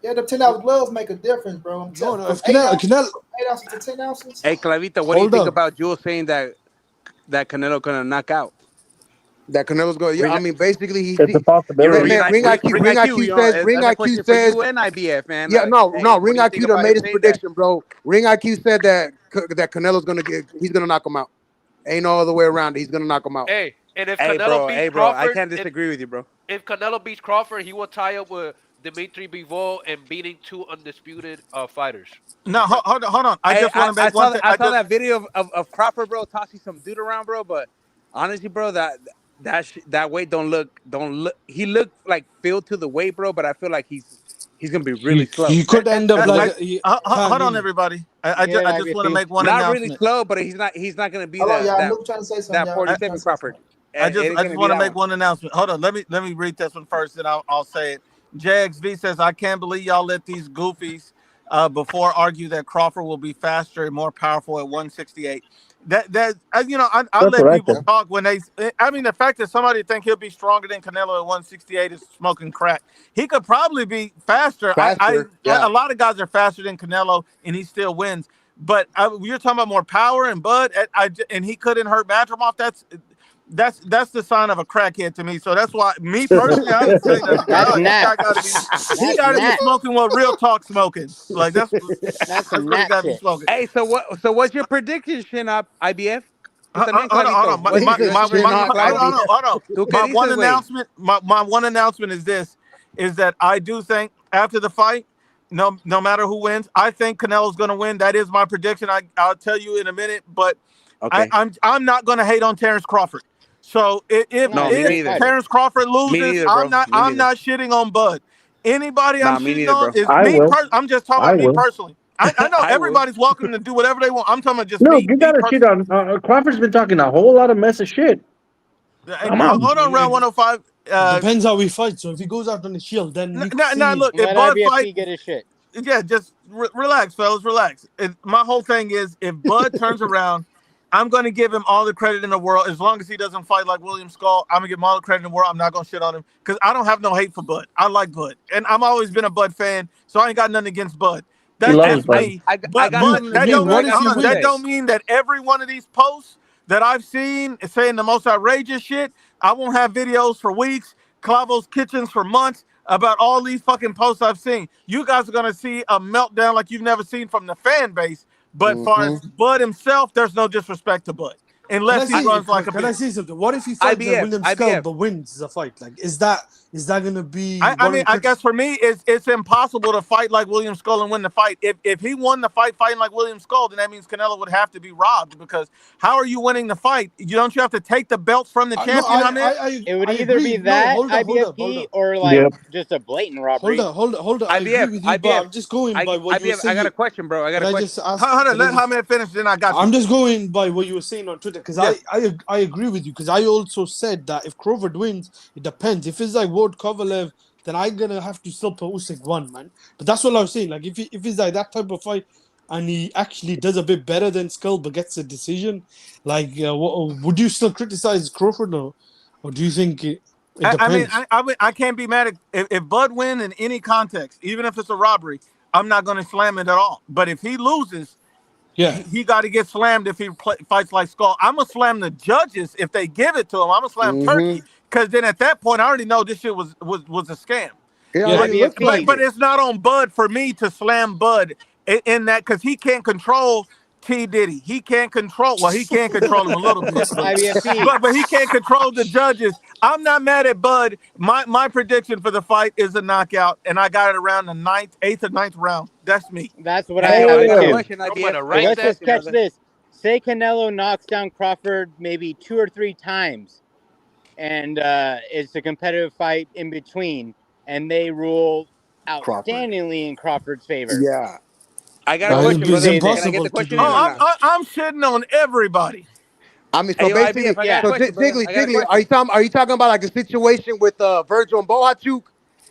The 10-ounce gloves make a difference, bro. No, if Canelo 8 ounces to 10 ounces. Hey, Clavito, what do you think about Jules saying that Canelo gonna knock out? That Canelo's going. Yeah, I mean, basically, he's a possibility. Man, Ring IQ says and IBF, man. Yeah, Ring IQ done made his prediction, bro. Ring IQ said that Canelo's he's gonna knock him out. Ain't no other way around it. He's gonna knock him out. Hey, and if Canelo beats bro, Crawford, I can't disagree with you, bro. If Canelo beats Crawford, he will tie up with Dimitri Bivol and beating 2 undisputed fighters. No, hold on. I just want to make one thing. I saw that video of Crawford, bro, tossing some dude around, bro. But honestly, bro, that weight don't look. He looked like filled to the weight, bro. But I feel like he's gonna be really slow. He could end up like. Hold on, everybody. I just want to make one announcement. Not really slow, but he's not gonna be that 47 Crawford. I just want to make one announcement. Hold on, let me read this one first, and I'll say it. JXV says, I can't believe y'all let these goofies before argue that Crawford will be faster and more powerful at 168. I let people talk when they. I mean, the fact that somebody think he'll be stronger than Canelo at 168 is smoking crack. He could probably be faster. A lot of guys are faster than Canelo, and he still wins. But you're talking about more power and Bud, and he couldn't hurt Madrimov. That's the sign of a crackhead to me. So that's why, me personally, I would say that he gotta be smoking what real talk smoking. Like that's what he gotta be smoking. Hey, so what's your prediction, Shinop IBF? Hold on. My one announcement is this: is that I do think after the fight, no matter who wins, I think Canelo's going to win. That is my prediction. I'll tell you in a minute, but I'm not going to hate on Terrence Crawford. So if Terrence Crawford loses, I'm not shitting on Bud. Anybody I'm shitting on is me. I'm just talking about me personally. I know everybody's welcome to do whatever they want. I'm talking about just me. You got to shit on Crawford's been talking a whole lot of mess of shit. Hold on, round 105. Depends how we fight. So if he goes out on the shield, then look, if Bud fight, get his shit. Yeah, just relax, fellas, relax. My whole thing is, if Bud turns around, I'm going to give him all the credit in the world. As long as he doesn't fight like William Skull, I'm going to give him all the credit in the world. I'm not going to shit on him because I don't have no hate for Bud. I like Bud. And I've always been a Bud fan, so I ain't got nothing against Bud. That's just me. But that don't mean that every one of these posts that I've seen is saying the most outrageous shit. I won't have videos for weeks, Clavo's Kitchens for months about all these fucking posts I've seen. You guys are going to see a meltdown like you've never seen from the fan base. But as far as Bud himself, there's no disrespect to Bud. Unless he runs like a Can I say something? What if he fights William Skull but wins the fight? Like, is that Is that gonna be? I mean, I guess for me, it's impossible to fight like William Skull and win the fight. If he won the fight fighting like William Skull, then that means Canelo would have to be robbed, because how are you winning the fight? You have to take the belt from the champion? It would either be that IBFP or like just a blatant robbery. Hold on. I agree IBF, with you, but I'm just going by what you were IBF, saying. I got a question, bro. I got a question. Just ask, hold on, let Hamed finish, then I got you. I'm just going by what you were saying on Twitter, because I agree with you, because I also said that if Crawford wins, it depends. If it's like Ward Kovalev, then I'm gonna have to still put Usyk 1, man. But that's what I was saying. Like if it's like that type of fight, and he actually does a bit better than Skull but gets a decision, like would you still criticize Crawford, or do you think it depends? I can't be mad if Bud wins in any context, even if it's a robbery. I'm not going to slam it at all. But if he loses, he got to get slammed if he fights like Skull. I'm going to slam the judges if they give it to him. I'm going to slam Turkey, because then at that point, I already know this shit was a scam. But it's not on Bud for me to slam Bud in that, because he can't control T. Diddy. He can't control, he can control him a little bit. But he can't control the judges. I'm not mad at Bud. My prediction for the fight is a knockout, and I got it around the 8th or 9th round. That's me. That's what I have too. Let's just catch this. Say Canelo knocks down Crawford maybe 2 or 3 times, and it's a competitive fight in between, and they rule outstandingly in Crawford's favor. Yeah. I got a question, brother. Can I get the question? I'm shitting on everybody. I mean, so basically, Jiggly, are you talking about like a situation with Virgil and Bohachuk?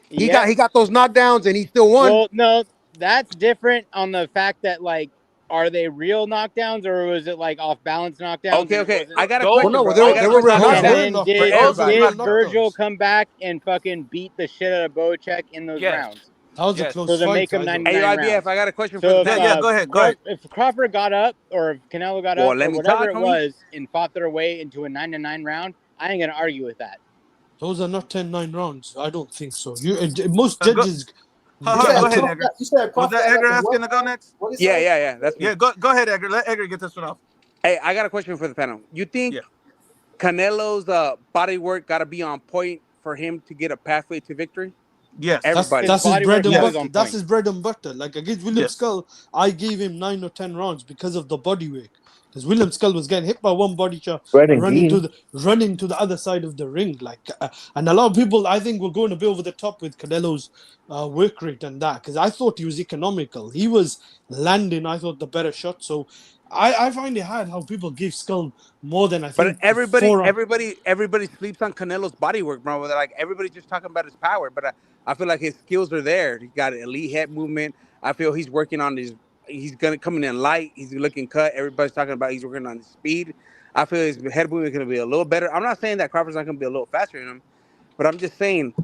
He got those knockdowns and he still won. Well, no, that's different on the fact that, like, are they real knockdowns or was it like off balance knockdowns? Okay. I got a question. No, they were real knockdowns. Did Virgil come back and fucking beat the shit out of Bohachuk in those rounds? That was a close fight. So to make him 99 rounds. IBF, I got a question for so go ahead. If Crawford got up, or if Canelo got up, or whatever it was, and fought their way into a 9-9 round, I ain't gonna argue with that. Those are not 10-9 rounds. I don't think so. Most judges. Go ahead, Edgar. Was that Edgar asking to go next? Yeah. That's me. Go ahead, Edgar. Let Edgar get this one off. Hey, I got a question for the panel. You think Canelo's body work got to be on point for him to get a pathway to victory? Yes, everybody. That's his bread and butter. That's his bread and butter. Like against William Skull, I gave him 9 or 10 rounds because of the body weight. Because William Skull was getting hit by one body shot, running to the other side of the ring. Like, and a lot of people, I think, were going a bit over the top with Canelo's work rate and that. Because I thought he was economical. He was landing, I thought, the better shot. So I find it hard how people give Skull more than I think. But everybody sleeps on Canelo's body work, bro. Like everybody's just talking about his power, but I feel like his skills are there. He got elite head movement. I feel he's working on his. He's gonna come in light. He's looking cut. Everybody's talking about he's working on his speed. I feel his head movement is gonna be a little better. I'm not saying that Crawford's not gonna be a little faster than him, but I'm just saying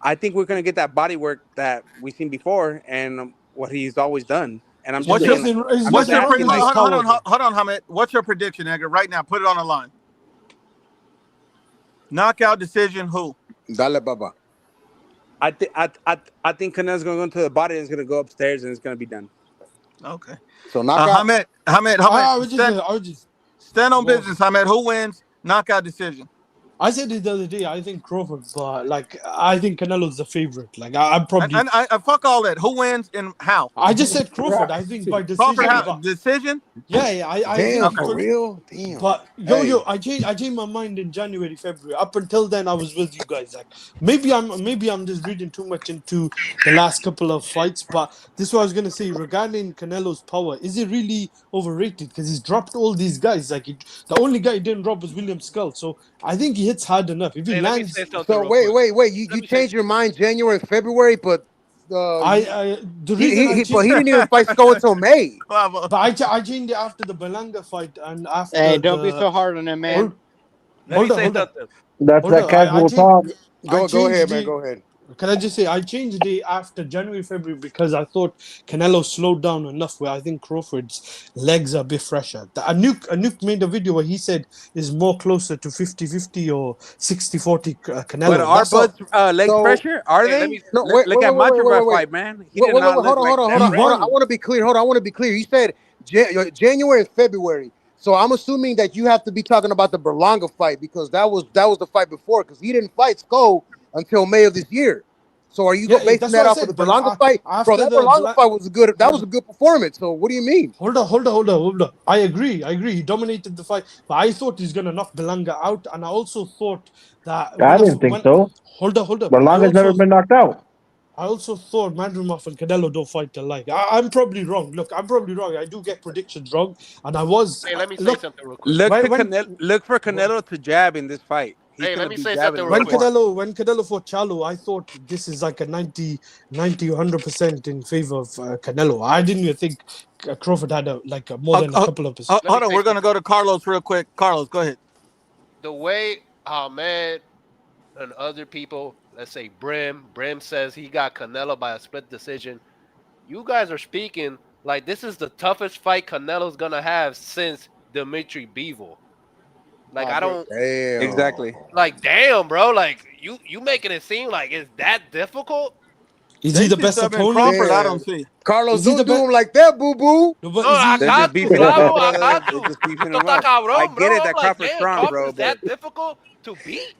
I think we're gonna get that body work that we've seen before and what he's always done. And I'm just saying, hold on, Hamed. What's your prediction, Edgar? Right now, put it on the line. Knockout decision. Who? Dale, Baba. I think Canelo's gonna go into the body and it's gonna go upstairs and it's gonna be done. Okay. So knockout. Hamed. Stand on business, Hamed. Who wins? Knockout decision. I said it the other day. I think Crawford, but like I think Canelo's the favorite. Like I'm probably. And I fuck all that. Who wins and how? I just said Crawford. I think by decision. Crawford decision? Yeah. Damn, for real. Damn. But I changed my mind in January, February. Up until then, I was with you guys. Like maybe I'm just reading too much into the last couple of fights. But this is what I was gonna say regarding Canelo's power. Is it really overrated? Because he's dropped all these guys. Like the only guy he didn't drop was William Skull. So I think he hits hard enough. If he lands. So wait. You changed your mind January, February, but the reason he didn't even fight Skull until May. But I changed it after the Belanga fight and after. Hey, don't be so hard on him, man. Hold on. That's that casual talk. Go ahead, man. Go ahead. Can I just say I changed it after January, February because I thought Canelo slowed down enough where I think Crawford's legs are a bit fresher. Anuk made a video where he said is more closer to 50-50 or 60-40 Canelo. But are Bud's legs fresher? Are they? Look at Matrova's fight, man. Hold on. I want to be clear. You said January and February. So I'm assuming that you have to be talking about the Berlanga fight because that was the fight before because he didn't fight Skull until May of this year. So are you basing that's that what I off of the said. But Berlanga fight? Bro, that Berlanga fight was good. That was a good performance. So what do you mean? Hold on. I agree. He dominated the fight, but I thought he's gonna knock Belanga out, and I also thought that I didn't think so. Hold up. Berlanga's never been knocked out. I also thought Madrimov and Canelo don't fight alike. I'm probably wrong. Look, I'm probably wrong. I do get predictions wrong, and I was. Hey, let me say something real quick. Look for Canelo to jab in this fight. He's Hey, let me say jabbing something real quick. When Canelo fought Charlo, I thought this is like a 90, 100% in favor of Canelo. I didn't even think Crawford had more than a couple of percent. Hold on, we're gonna go to Carlos real quick. Carlos, go ahead. The way Ahmed and other people, let's say Brim says he got Canelo by a split decision. You guys are speaking like this is the toughest fight Canelo's gonna have since Dimitri Bivol. Like I don't exactly. Like damn, bro. Like you making it seem like it's that difficult. Is he the best opponent? Crawford, I don't see. Carlos, don't do him like that, boo boo. No, I got to, Slavo. I got to. I get it that Crawford's strong, bro. Is that difficult to beat?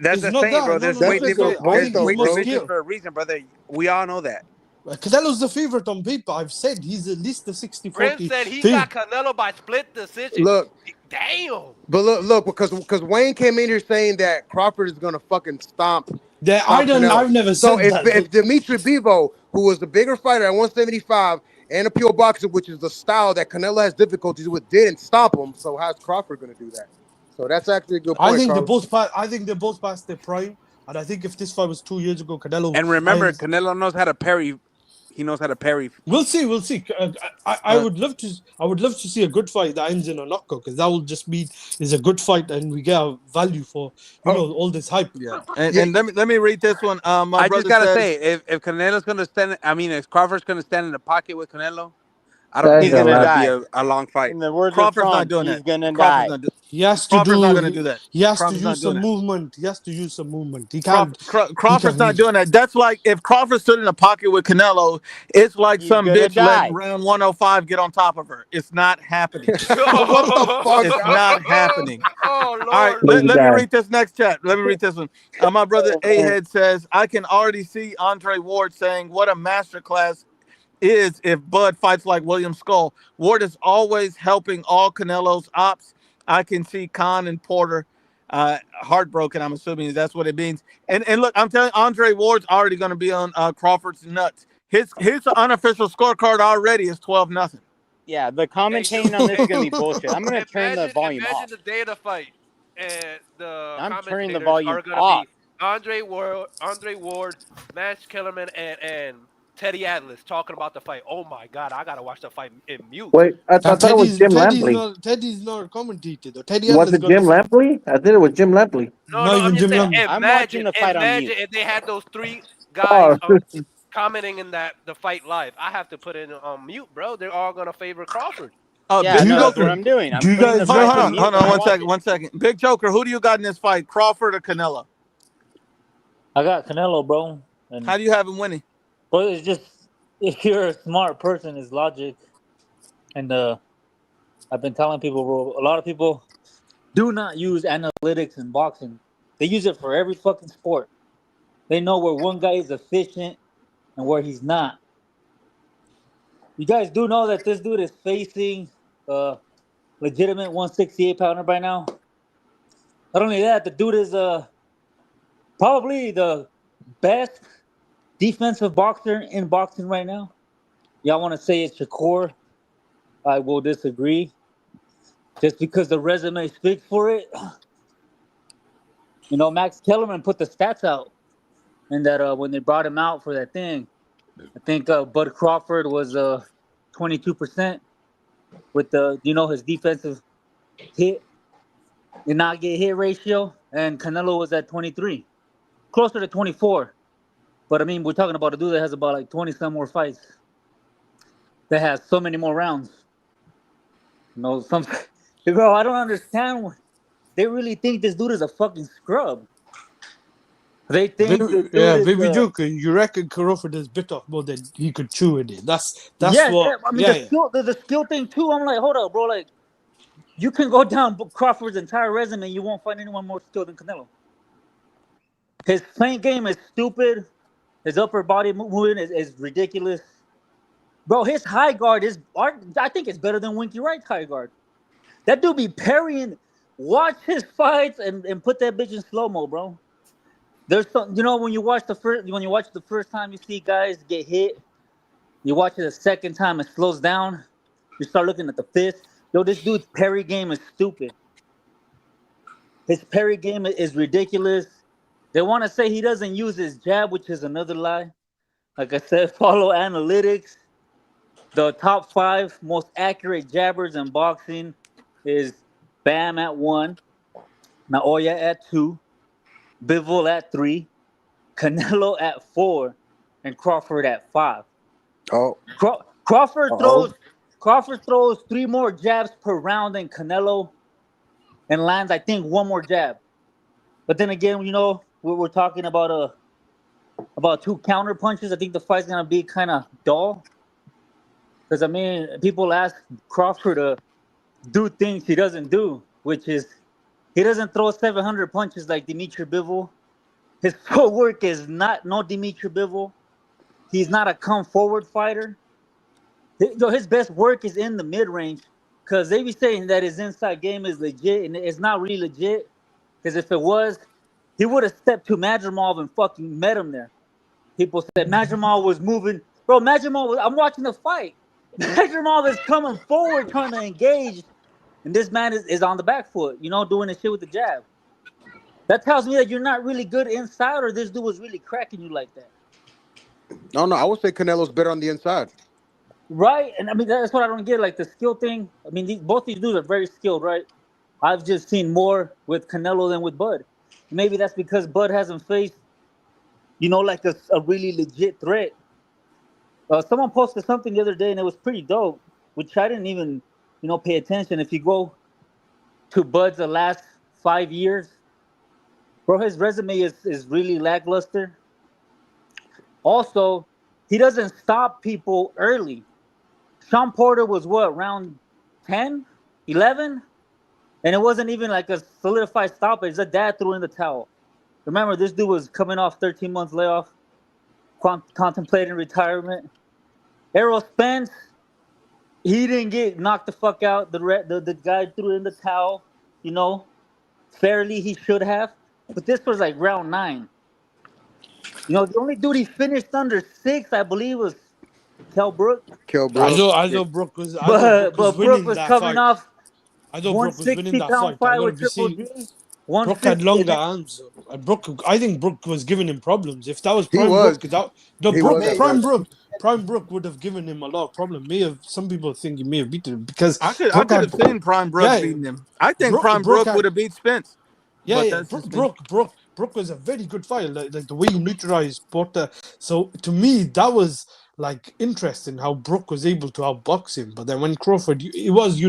That's the thing, bro. There's weight divisions for a reason, brother. We all know that. Canelo's the favorite on paper. I've said he's at least the 60-40. Brent said he got Canelo by split decision. Look, damn. But look, because Wayne came in here saying that Crawford is gonna fucking stomp. I've never said that. So if Dimitri Bivol, who was the bigger fighter at 175 and a pure boxer, which is the style that Canelo has difficulties with, didn't stop him. So how's Crawford gonna do that? So that's actually a good point. I think they're both past their prime, and I think if this fight was 2 years ago, Canelo. And remember, Canelo knows how to parry. He knows how to parry. We'll see. I would love to see a good fight that ends in a knockout, because that will just mean it's a good fight and we get a value for all this hype. Yeah. And let me read this one. I just gotta say, if Canelo's gonna stand, if Crawford's gonna stand in the pocket with Canelo, I don't think it's gonna be a long fight. In the words Crawford's of Trump, not doing he's that. gonna Crawford's die. not He has to Crawford's not gonna do that. He has Crawford's to not use some doing that. movement. He has to use some movement. He can't. Crawford's not doing that. That's like if Crawford stood in the pocket with Canelo, it's like some bitch letting round 105 get on top of her. It's not happening. What the fuck? It's not happening. Oh, Lord. All right, let me read this next chat. Let me read this one. My brother A-Head says, I can already see Andre Ward saying, what a masterclass is if Bud fights like William Skull. Ward is always helping all Canelo's ops. I can see Khan and Porter heartbroken. I'm assuming that's what it means. And look, I'm telling you, Andre Ward's already going to be on Crawford's nuts. His unofficial scorecard already is 12-0. Yeah, the commentating on this is gonna be bullshit. I'm gonna turn the volume off. Imagine the day of the fight, and I'm turning the commentators volume are gonna off. be Andre Ward, Max Kellerman, and Teddy Atlas talking about the fight. Oh my God, I gotta watch the fight in mute. Wait, I thought it was Jim Lampley. Teddy's not a commentator. Was it Jim Lampley? I think it was Jim Lampley. No, I'm just saying, imagine if they had those three guys commenting in the fight live. I have to put it on mute, bro. They're all gonna favor Crawford. Yeah, that's what I'm doing. I'm putting the fight on mute. Hold on, one second. Big Joker, who do you got in this fight, Crawford or Canelo? I got Canelo, bro. And how do you have him winning? Well, it's just, if you're a smart person, it's logic. And I've been telling people, bro, a lot of people do not use analytics in boxing. They use it for every fucking sport. They know where one guy is efficient and where he's not. You guys do know that this dude is facing a legitimate 168-pounder by now? Not only that, the dude is probably the best defensive boxer in boxing right now. Y'all want to say it's Shakur? I will disagree. Just because the resume speaks for it. You know, Max Kellerman put the stats out. And that when they brought him out for that thing, I think Bud Crawford was 22% with his defensive hit and not get hit ratio. And Canelo was at 23. Closer to 24. But I mean, we're talking about a dude that has about like 20 some more fights. That has so many more rounds. You know, bro, I don't understand. They really think this dude is a fucking scrub. They think, baby Joker, you reckon Crawford has bit off more than he could chew in it. That's what. Yeah, I mean, the skill thing too. I'm like, hold up, bro. Like, you can go down Crawford's entire resume, you won't find anyone more skilled than Canelo. His feint game is stupid. His upper body movement is ridiculous. Bro, his high guard is, I think it's better than Winky Wright's high guard. That dude be parrying. Watch his fights and put that bitch in slow mo, bro. There's some, when you watch the first time you see guys get hit, you watch it the second time, it slows down. You start looking at the fist. Yo, this dude's parry game is stupid. His parry game is ridiculous. They want to say he doesn't use his jab, which is another lie. Like I said, follow analytics. The top 5 most accurate jabbers in boxing is Bam at 1, Naoya at 2, Bivol at 3, Canelo at 4, and Crawford at 5. Oh, Crawford throws 3 more jabs per round than Canelo, and lands, I think, 1 more jab. But then again, we're talking about 2 counter punches. I think the fight's gonna be kind of dull. Because people ask Crawford to do things he doesn't do, which is he doesn't throw 700 punches like Dimitri Bivol. His footwork is no Dimitri Bivol. He's not a come forward fighter. His best work is in the mid range, because they be saying that his inside game is legit, and it's not really legit. Because if it was, he would have stepped to Madrimov and fucking met him there. People said Madrimov was moving. Bro, I'm watching the fight. Madrimov is coming forward trying to engage, and this man is on the back foot, doing his shit with the jab. That tells me that you're not really good inside, or this dude was really cracking you like that. No, I would say Canelo's better on the inside. Right? And that's what I don't get, like the skill thing. Both these dudes are very skilled, right? I've just seen more with Canelo than with Bud. Maybe that's because Bud hasn't faced, like a really legit threat. Someone posted something the other day, and it was pretty dope, which I didn't even, pay attention. If you go to Bud's the last 5 years, bro, his resume is really lackluster. Also, he doesn't stop people early. Sean Porter was round 10, 11? And it wasn't even like a solidified stoppage. The dad threw in the towel. Remember, this dude was coming off 13 months layoff, contemplating retirement. Errol Spence, he didn't get knocked the fuck out. The guy threw in the towel, fairly he should have. But this was like round 9. The only dude he finished under 6, I believe, was Kell Brook. I thought Brook was Brook was coming fight. off I thought Brook was winning that fight. fight with Triple D. Brook had longer arms. I think Brook was giving him problems. If that was Prime Brook would have given him a lot of problem. Some people think he may have beaten him because I could have seen Prime Brook beating him. I think Prime Brook would have beat Spence. Brook was a very good fight. Like the way he neutralized Porter. So to me, that was like interesting how Brook was able to outbox him. But then when Crawford, it was,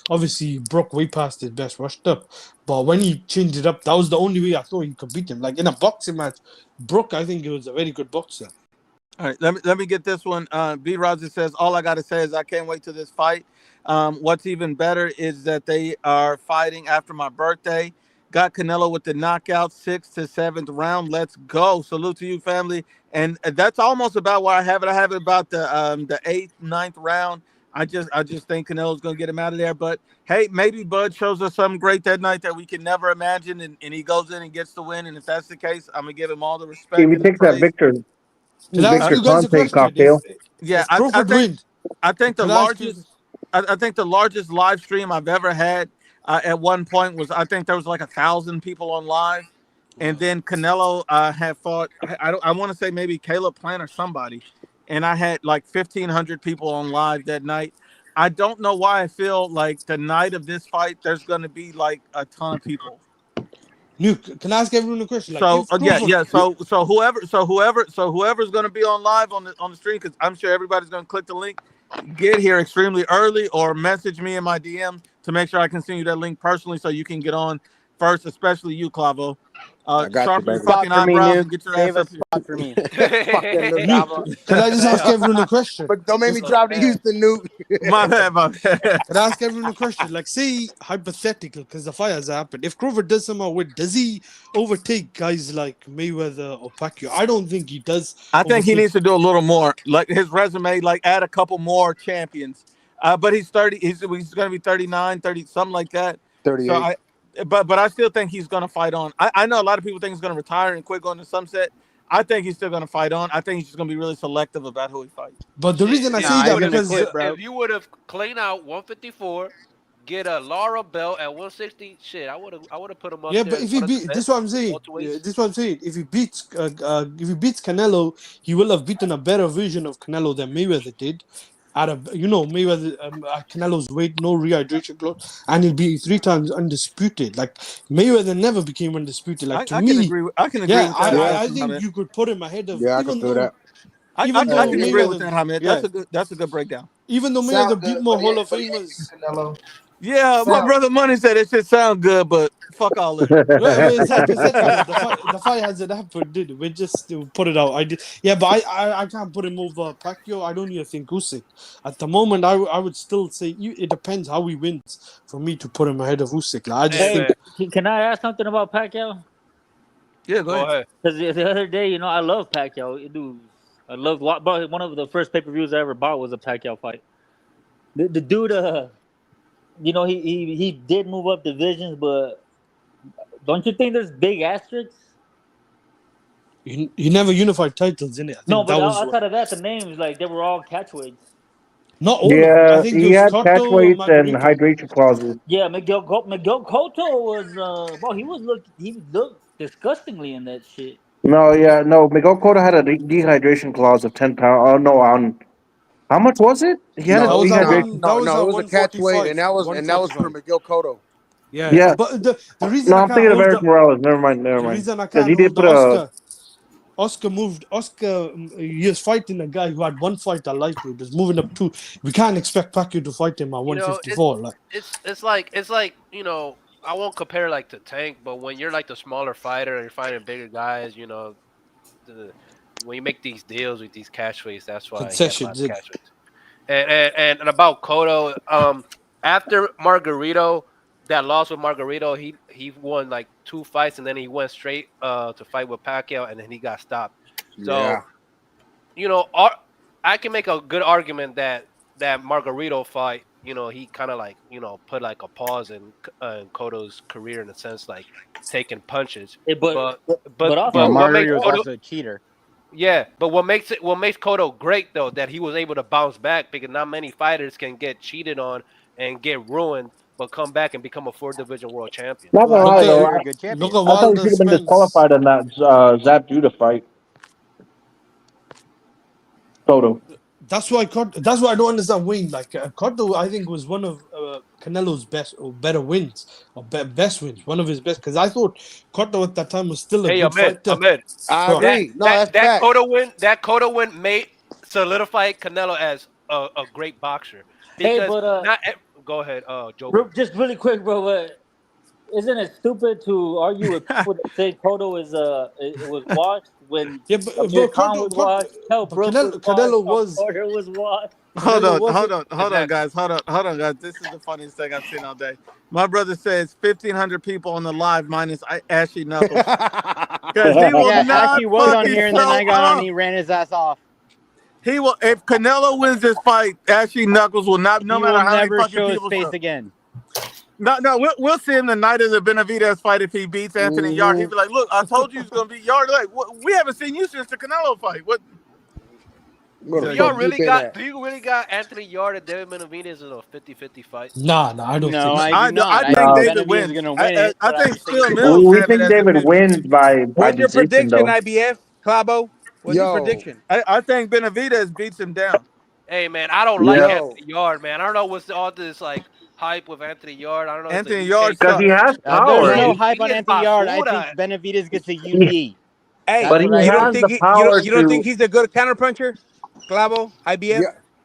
obviously Brook way past his best, rushed up. But when he changed it up, that was the only way I thought he could beat him. Like in a boxing match, Brook, I think he was a very good boxer. All right, let me get this one. B. Roger says, all I got to say is I can't wait to this fight. What's even better is that they are fighting after my birthday. Got Canelo with the knockout, 6th to 7th round. Let's go. Salute to you, family. And that's almost about where I have it. I have it about the 8th, 9th round. I just think Canelo's going to get him out of there. But, hey, maybe Bud shows us something great that night that we can never imagine, and he goes in and gets the win. And if that's the case, I'm going to give him all the respect. If he takes that Victor Conte cocktail. Yeah, I think the largest live stream I've ever had at one point was, I think there was like 1,000 people on live, and then Canelo had fought, I want to say maybe Caleb Plant or somebody, and I had like 1,500 people on live that night. I don't know why I feel like the night of this fight there's going to be like a ton of people. Luke, can I ask everyone a question? So So whoever's going to be on live on the stream, because I'm sure everybody's going to click the link, get here extremely early or message me in my DM to make sure I can send you that link personally so you can get on first, especially you, Clavo. I got you, Sharpen your baby. fucking Spot for me, eyebrows Nuke. and get your Save ass a up here. spot for me. Fucking Luke Nuke, Alva. can I just ask everyone a question? But don't make me Just, drive to Houston, Nuke. My bad, my bad. can I ask everyone a question? Like, say hypothetical, because the fight has happened. If Crawford does somehow win, does he overtake guys like Mayweather or Pacquiao? I don't think he does. I think he needs to do a little more, like his resume, like add a couple more champions. But he's 30. He's going to be 39, 30, something like that. 38. But I still think he's going to fight on. I know a lot of people think he's going to retire and quit going to sunset. I think he's still going to fight on. I think he's just going to be really selective about who he fights. But the reason I say that because if you would have cleaned out 154, get a Lara belt at 160, shit, I would have put him up there. But if he beat, this is what I'm saying. This is what I'm saying. If he beats Canelo, he will have beaten a better version of Canelo than Mayweather did. Out of Mayweather, at Canelo's weight, no rehydration clause, and he'll be 3 times undisputed. Like Mayweather never became undisputed. Like I can agree with that. I think you could put him ahead of. Yeah, I can feel that. I can agree with that, Hamid. That's a good breakdown. Even though Mayweather beat more Hall of Famers. Yeah, my brother Money said it should sound good, but fuck all that. The fight hasn't happened, did it? We just put it out. But I can't put him over Pacquiao. I don't even think Usyk. At the moment, I would still say it depends how he wins for me to put him ahead of Usyk. Like, I just think. Can I ask something about Pacquiao? Yeah, go ahead. Because the other day, I love Pacquiao. Dude, I love one of the first pay-per-views I ever bought was a Pacquiao fight. The dude, he did move up divisions, but don't you think there's big asterisks? He never unified titles, innit? No, but outside of that, the names, like, they were all catchweights. Not all. Yeah, I think he had Cotto catchweights and hydration clauses. Yeah, Miguel Cotto was, he looked disgustingly in that shit. No, Miguel Cotto had a dehydration clause of 10 pounds. Oh no, how much was it? He had a dehydration. It was a catchweight, and that was for Miguel Cotto. Yeah. But the reason I'm thinking of Eric Morales. Never mind. The reason I can't hold Oscar, he was fighting a guy who had one fight at lightweight. He's moving up 2. We can't expect Pacquiao to fight him at 154. It's like I won't compare like to Tank, but when you're like the smaller fighter and you're fighting bigger guys, when you make these deals with these catchweights, that's why concessions. Catchweights. And about Cotto, after Margarito, that loss with Margarito, he won like 2 fights, and then he went straight to fight with Pacquiao, and then he got stopped. So, I can make a good argument that Margarito fight, he kind of like, put like a pause in Cotto's career in a sense, like taking punches. But Margarito was also a cheater. Yeah, but what makes Cotto great though, that he was able to bounce back, because not many fighters can get cheated on and get ruined, but come back and become a 4-division world champion. Not gonna lie though, I thought he should have been disqualified in that Zab Judah fight. Cotto. That's why I don't understand Wayne. Like Cotto, I think was one of Canelo's best or better wins or best wins. One of his best, because I thought Cotto at that time was still a good fighter. Ahmed. I agree. That Cotto win solidified Canelo as a great boxer. Because go ahead, Joe. Just really quick, bro. But isn't it stupid to argue with people that say Cotto was washed when Khan was washed? Canelo was. Porter was washed. Hold on, guys. This is the funniest thing I've seen all day. My brother says 1,500 people on the live minus Ashy Knuckles. Because he will not Ashy was on here, and then I got on. up. He ran his ass off. He will. If Canelo wins this fight, Ashy Knuckles will not. No matter how many fucking people show his face again. No, we'll see him the night of the Benavidez fight if he beats Anthony Yard. He'll be like, "Look, I told you he's gonna beat Yard." Like, we haven't seen you since the Canelo fight. What? Do you really got Anthony Yard and David Benavidez in a 50-50 fight? Nah, I don't think. I think David wins. I think still Mills. We think David wins by What's your decision, prediction, though. IBF? Clabo? What's your prediction? I think Benavidez beats him down. Hey, man, I don't like Anthony Yard, man. I don't know what's all this like hype with Anthony Yard. I don't know. Anthony Yard, because he has power. There's no hype on Anthony Yard. I think Benavidez gets a UD. Hey, but he has the power. You don't think he's a good counterpuncher? Clavo, IBF?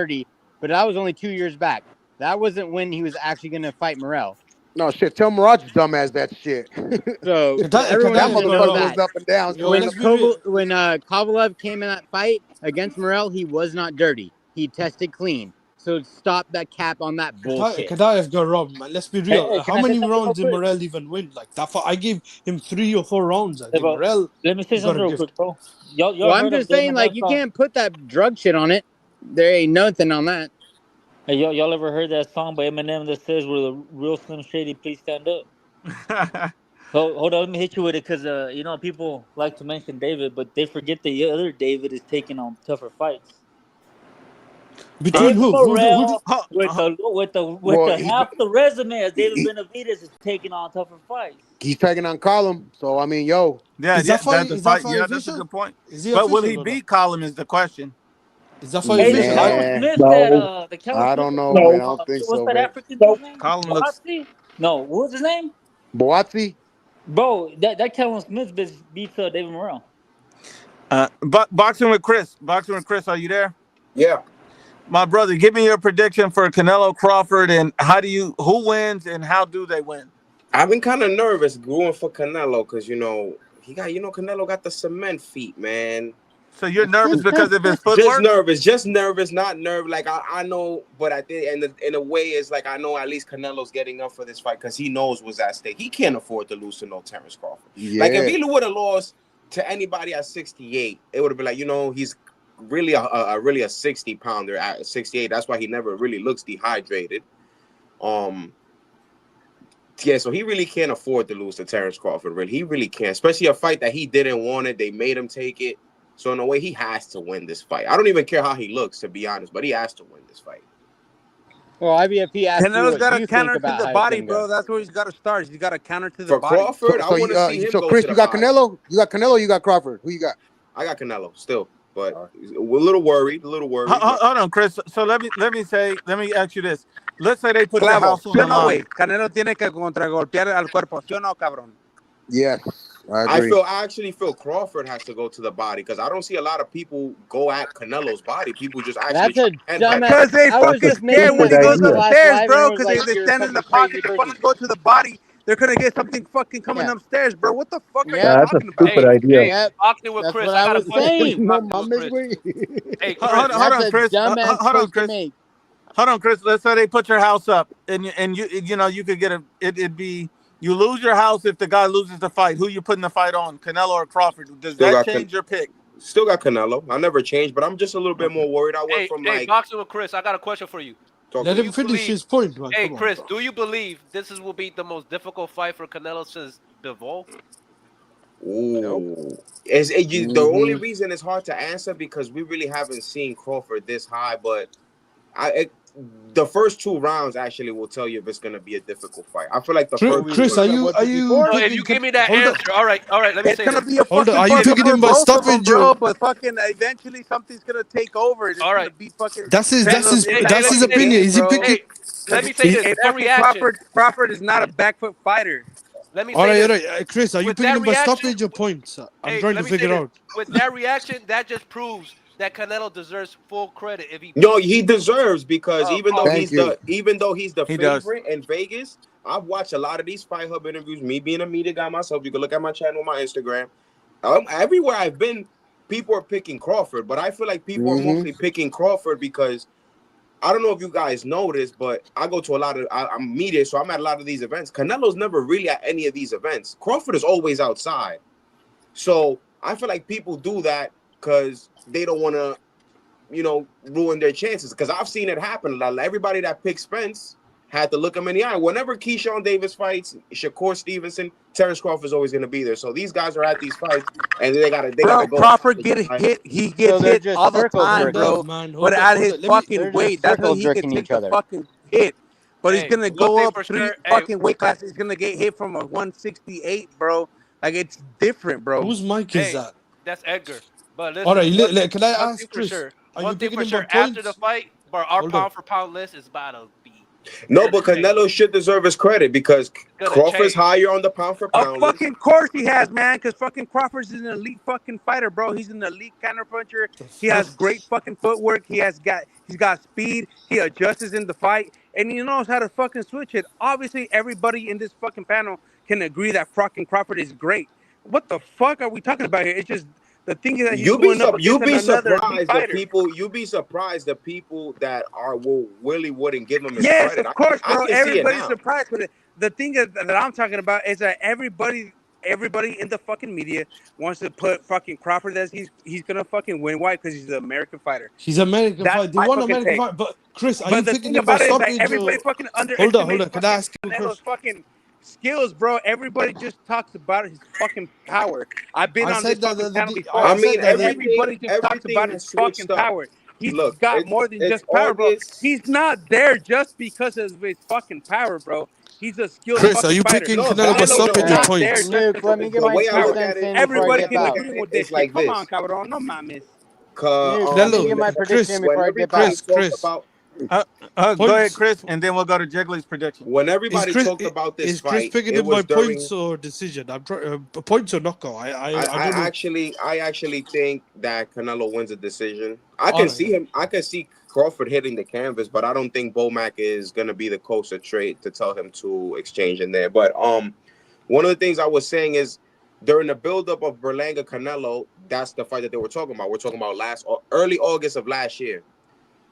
dirty, but that was only 2 years back. That wasn't when he was actually going to fight Morrell. No shit. Tell Mirage dumbass that shit. So everyone That needs to know motherfucker that was up and down. when Swinging the Kovalev came in that fight against Morel, he was not dirty. He tested clean. So stop that cap on that bullshit. Kadaev got robbed, man. Let's be real. Hey, can How I say many something real rounds did quick? Morel even win? Like that, I gave him 3 or 4 rounds. I Hey, think bro, Morel let me say got something a real gift. quick, bro. Y'all Well, I'm heard of just saying, like, you can't put that drug shit on it. There ain't nothing on that. Hey, y'all ever heard that song by Eminem that says, "Will the real Slim Shady please stand up"? Hold on, let me hit you with it, cause you know people like to mention David, but they forget the other David is taking on tougher fights. Between David who? Who? Morrell with Well, the half the resume as David Benavidez is taking on tougher fights. he's taking on Column. So I mean, yo. Yeah, Is that fight? that's the Is that fight. fight Yeah, that's a official? good point. Is he But will official he or not? beat Column is the question. Is that fight Hey, the official? Callum Nah, Smith No. the Callum I Smith don't that know, fought, man. I don't think what's so, that man. African dude's name? Column looks. Boazzi? No, what was his name? Boazzi? Bro, that Callum Smith beats David Morrell. Boxing with Chris. Boxing with Chris. Are you there? Yeah. My brother, give me your prediction for Canelo Crawford, and who wins and how do they win? I've been kind of nervous going for Canelo because Canelo got the cement feet, man. So you're nervous because of his footwork? Just nervous, not nervous. Like I know, but I think, in a way, it's like I know at least Canelo's getting up for this fight because he knows what's at stake. He can't afford to lose to no Terrence Crawford. Yeah. Like if he would have lost to anybody at 68, it would have been like, he's really a 60-pounder at 68. That's why he never really looks dehydrated. Yeah, so he really can't afford to lose to Terrence Crawford. Really, he really can't, especially a fight that he didn't want it. They made him take it. So in a way, he has to win this fight. I don't even care how he looks, to be honest, but he has to win this fight. Well, IBFP asked you Canelo's what got to you think counter to about the how it's body, gonna go. bro. That's where he's got to start. He's got to counter to the For body. Crawford, I want to see him so go Chris, to the you got body. Canelo? You got Canelo? You got Crawford? Who you got? I got Canelo still, but we're a little worried. Hold on, Chris. So let me ask you this. Let's say they put your Clavo, house on ¿sí o the no, line. güey? Canelo tiene que contragolpear al cuerpo, ¿sí o no, cabrón? Yes, I agree. I actually feel Crawford has to go to the body because I don't see a lot of people go at Canelo's body. People just actually That's a dumbass. Because they I was fucking just scared making when this he point goes in the last upstairs, live, and bro. everyone's Because like, if they "You're stand in the fucking pocket crazy to person." fucking go to the body, they're gonna get something fucking coming Yeah. upstairs, bro. What the fuck are you Yep. That's a talking about? stupid idea. Yep. Boxing with That's Chris. what I I got a was question for you. saying. No, Boxing with Chris. Hey, Chris. Hold That's on, a Chris. dumbass Hold on, choice to Chris. make. Hold on, Chris. Let's say they put your house up, and you could get it'd be you lose your house if the guy loses the fight. Who you putting the fight on, Canelo or Crawford? Does that change your pick? Still got Canelo. I never changed, but I'm just a little bit more worried. I went from Hey, boxing with Chris. I got a question for you. Let him finish his point, man. Hey, Come on. Chris, do you believe will be the most difficult fight for Canelo since Bivol? Ooh. The only reason it's hard to answer because we really haven't seen Crawford this high, but the first 2 rounds actually will tell you if it's going to be a difficult fight. I feel like the first Chris, are you So if you picking? give me that Hold on. answer, all right. Let me It's say gonna this. be a Hold on. fucking Are you fight picking for him by both of them, stoppage bro. or? But fucking eventually something's gonna take over. It's All right. gonna be fucking. That's his Hey, let me say opinion. this. Is he bro. picking? Hey, let me say this. Hey, That fucking reaction. Crawford is not a back foot fighter. Let me All say right, this. Chris, are you With picking that him by reaction, stoppage or points? I'm hey, trying let to me say figure this. out. With that reaction, that just proves that Canelo deserves full credit if he. No, he deserves because even though Thank he's you. the He does. favorite in Vegas, I've watched a lot of these Fight Hub interviews. Me being a media guy myself, you can look at my channel, my Instagram. Everywhere I've been, people are picking Crawford, but I feel like people are mostly picking Crawford because I don't know if you guys know this, but I go to a lot of I'm media, so I'm at a lot of these events. Canelo's never really at any of these events. Crawford is always outside, so I feel like people do that because they don't want to ruin their chances. Because I've seen it happen. Like, everybody that picked Spence had to look him in the eye. Whenever Keyshawn Davis fights, Shakur Stevenson, Terrence Crawford is always going to be there. So these guys are at these fights, and they gotta go. Crawford get hit. He gets they're hit just all the circle time, jerking. bro. Man, But hold at on. his Let me. fucking They're weight, just that's how circle he can jerking take each the other. fucking hit. But he's Hey, gonna one go thing up for 3 sure. Hey, fucking weight classes. He's gonna get hit from a 168, bro. Like, it's different, bro. Whose mic is that? that's Edgar. But All listen, right. Can I one thing ask for Chris? sure. Are One you thing picking for him by sure. After the points? fight, bro, our Hold on. pound for pound list is about to be. No, but Canelo should deserve his credit because Crawford's higher on the pound for Of pound list. fucking course he has, man, because fucking Crawford's an elite fucking fighter, bro. He's an elite counterpuncher. He has great fucking footwork. He's got speed. He adjusts in the fight. and he knows how to fucking switch it. Obviously, everybody in this fucking panel can agree that fucking Crawford is great. What the fuck are we talking about here? It's just the thing is that he's going up against another elite fighter. You'd be surprised the people that really wouldn't give him his Yes, credit. of course, I bro. can see it Everybody's now. surprised with it. The thing that I'm talking about is that everybody in the fucking media wants to put fucking Crawford as he's gonna fucking win. Why? Because he's an American fighter. He's American That's fight. They my want fucking American take. fight. But Chris, are But you the thinking thing about about it is that stoppage? everybody fucking Hold underestimates on. Can I ask you a Canelo's question? fucking skills, bro. Everybody just talks about his fucking power. I've been I on this said that fucking panel before. I said that Everybody just talks everything about his has fucking switched up. power. He's Look, got more than it's just power, bro. August. He's not there just because of his fucking power, bro. He's a skilled Chris, are fucking you fighter. picking Canelo by Canelo's stoppage or not points? there just Luke, because let of me his get my fucking 2 power. cents in before I Everybody dip can out. agree with this It's shit. like Come this. on, cabrón. No mames. Luke, let me get my prediction before I dip out. Chris. Go ahead, Chris, and then we'll go to Jiggly's prediction. When everybody talked about this Is Chris fight, picking it him by was during. points or decision? I'm trying points or knockout. I don't know. I actually think that Canelo wins a decision. I can see him. I can see Crawford hitting the canvas, but I don't think Bomac is gonna be the closer trade to tell him to exchange in there. But one of the things I was saying is during the buildup of Berlanga Canelo, that's the fight that they were talking about. We're talking about early August of last year,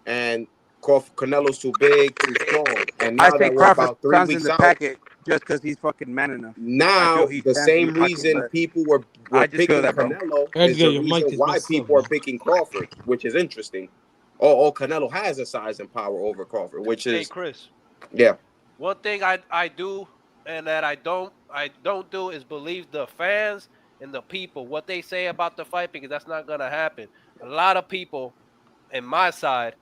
and Canelo's too big, too strong, and now I that think we're Crawford about 3 stands in weeks the out. packet just because he's fucking man enough. Now, the stands in same the pocket, reason but people were I just feel picking that, bro. Canelo is Edgar, the your reason mic is why messed people up. are picking Crawford, which is interesting. Or Canelo has a size and power over Crawford, which is Hey, Chris. Yeah. One thing I do and that I don't do is believe the fans and the people what they say about the fight, because that's not gonna happen. A lot of people in my side,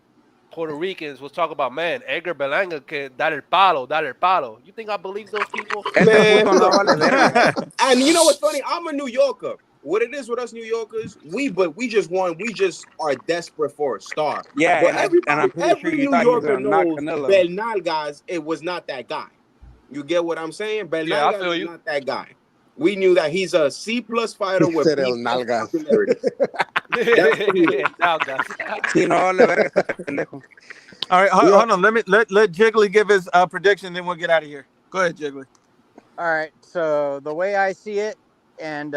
Puerto Ricans, will talk about, man, Edgar Berlanga can dar el palo. You think I believe those people? Man, look. And you know what's funny? I'm a New Yorker. What it is with us New Yorkers, we just are desperate for a star. Yeah, But and I'm pretty sure every you New thought he was Yorker gonna knock knows Canelo. Bernalgas, it was not that guy. You get what I'm saying? Yeah, I Bernalgas feel is you. not that guy. We knew that he's a C+ fighter with said B+ El Nalgas. popularity. That's what he is. All right, hold on. Let Jiggly give his prediction, then we'll get out of here. Go ahead, Jiggly. All right. So the way I see it, and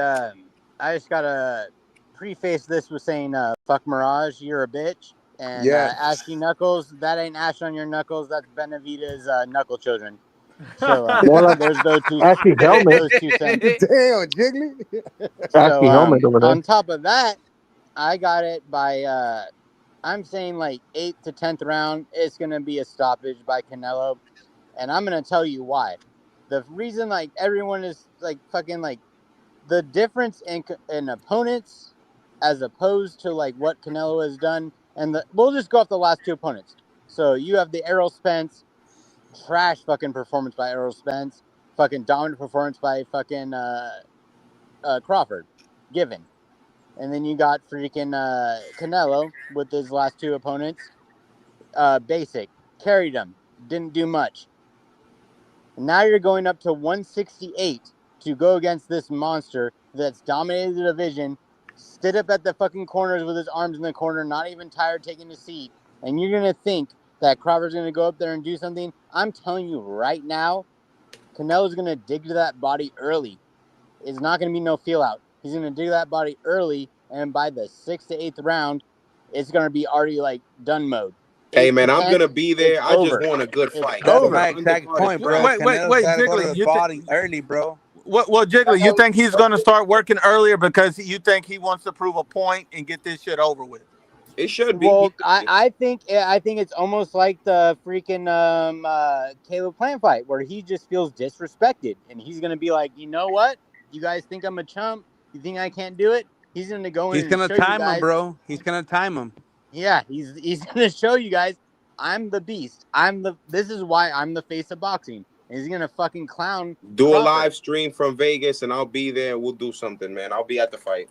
I just gotta preface this with saying, "Fuck Mirage, you're a bitch." And Ashy Knuckles, that ain't ash on your knuckles. That's Benavides' knuckle children. So More like those two. Ashy helmet. Those 2 cents. Damn, Jiggly. Ashy helmet over there. On top of that, I got it by I'm saying like 8th to 10th round. It's gonna be a stoppage by Canelo, and I'm gonna tell you why. The reason like everyone is like fucking like the difference in opponents as opposed to like what Canelo has done, and we'll just go off the last 2 opponents. So you have the Errol Spence, trash fucking performance by Errol Spence, fucking dominant performance by fucking Crawford, given. And then you got freaking Canelo with his last 2 opponents. Basic. Carried him. Didn't do much. And now you're going up to 168 to go against this monster that's dominated the division, stood up at the fucking corners with his arms in the corner, not even tired taking a seat. And you're going to think that Crawford's going to go up there and do something. I'm telling you right now, Canelo's going to dig to that body early. It's not going to be no feel out. He's going to dig that body early, and by the 6th to 8th round, it's going to be already like done mode. Hey man, I'm gonna be there. I just want a good fight. That's my exact point, bro. Wait, Jiggly, Jiggly. body early, bro. Well, Jiggly, you think he's going to start working earlier because you think he wants to prove a point and get this shit over with? It should be. Well, I think it's almost like the freaking Caleb Plant fight where he just feels disrespected, and he's gonna be like, you know what? You guys think I'm a chump? You think I can't do it? He's gonna go in. He's gonna time him, bro. He's gonna time him. Yeah, he's gonna show you guys I'm the beast. This is why I'm the face of boxing. And he's gonna fucking clown. Do a Crawford. live stream from Vegas, and I'll be there. We'll do something, man. I'll be at the fight.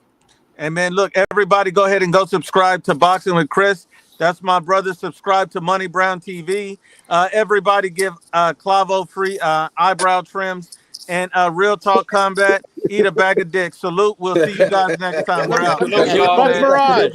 And man, look, everybody go ahead and go subscribe to Boxing with Chris. That's my brother. Subscribe to Money Brown TV. Everybody give Clavo free eyebrow trims and Real Talk Combat. Eat a bag of dicks. Salute. We'll see you guys next time. We're out. Salute, y'all, man. Mirage.